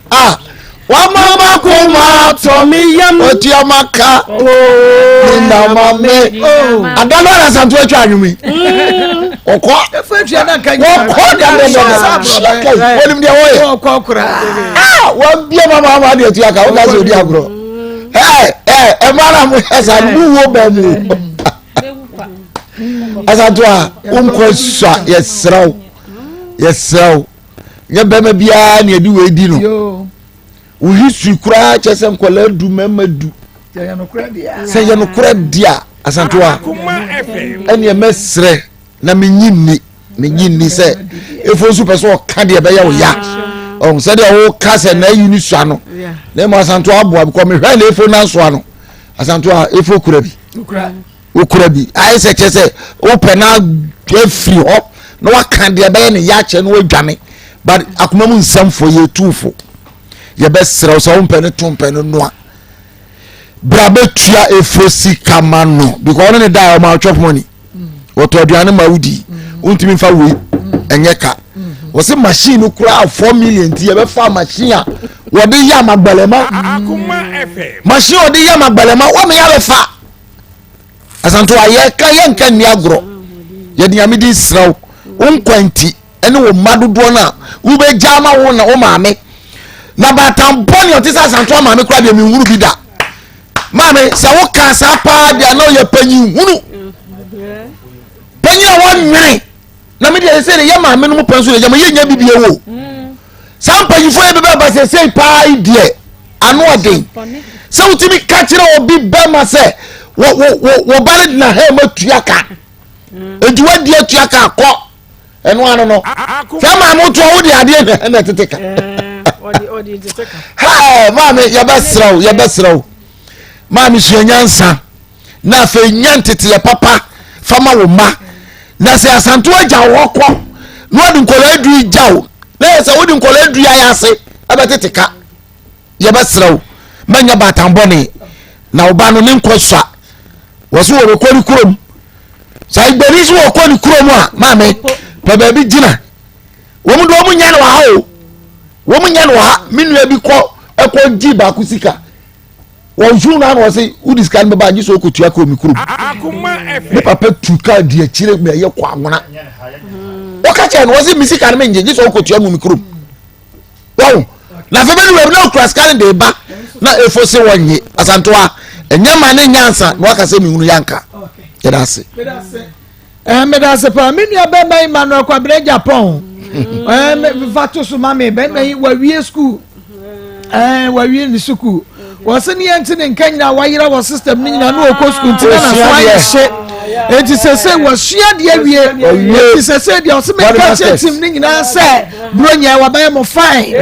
wamama kuma tomi yam otiamaka na mame adalo na santo atwa anwumi okọ efetua na kan okọ da me wonim dia woyɛ okọ kura wa bia mama de atua ka wo ka se odi agro mara mo esa nu wo ba mu asanto a umko swa yesraw ye bema bia na edi we di no wo history kura chese nkola du mema du se ye no kura dia asanto a ene ye mesre na menyinni se efo su peso ka de be ya wo ya on se de wo ka se na yuni sua no na mo asanto aboa ko me hwa na efo na so ano asanto a efo kura bi ai se chese wo pena free ho na wa ka de be ne ya che no wadwane but Akoma mu nsam fo ye tufo ye be sere so wo pene to pene no a brabetua efo sika ma no because one ne die ma chop money woto aduane ma wudi untimi fa we enye ka wo se machine kura 4 million ti ye be fa machine a wo de ya magbalema Akoma FM machine wo de ya magbalema wo me ya be fa asanto aye ka ye nka ni agro ye de yame di sraw unkwanti ene wo madodo na wo be jama wo na wo maame na batamboni otisa asanto maame kura de mi huru bi da maame se wo ka sa pa de na ye panyi hunu panyi a won nwan na me de se ye maame no mo panso de jama ye nya bibie wo sa panyi fo ye be ba se pa ide anu oden se utimi ka kire obi be ma se wo bare na he matua ka eduwa die atua ka akọ enu anu no se ma mo to wo de ade na teteka odi teteka ha ma me ye besraw ma me suanyansa na fa nyantete ye papa fama wo ma na se asanto agya wo kọ no odi nkola adu gyawo na se odi nkola adu ayase abeteteka ye besraw manya batambone na oba no ne nkoswa wasu wo rekodi kurom sai gberi so wo kodi kurom a maame pa ba bi gina wo mu do mu nya no ha o wo mu nya no ha minu abi ko gi ba ku sika wo ju na no se udi sika be ba gi so kotua ko mi kurom Akoma FM ne papa tuka di akire me ye kwa ngona o ka che no wo se mi sika me nge gi so kotua mu mi kurom wo na fa be ni we no cross kan de ba na efo se wonye asantoa enyama ne nyansa no aka se mi hunu yanka yedase medase pa menua be mai Manuel Kwabre Japan vato so mame be mai wa wie school wa wie ni school wo se ne yenti ne nkanya wa yira wo system ni nyina no okọ school tina na so ayehye enti sese wo sua de awie enti sese de o se me catch team ni nyina se bronya wa ba mo fine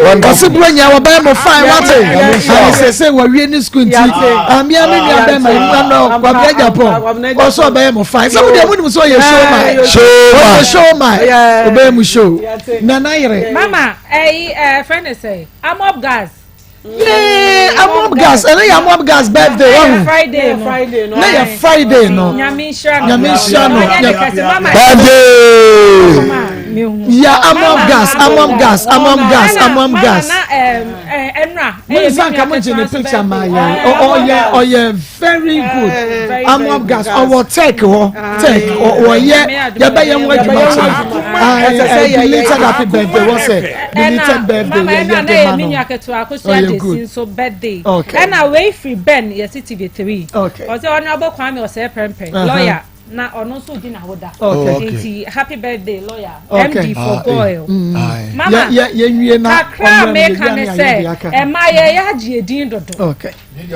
wonderful se bronya wa ba mo fine what and sese wo wie ni school nti amia me nua ba ma mu no kwa bia Japan o so ba mo fine so de mu so ye show my obey mu show na na yire mama friend say I'm up gas. Yeah, I'm up gas. And I'm up gas birthday. Friday. No, Friday. No. Nyamisha. Birthday. Yeah, I'm up gas. Enra. Come into the picture, my oh yeah, very good. I'm up gas. Or take. Yeah, belated happy birthday. What's it? Belated birthday. So birthday. And away free Ben, yes, TV3. Okay. Also, honorable Kwame was a prempe lawyer. Na ono so di na woda. Okay. Happy birthday lawyer. MD for Goyle. Mama. Yeah, na. Kakra make can say ma ya ji edin dodo. Okay.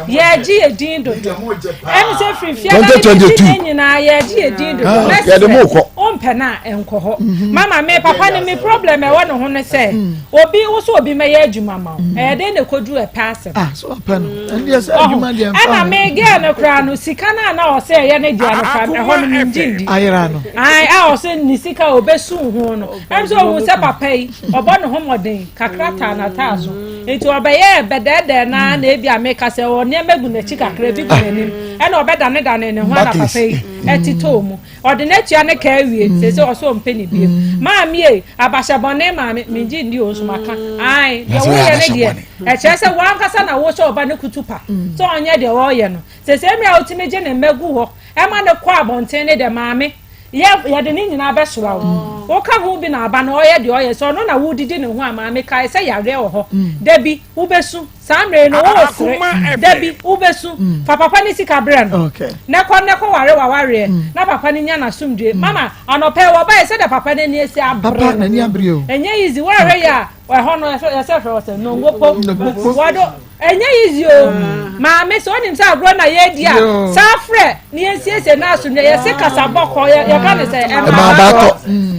Ya ji edin dodo. Em say free fia na 2022 na ya ji edin dodo. Ya de mo ko. Ompe na enko ho. Mama me papa ni me problem e wo no ho ne say obi wo so obi me ya adwuma ma. E de na kodu e pass. So open. And yes adwuma dem. Ana me ge na kra no sika na o say ya na dia no fa Ayirano. I say nisika obesu ho no. Em so hu se papa yi obo no homoden kakrata na tazo. Enti obeye bedede na ebi ameka se oni emegu na chi kakra bi gunanim. E na obeda ne ne ho na papa yi etito mu. Ode na tua ne ka awie se oso mpeni biem. Maami e abashabone maami minji ndi oso maka. Ai ye wo ye ne de. E che se wan kasa na wo so oba ne kutupa. So onye de wo ye no. Se mi a otimeje ne megu ho. Ema ne kwa abonten ne de maame ye de ni nyina be soa wo ka ho bi na aba na oye de oye so no na wo didi ne ho amaame kai se yare wo ho dabi wo besu samre no wo sre dabi wo besu papa ni sika bre no ne ko ware na papa ni nya na sumdwe mama anope wo ba se de papa ni esi abre papa na ni abre o enye easy ware ya wa ho no ya se fro no ngopo wado enye easy o maame so nim se agro na ye dia safre ni esi na aso ye se kasaboko ye ka ne se emabato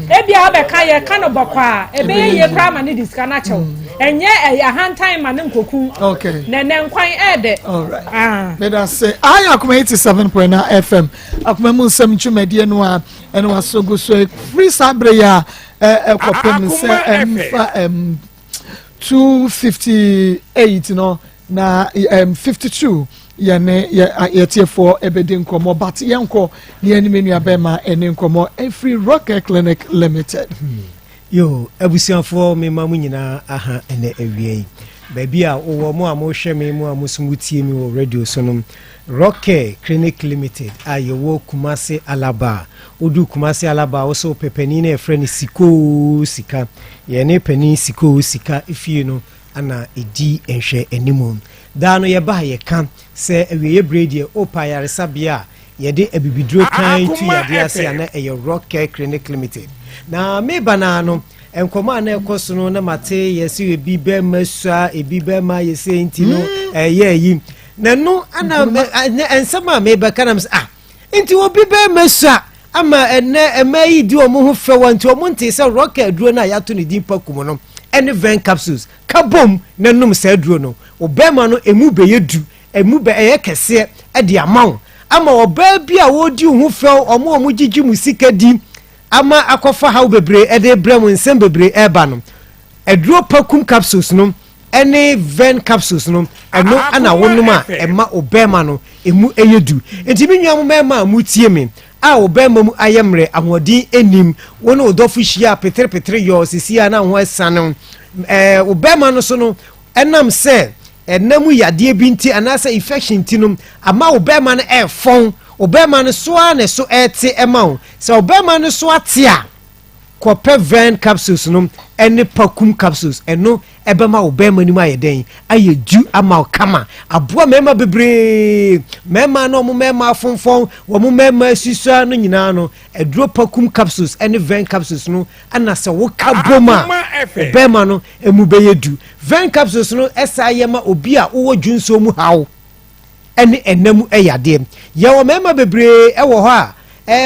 ebia be ka ye ka no bokwa ebe ye kra ma ni diska na chew enye ahantan ma ne nkoku ne nkwan ede all right let us say I Akoma 87.9 FM Akoma mu nsem twumade no a eno asogo so free sabre ya ekopem se 258 no na 52 yene yetiefo ebedi nkomo but yenko ne animenu abema ene nkomo every rocket clinic limited yo abusianfo me mamu nyina aha ene awie baby a wo mo amohwe me mo amusumutie mi wo radio so no Rocket Clinic Limited ayewo Kumasi Alaba odu Kumasi Alaba wo so pepani na efre sika ye ne pani sika ifie no ana edi enhwe animum da no ye ba ye kan se awie bredi opa yaresa bia ye de abibidro kan tu ya de ase ana eye Rocket Clinic Limited na me banano enkoma na ekoso no na mate yesi ebi be masua ebi be ma yesi ntino ye yi na no ana ensama me be kanam nti obi be masua ama enne emayi di omo ho fe wanti omo nti se Rocket aduro na yato ne dimpa kumo no ene ven capsules kabom na num se aduro no obema no emu be yedu emu be eye kese e de amawo ama oba bi a wodi ho fe omo gigi musika di ama akofa hawo bebre e de brem nsem bebre eba no aduro pakum capsules no ene ven capsules no eno ana wonum a ema obema no emu eyedu enti minwa mo mema mutie me a obema mu ayemre ahodi enim wono odofu hia petre yo sisia na ho esane obema no so no enam se enamu yade binti anasa infection tinum ama obema no efon obema no so na so ete ema se obema no so atia kope ven capsules no ene pakum capsules eno ebema obema ni ma yeden ayedu ama kama aboa mema bebre mema no mo mema fonfon wo mo mema sisua no nyina no eduro pakum capsules ene ven capsules no ana se wo kaboma obema no emu beyedu ven capsules no esa yema obi a wo dwunso mu hawo ene enam eyade ye wo mema bebre ewo ho a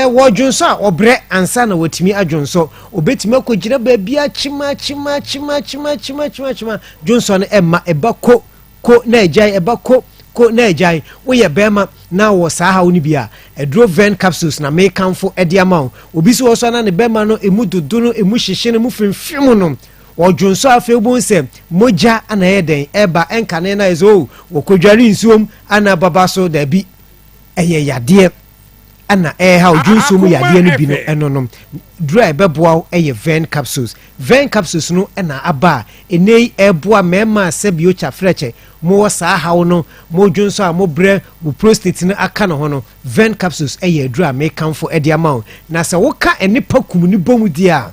wo dwonso a obre ansa na watimi adwonso obetimi akogire ba bia chima dwonso no emma ebako ko na ejai ebako ko na ejai wo ye bema na wo saa ha woni bia edro ven capsules na me kanfo ede ama obi so wo so na ne bema no emu dodo no emu hyehye no mu fimfim no wodwonso afebu nse moja ana yeden eba enkane na ezo wokodware nsuom ana baba so da bi eye yade ana ha odwonso mu yade no bi no enonom dry beboa eye ven capsules no na aba enei eboa mema sebio chafreche mo saa hawo no mo dwonso a mo bre mo prostate no aka no ho no ven capsules eye adura me kanfo ede ama na se woka enipa kum ni bomu dia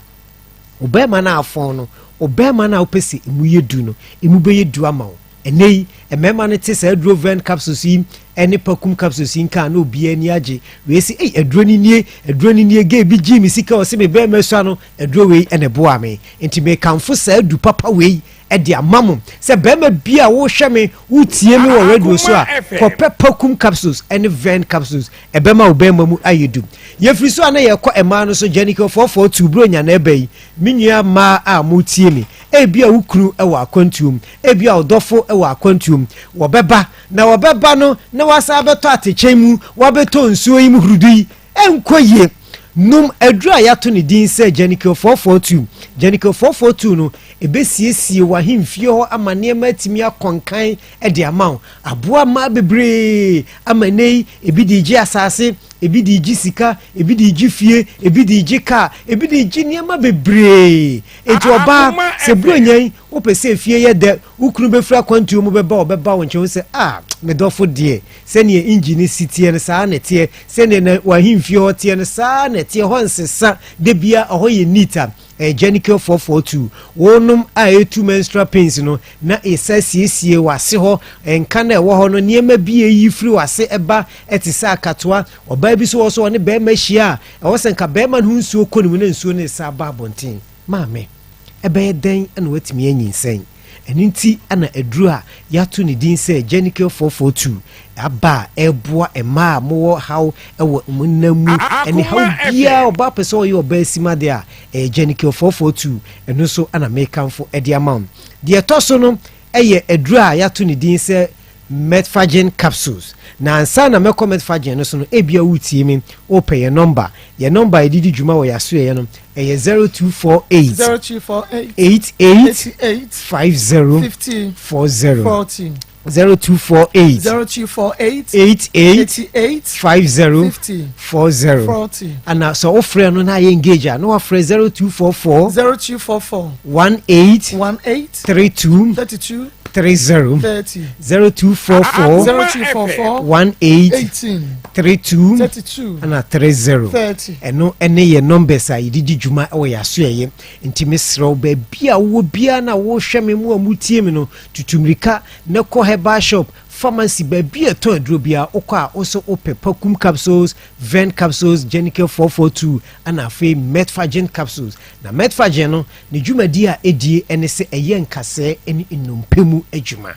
obema na afon no obema na opese emu yedu no emu be yedu ama enei emema no te se aduro ven capsules yi eni pakum capsules yi kan na obi ani age we si aduro ni nie ge bi jimi sika o se me be meso no aduro we ene boa me enti me kanfo sa adu papa we edi amam se be ma bia wo hwe me utie me wo radio so a ko pakum capsules eni ven capsules ebema obema mu ayedu ye firi so na ye ko ema no so Jenico 442 bro nya na ebai minua ma a mu tie me ebia ukuru ewa akwantuom ebia odofo ewa akwantuom wobeba no na wasa beto atechemu wabeto nsuo yi mu hurudi enkoye num adura yato ne din se Jenico 442 no ebesiesie wahimfie ho amane matimi akonkan ede amaw aboa ma bebre amanei ebidiji asase ebidiji sika ebidiji fie ebidiji ka ebidiji niama bebre eto oba se bronyan opese fie ye de ukunu befra kwantu mu beba obeba wonche se me dofo de se ne engine sitie ne saa netie se ne wahimfie ho tie ne saa netie ho nsesa de bia ho ye nita Jenico 442 wonum a etu menstrual pains no na esasiesie wase ho enka na ewo ho no niema bi eyifiri wase eba etisa akatoa oba bi so wo so ne be ma hia ewo senka be ma hu nsuo konum na nsuo ne sa ba bonten maame ebe den na watimi anyinsen eninti ana aduru a yato ne din se Jenico 442 aba eboa ema mo how ewo munamu eni how bia oba person yo ba sima de a Jenico 442 eno so ana mekanfo ede amount de etoso no eye aduru a yato ne din se metfagen capsules na ansa na meko metfagen no so no ebia wutie mi open your number edidi djuma wo yaso ye no eye 0248 88 50 40 0248 50 40 and so offer no na engage no offer 0244 18 32 30 0244 18 32 and 30 eno ene ye numbers a yidi djuma wo yaso ye ntimi srew ba bia wo bia na wo hwe me mu amutie me no tutumrika ne ko herbal shop pharmacy baby eto aduro bia okwa also ope pakum capsules ven capsules Jenico 442 and afi metfagen capsules na metfagen no ne dwumadi a edie ene se eye nkase ene enompemu adwuma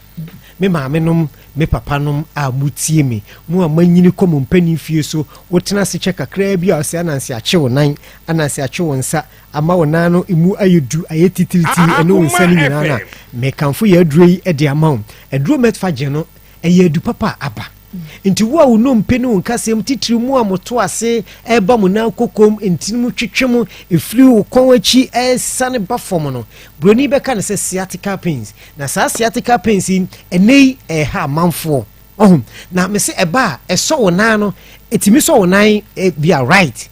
me maame nom me papa nom a mutie me mu amanyini komo mpani fie so wotena se che kakra bia o se ananse achewo nan ananse achewo nsa ama wona no emu ayedu ayetitiriti ene wonsa ni nyina na me kanfo ya aduro ede amount aduro metfagen no eye du papa aba nti wo no mpeni won kasem titiri mu amoto ase eba mu na kokom ntinimu twetwem efiri wo konwachi sane ba fom no broni be kan se sciatica pains na sa sciatica pains enei ha manfo na me se eba eso wo na no etimi so wo nan bia right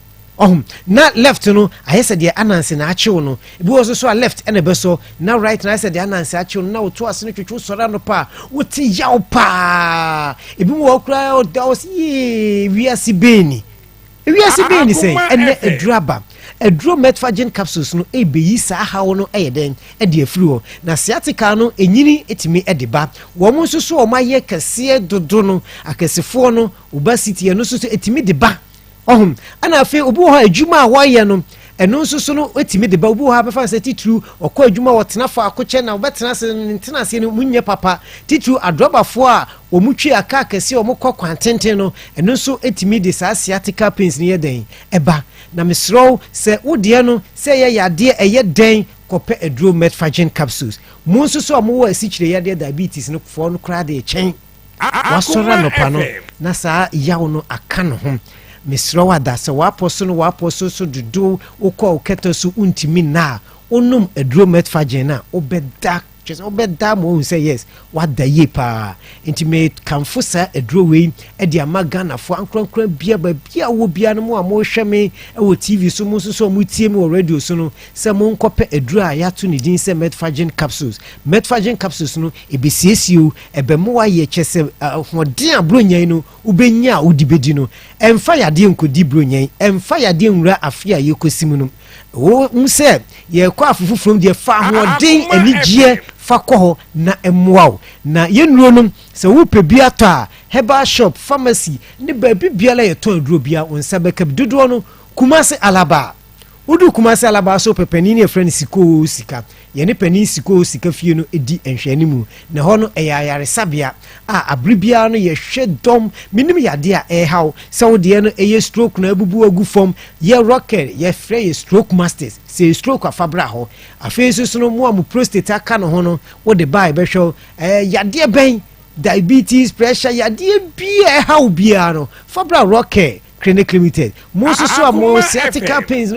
na left no ayese de ananse na achewo no ebi wo so a left ene be so na right na ayese de ananse achewo na wo to ase no twetwo sora no pa wo ti yaw pa ebi wo kra o da os ye wiase beni sei ene eduraba eduro metfagen capsules no ebeyi sa hawo no eyeden ede afiri ho na sciatica no enyini etimi edeba wo mo so so o maye kase dodo no akasefo no obesity no so etimi deba ana afi obu ho adwuma a woye no ɛno nso so no etimi de ba obi ha befa sɛ titru ɔkɔ adwuma wɔtena fa akɔkyɛ na wɔbɛtena se ntena se no munyɛ papa titru adrɔbafo a omutwe aka kɛse omukɔ kwantenten no ɛno nso etimi de saa sciatica pains ne yɛ den ɛba na mesrɛw sɛ wodeɛ no sɛ yɛ yadeɛ ɛyɛ den kɔpɛ aduro metformin capsules mu nso so ɔmo wɔ asikyire yadeɛ diabetes no fɔ no koraa de kyɛn wasɔra nɔpa no na saa yaw no aka no ho mesrɛw ada sɛ wapɔ so dodo wokɔ wokɛtɔ so wontimi na wonom aduro metformin na wobɛda just obeda mo say yes what the ye pa intimate kamfo sa aduro wei e dia magana fo ankronkron bia ba bia wo bia no mo hwe me e wo TV so mo so mo tie me wo radio so no se mo nkope aduro a ya to ne din se metformin capsules no e be siesiu e be mo wa ye kyese hoden abronyan no ubenya udibedi no emfa yade nkodi bronyan emfa yade nwura afia yekosim no wo mse ye kwa afufufrom de fa hoden anigye fa kɔ na emwao na yenuro no se wo pe bia to a herbal shop pharmacy ne ba bibia la ye to aduro bia onsa beka dodo no Kumasi Alaba udu Kumasi Alaba so pepani ne friend siko sika ye ne pani siko sika fie no edi enhwani mu na ho no eyayare sabia a abribia no ye hwe dom minim yade a haw se wo de no eye stroke na abubu agu fom ye rocket ye frɛ ye stroke masters se stroke afabra ho afesu so no mo am prostate aka no ho no wo de bai be hwe yade ben diabetes pressure yade bia haw bia no fabra rocket Clinic Limited most so more sciatica pains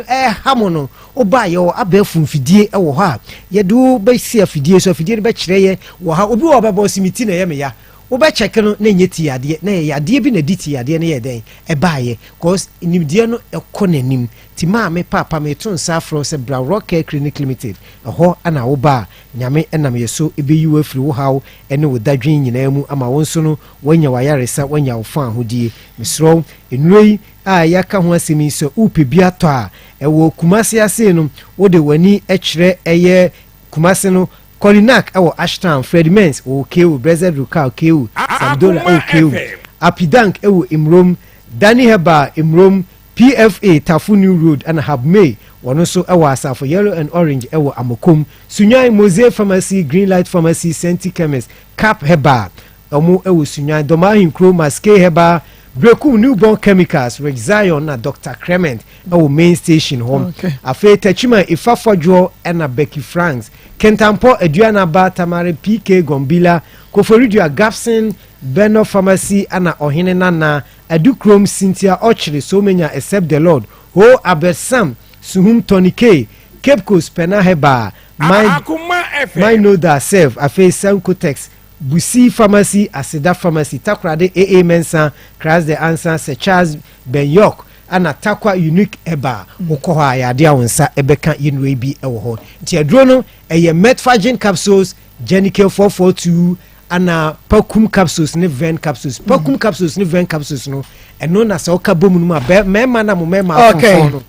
hamono oba ye abefu mfidie wo ha ye do be sia fidie so fidie be kire ye wo ha obi wo bebo simiti na ye me ya wo be check no na nyeti yade na yade bi na diti yade na ye den e ba ye cause nimdie no ekonanim ti ma me papa me tun sa fro se Bra Rock Clinic Limited ho ana wo ba nyame enam ye so ebe yiwa firi wo hawo ene wo dadwen nyina mu ama won so no wanya wayaresa wanya wo fa ahodie misro enui a yaka ho asemi so upe bia to a ewo Kumasi ase no wo de wani ekire eye Kumasi no Kolinak ewo Ashton Fredmans okay wo Brezed Ruka okay wo Samdola okay wo Apidank ewo Imrom Dani Heba Imrom PFA Tafuni Road and Habme wono so ewo Asafo Yellow and Orange ewo Amokom Sunyai Mose Pharmacy Greenlight Pharmacy Senti Chemist Cap Heba omo ewo Sunyai Domahin Kro Maske Heba Brekum Newborn Chemicals Reg Zion na Dr. Clement ewo main station home afa tachima Ifafodwo na Becky Franks Kentampo Aduana Ba Tamare PK Gombila Koforidia Gafson Beno Pharmacy ana Ohene Nana Adukrom Cynthia Ochre so many except the Lord Ho Abesam Suhum Tony K Cape Coast Penaheba my know that self afa Sankotex Busi Pharmacy Aseda Pharmacy Takrade AA Mensa Cras the Answer Se Charles Ben York ana takwa unique eba okoha ya dia wonsa ebeka yenwe bi ewo ho nti aduro no eye metformin capsules Genical 442 ana pakum capsules ne ven capsules pakum capsules ne ven capsules no eno na se okabom no ma mema na mo mema afon no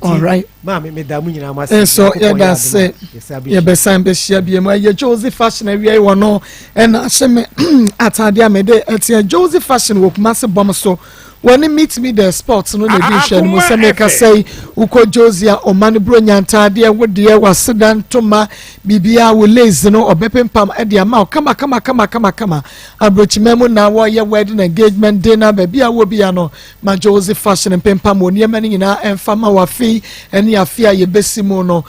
all right mama me da mu nyina ma se so ya da se ya be san be hia bi ma ye Josie Fashion awie wo no na hyeme atade amede etia Josie Fashion wo Kumasi bom so when meet me the sports no na bi hwe no se make say uko Josie o man bro nyantade wo de wasedan toma bibia wo lazy no obepempam e de ama kama abrochimemu na wo ye wedding engagement dinner bibia wo bia no ma Josie Fashion pempam oni ema nyina emfama wafi eni afia ye besimo no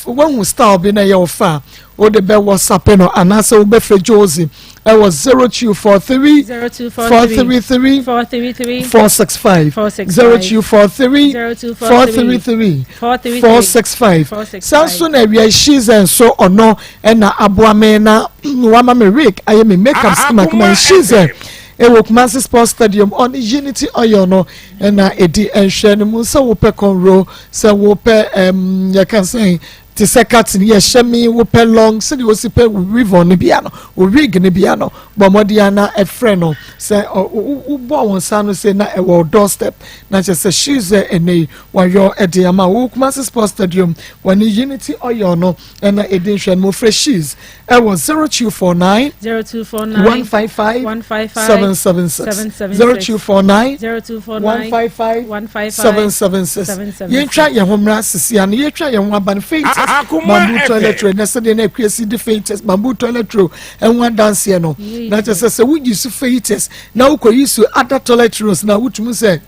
when we start be na ye ofa o de be WhatsApp no anasa wo be fe Josie I was 0243 433 465 0243 433 465 Samson area she's and so or no and na aboame na wama me Rick I am makeup scheme she's ewo Kumasi Sports Stadium on Unity Oyo no na edi enhwe no mu so wo pe conro so wo pe you can say te se cat ni ye shemi wo pe long se di wo si pe river ni bia no o rig ni bia no bo modia na e friend no se wo bo won sa no se na e wo doorstep na che se shoes ene wa yo e de ama wo kuma sports stadium when unity oyo no na edition mo fresh shoes e wo 0249 155 776 0249 155 776 yentwa ye homra sisia no yetwa ye ho aban faith bamboo toilet roll na se de na kwesi de faith bamboo toilet roll enwa dance ye no na che se we use faith na wo use other toilet rolls na wutum se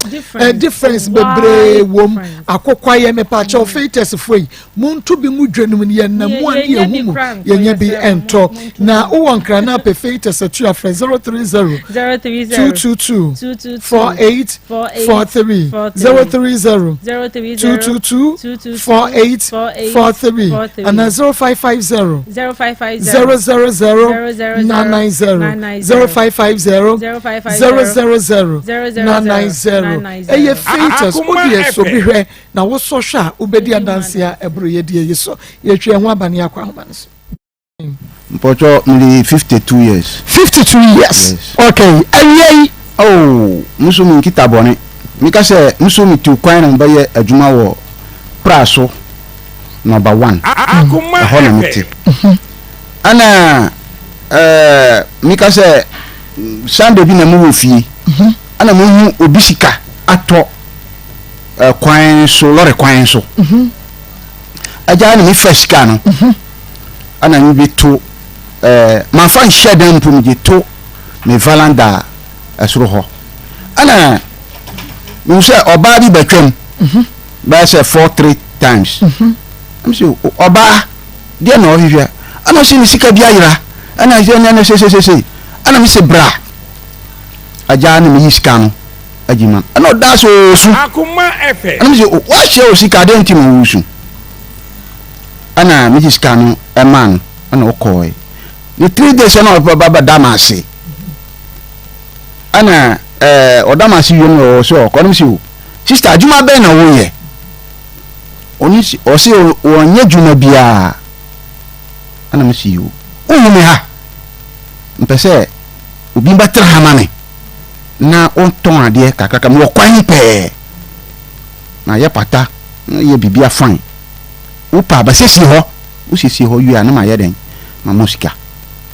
difference bebre wom akokwa ye me pa cha faith foi muntu bi mu dwanum ye na mu an ye humu ye nya bi ento na wo wankra na pe faith se tu afre 030 222 48 43 030 222 48 43 and 0550 000 990 0550 000 990 eye faith odi so bi hwe na wo so hwa obedi adanse a ebro ye die yeso ye twa ho abane akwa ho ban so Mpocho mili 52 years. 52 years. Yes. Okay. Ayi. Oh, musu mi kita bone. Mika se musu mi tu kwan na baye adwuma wo praso number 1. Akoma. Hono miti. Ana mika se Sunday bi na mu wo fie. Ana mu hu obisika ato kwan so lore kwan so. Aja na mi fresh ka no. Ana mi beto ma fan shedan pu mi to me valanda asuro ho ana mi se oba bi betwem ba se 4-3 times am se oba de na ohihia ana se ni sika bia yira ana je na se ana mi se bra aja na mi yiska no ajima ana da so su Akoma efe ana mi se wa she o sika de ntimo wusu ana mi yiska no e man ana okoi ni 3 days na baba damasi ana odamasi yom o so ko nimsi o sister adwuma be na wo ye oni o se o nya dwuma bia ana msi yo o me ha mpese obi batra ha mame na on ton ade kakaka mo kwan pe na ye pata ye bibia fine o pa ba sesi ho o sesi ho yu ana ma ye den ma musika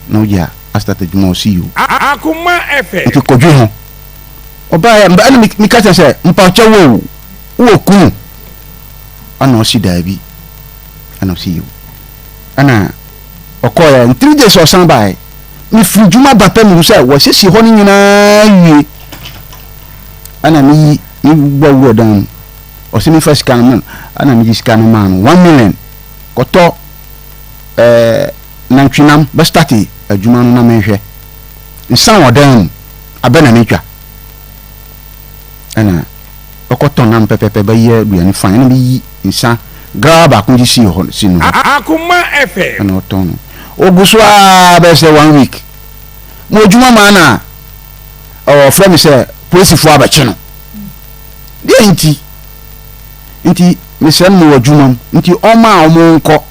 no ya asta te dwuma o si yo Akoma efe ti ko dwe ho oba ya mba ana mi ka se mpa cha wo ku ana o si dabi ana o si yo ana okoya 3 days o san bai mi fujuma bapa mi se wo sisi ho ni nyina wie ana mi gbo dan o si mi first can man ana mi scan man 1 million koto na twinam ba start adwuma no na menhwe nsan odan abena metwa ana okoto nam pepepe ba ye duani fan na bi nsan grab akunji si ho sinu Akoma efe ana oton oguswa be se 1 week mo adwuma ma na o frame se police fo abache no de nti me se mo adwuma nti o ma o mo nko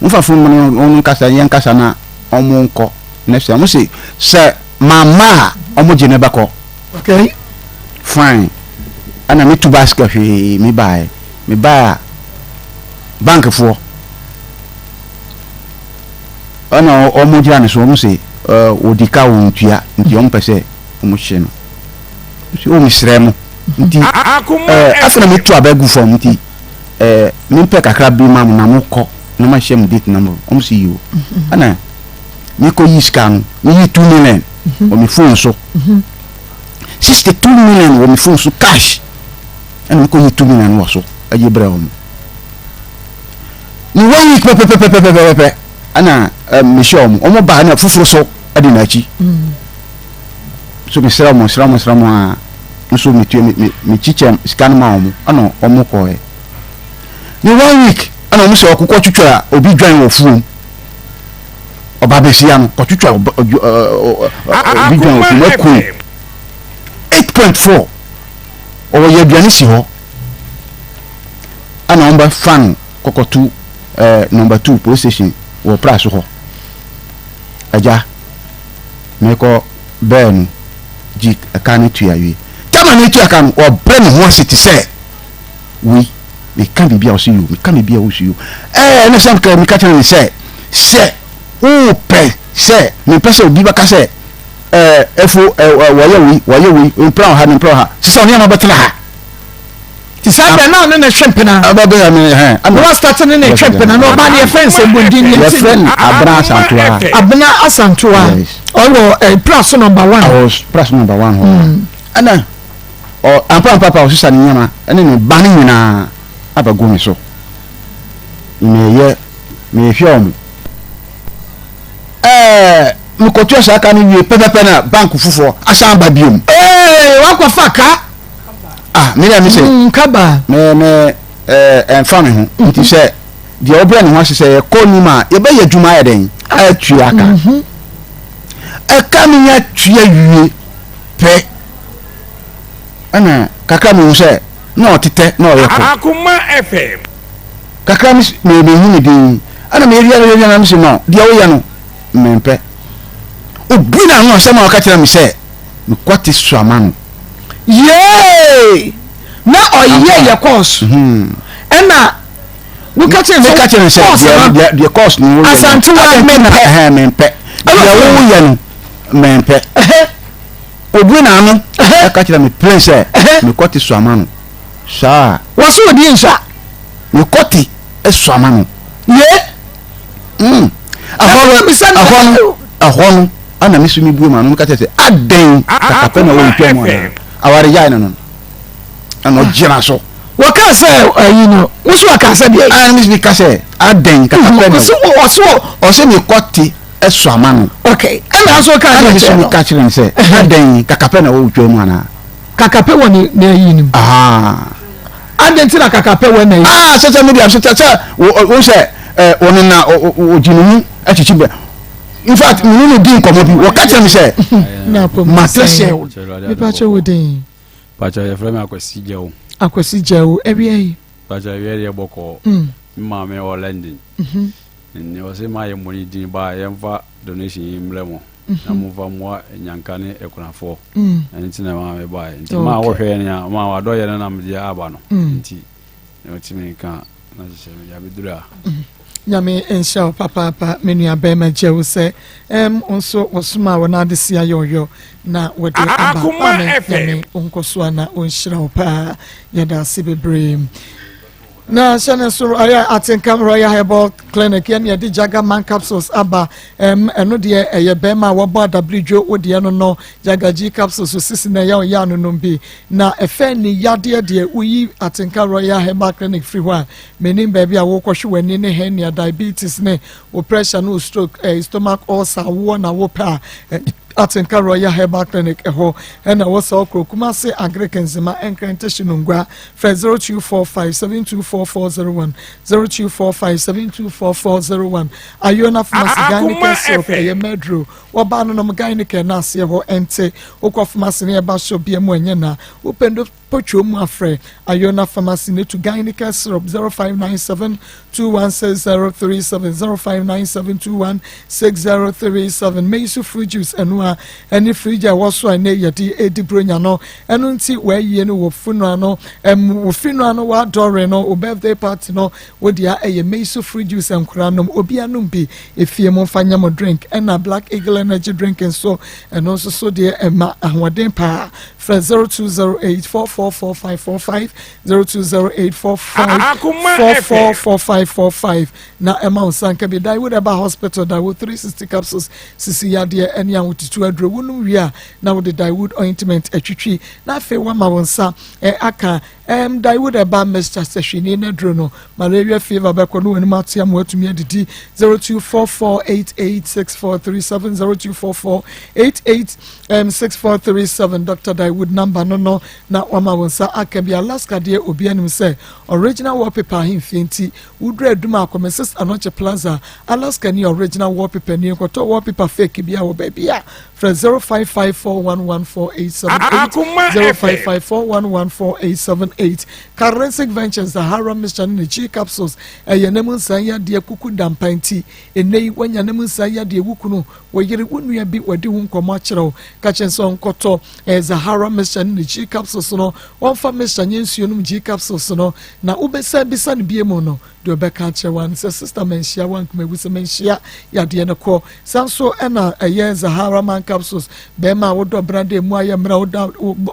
mfa fu mo no nkasa yen kasa na o mo nko na se mo se mama o mo jene bako okay fine ana me to basket hwe me buy bank fo ana o mo jira ne so mo se odika wo ntua nti o mpese o mo hye no o mi sremo nti afena me to abagu fo nti me pe kakra bi ma na mo ko na ma hye mo date number o mo si yo ana me ko yi scan me yi 2 million o mi phone so 62 million o mi phone so cash ana me ko yi 2 million wo so aye bra o ni 1 week pepe ana me show mo ba na fufuro so ade na chi so me sra mo a nso me tue me chiche scan ma mo ana o mo ko e ni 1 week ana mo se okukọ twetwa obi dwan wo fuom oba besia no ko twetwa obi dwan wo fuom ko 8.4 o ye duane si ho ana on ba fan kokotu number 2 police station wɔ pra so hɔ agya mekɔ bɛn gyi ɛka ne tua wie tama ne tua ka no ɔbrɛ ne ho ase te sɛ wi meka biribi a ɔsɛ yo meka biribi a ɔsɛ yo ɛne sɛ meka kyerɛ ne sɛ wopɛ sɛ mepɛ sɛ obi bɛka sɛ ɛfo wɔyɛ wi mpra ha ne mpra ha sɛ ɔne ama bɛtena ha ti sa bɛ na ne hwɛ mpena abɛbɛ me wa start ne hwɛ mpena no ba ne friends ebondin ne ti abna asantoa ɔwɔ plus number 1 I was plus number 1 ho ana ampa papa o sisa ne nyama ɛne ne ba ne nyina abago me so me hwɛ ɔmo mkotua saka ni wie pepepe na bank fufuo asan ba biom wakɔ faka me na me se kaba me enfa me ho nti sɛ de obra ne ho asese ko ni ma ye ba ye dwuma ya den atua aka me ya tua wie pe ana kaka me sɛ na otete na oyɛ ko Akoma FM kaka me hu ni din ana me ria na me se no de o ya no mempe obi na ho asɛm a ɔka kyerɛ me sɛ mekwate suama no yee na ɔyɛ yɛ course ɛna woka kyerɛ me sɛ the course no asantewa mempe deɛ woyɛ no mempe obi na no ɛka kyerɛ me plain sɛ mekwate suama no saa wɔso odi nsa mekwate suama no yee ahɔ ana me sumi buo ma no ka tete aden kakape na wo ntwa mu aware ya no ana gira so waka sɛ ayi no wo so waka sɛ bi ana me ka sɛ aden kakape na o se me kwati esu ama no okay ana so ka sɛ ka kyerɛ sɛ aden kakape na wo ntwa mu ana kakape wɔ ne ayi nim aden tina kakape wɔ na ayi sɛ media sɛ wo sɛ ono na ojinu achichi be in fact me no din komo bi wo ka tell me say na matrese me pa che wodin pa che ya frame akwasi jewo ebi pa che ye boko ma me o landing ni o se ma ye money din ba ye mfa donation mlemo na mo va mo nyanka ne ekunafo nti na ma me ba nti ma wo hwe ne ma wa do ye na me dia aba no nti e o ti me kan na je me ya bidura nyame ensha papa menu abema jewu se onso osuma wona de sia yoyo na wode aba nyame onkoso na onhyira opa yada sibebre na shana so aya atenkam Royal Herbal Clinic yan ya di jaga man capsules aba eno de eye bema wo bo WJO wo de no jaga G capsules so sisi na ya no bi na efe ni yade de uyi atenkam Royal Herbal Clinic free one menim baby a wo kwhwe wani ne hernia diabetes ne wo pressure no stroke stomach ulcer wo na wo pa atenka Royal Herbal Clinic eho ena wo so krokuma se agrikenzima enkrentation ngwa 0245724401 0245724401 ayona pharmacy gynecology syrup ye medro wo ba no gynecology na ase ho ente okwa pharmacy ne ba shop bia mu enye na wo pendo potwo mu afre ayona pharmacy ne to gynecology syrup 0597216037 0597216037 meisu fruit juice enu any fridge I was so I need yeti edi bronya no enu nti we yie no wo funeral no wo funeral no wa dore no o birthday party no wo dia eye meiso free juice enkura no obi anum bi efie mo fanya mo drink and Black Eagle energy drink and so and also so dia ema ahoden pa for 0208444545 0208454445 na ema usanka bi dai would about hospital that with 360 capsules sisi yade enya wotitu adro wonu wi a na wo de diewood ointment atwitwi na afi wa ma wonsa aka dai would about Mr. Seshini na dro no malaria fever be kono wonu matia mo atumi adidi 0244886437 0244886437 Dr. Diewood number no na wa ma wonsa akabia Alaska de obi anim say original wallpaper himfenti udre duma Akomesis Anoche Plaza Alaska ni original wallpaper ni koto wallpaper fake bia wo bia fra 0554114878 0554114878 Currency Ventures Sahara Mission ni G capsules eyenemu nsanya de kuku dampanti enei wanyanemu nsanya de wukunu wayere wonua bi wadi hu nkomo akyerɛw ka chenso nkoto Sahara Mission ni G capsules no wonfa mission nsuonum G capsules no na ubesa bisa ne biemu no de obeka akyerɛwan se sister menhia wankuma wu se menhia yade ne kɔ sanso ena Sahara man capsules bema wodo brande mu ayemra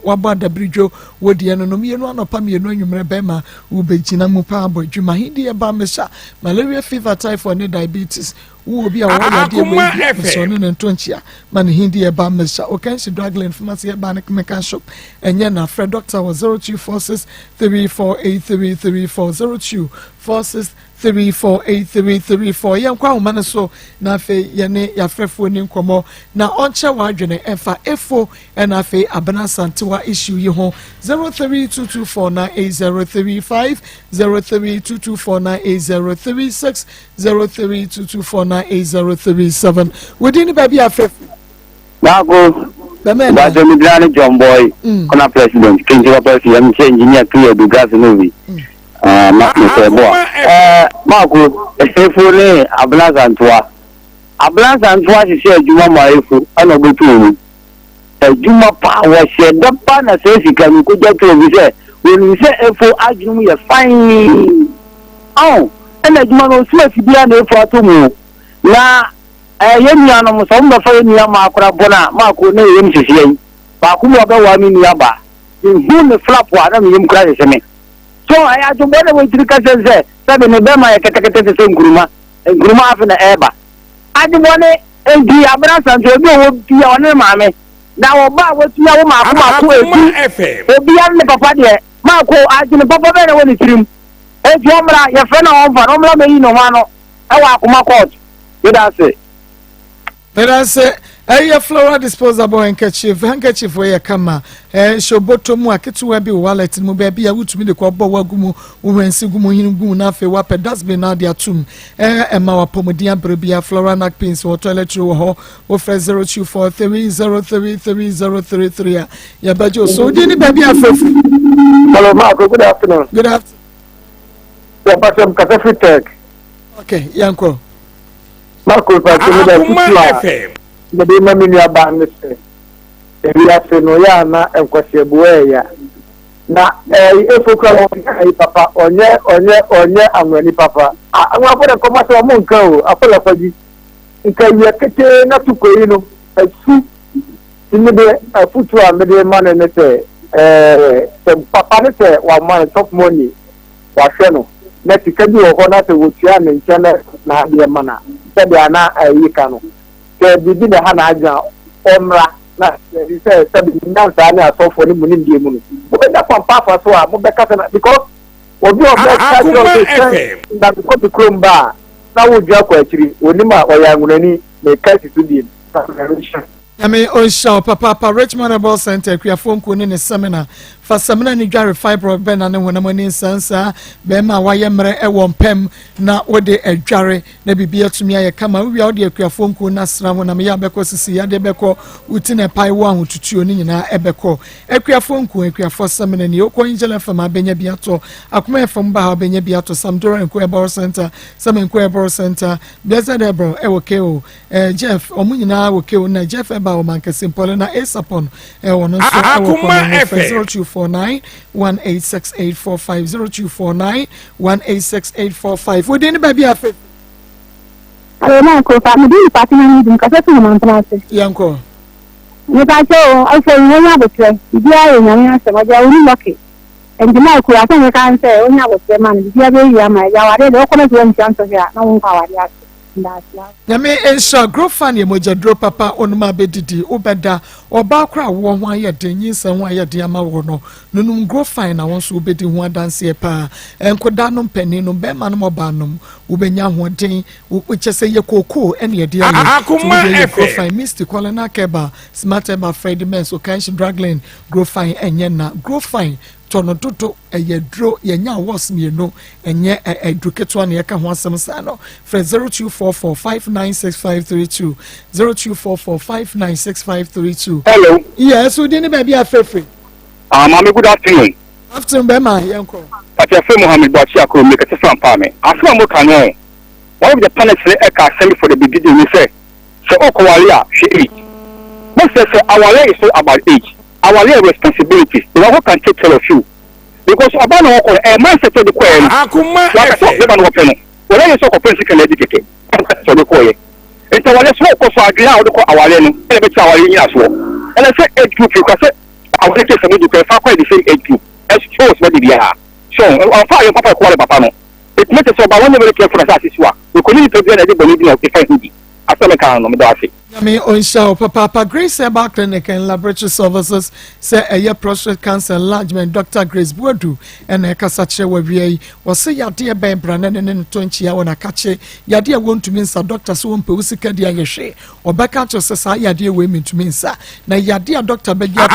waba da bridjo wodi eno no mienu anopa mienu anwumre bema ubegina mu pa abodwuma hindi e ba mesha malaria fever typhoid ne diabetes wo obi a wo yade mu so ne ntonchia man hindi e ba mesha o kan shi drugland pharmacy e ba ne chemical shop enye na Fred doctor was 0246348334 yankwa umane so na fe yene yafrefo ni nkomo na onche wadwene emfa efo na fe abana santewa issue yi ho 0322498035 0322498036 0322498037 within baby afrefo Nako Bajo Midrani John Boy Kona president Kinji president engineer clear the gas movie Marco, Estefone, Ablas Antois. Ablas Antois is a Juma Maifu, and a good to a Juma power shed. The partner says he can go to say, when you say F4, arguing a fine. Oh, and a Juma was left behind a for to move. Now, a young man was on the phone near Marco Bona, Marco, no, him to say, Bakuba, Yaba. You do the flap one, and you cry to me. So I had to better way to the cousin say, 7 November, I can take the same Gruma, and Gruma from the Eba. I didn't want it, and the Abras and to be on the mammy. Now, about what you know, Marco, will be on the papa there. Marco, I didn't papa better when it's him. Hey, Jomra, your friend of Romla Merino Mano, I walk my court. Did I say? Did I say? Aya floral disposable handkerchief where kama shoboto mu aketu wa bi wallet mu ba bia wutumi de ko bo wagumu uwensi gumu hingu na fe wa pedasbe na dia tum ema wa pomodian brebia floral napkins wo toilet roll ho wo fra 0243033033 ya bajo so di ni ba bia afefu. Hello Marco, good afternoon. Good afternoon. Yeah, but I'm Cafe Tech. Okay, yanko. Marco, Akoma FM. Mede ma menu aba ne se eria se no ya na enkwasiebueya na efokra ai papa onye anwani papa anwa for the commerce o monka o afola faji nka ye kete na tukoyi no asu imede afutu a mede ma ne se papa ne se wa man top money wa hwe no na tikaji wo ho na se wotua ne nkyana na ade ma na se dia na ayika no bibi na ha na aja omra na say ndansa na asofo ni munim die mu no mo be da pampa fa so a mo be kasa na because obi o be kasa na ko to kromba na wo dua kwa akiri onima oyangunani me kasi to die I mean, Osha, Papa, Richmond Ball Center, Kriafon Kunin is seminar. For seminar, ni Gary Fiber, Ben, and when I'm in Sansa, Bema, Wayamre, Ewon Pem, na Ode, a Jare, Nebi Beer to me, I come out, we are the Kriafon Kunasra, when I'm Yabeko, Sia Debeko, Utine Pai one to tune in Ebeko, Equiafon Kun, Equiafo Seminar, Yoko Angela from Abenya Biato, Akome from Baha Benya Biato, some Dora and Quebor Center, some in Quebor Center, Blessed Ebro, Ewokeo, Jeff, Omunina, Wokeo, Jeff Eba. Manka simple na esapon wono so Akoma 0249186845 0249186845 wodi ni baby afa na ko fa mudi pati na ni dun ka se tu man trase yanko ni ba jo o se ni ya botre bi ayo nya nya se ba ja uri loke endi ma ko ata ni kan se o nya botre man bi ya be ya ma ya ware do ko na so nti anto ya na won ka ware Nyame ensha grofan ye moja dro papa onuma bedidi obeda oba kra wo ho ayede nyinsa ho ayede ama wo no nunum grofan na won so obedi ho adanse pa enkoda no mpani no be ma no moba no ubenya ho den uchese ye kokoo ene ye dia ye grofan Mr. Colonel Keba smart eba Fred Menso kanshi dragline grofan enye na grofan tono toto dro yenya was me no enye eduketo na yeka ho asem sa no for 0244596532 0244596532. Hello. Yes, we didn't be afraid. Mami, good afternoon. Afternoon, Bema, yanko. But your friend Mohammed Bachiako make a different payment. After mo kan one of the planets eka send for the beginning we say so Okowalia she eat. Most say our is not about age. Our responsibilities, the one who can take care of you. Because about no a man said to the question, Akoma FM. Well, I saw a principal educated. So the coy. And so let's walk off our ground to our learning, and it's our linear as well. And I said, age group, you can say, I'll take some of the same age group as close what we are. So, I'll fire Papa Qualipano. It makes us about one very careful as this one. We couldn't be able to believe in the fight. After the count on the Darcy. Yami Onsha Papa Grace Eba Clinic and Laboratory Services say a year prostate cancer enlargement Dr. Grace Boadu and a Kasache Wavier was say Yadia Ben Brannen and 20 hour na kache Yadia won't to mean Dr. Swamp Usika dia Yeshe or back out to society Yadia women to mean sa na Yadia Dr. Begia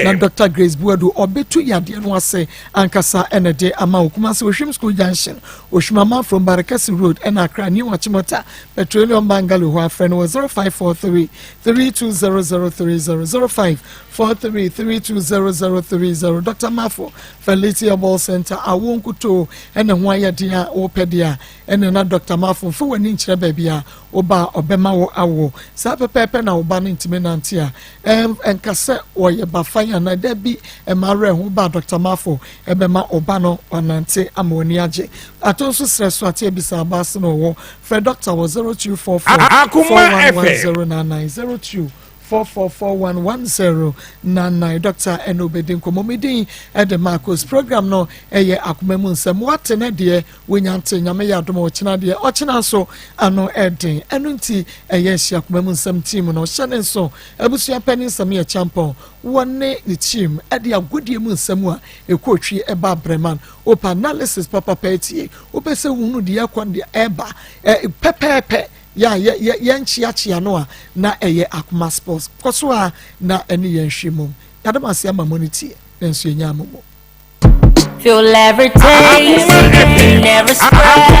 na Dr. Grace Boadu or Betu Yadia was say Ankasa and a day ama Kumasi Oshim School Junction Oshmama from Barakasi Road and Accra New Achimota Petroleum Bangalore who our friend was 0543-320030 Dr. Mafo Felicia Ball Center awonkuto ene ho ayadia opedia ene na Dr. Mafo fo wani nkyere babia oba obema wo awo sa pepepe na oba no ntime nantia enkase oye bafanya na dabi emare ho ba Dr. Mafo ebema oba no onante amoni age atonso streso atie bisa abas no wo Fred Doctor was 0244 4110902 44411099 Dr. Enobedin Komomidin at the Maa Akos program no eye Akoma mu nsem what na de wenyante nyame ya dom ochina de ochina so ano edin enu nti eye hia Akoma mu nsem team no hyene so abusua pani nsem ya champion wonne the team e de agodie mu nsem a ekotwi eba breman open analysis papa petie opese wunu de yakon de eba pepepe ya yanchi no na eye Akoma Sports koso na eni yanhwemum yadamase amamonity nso enyammo feel every taste never spread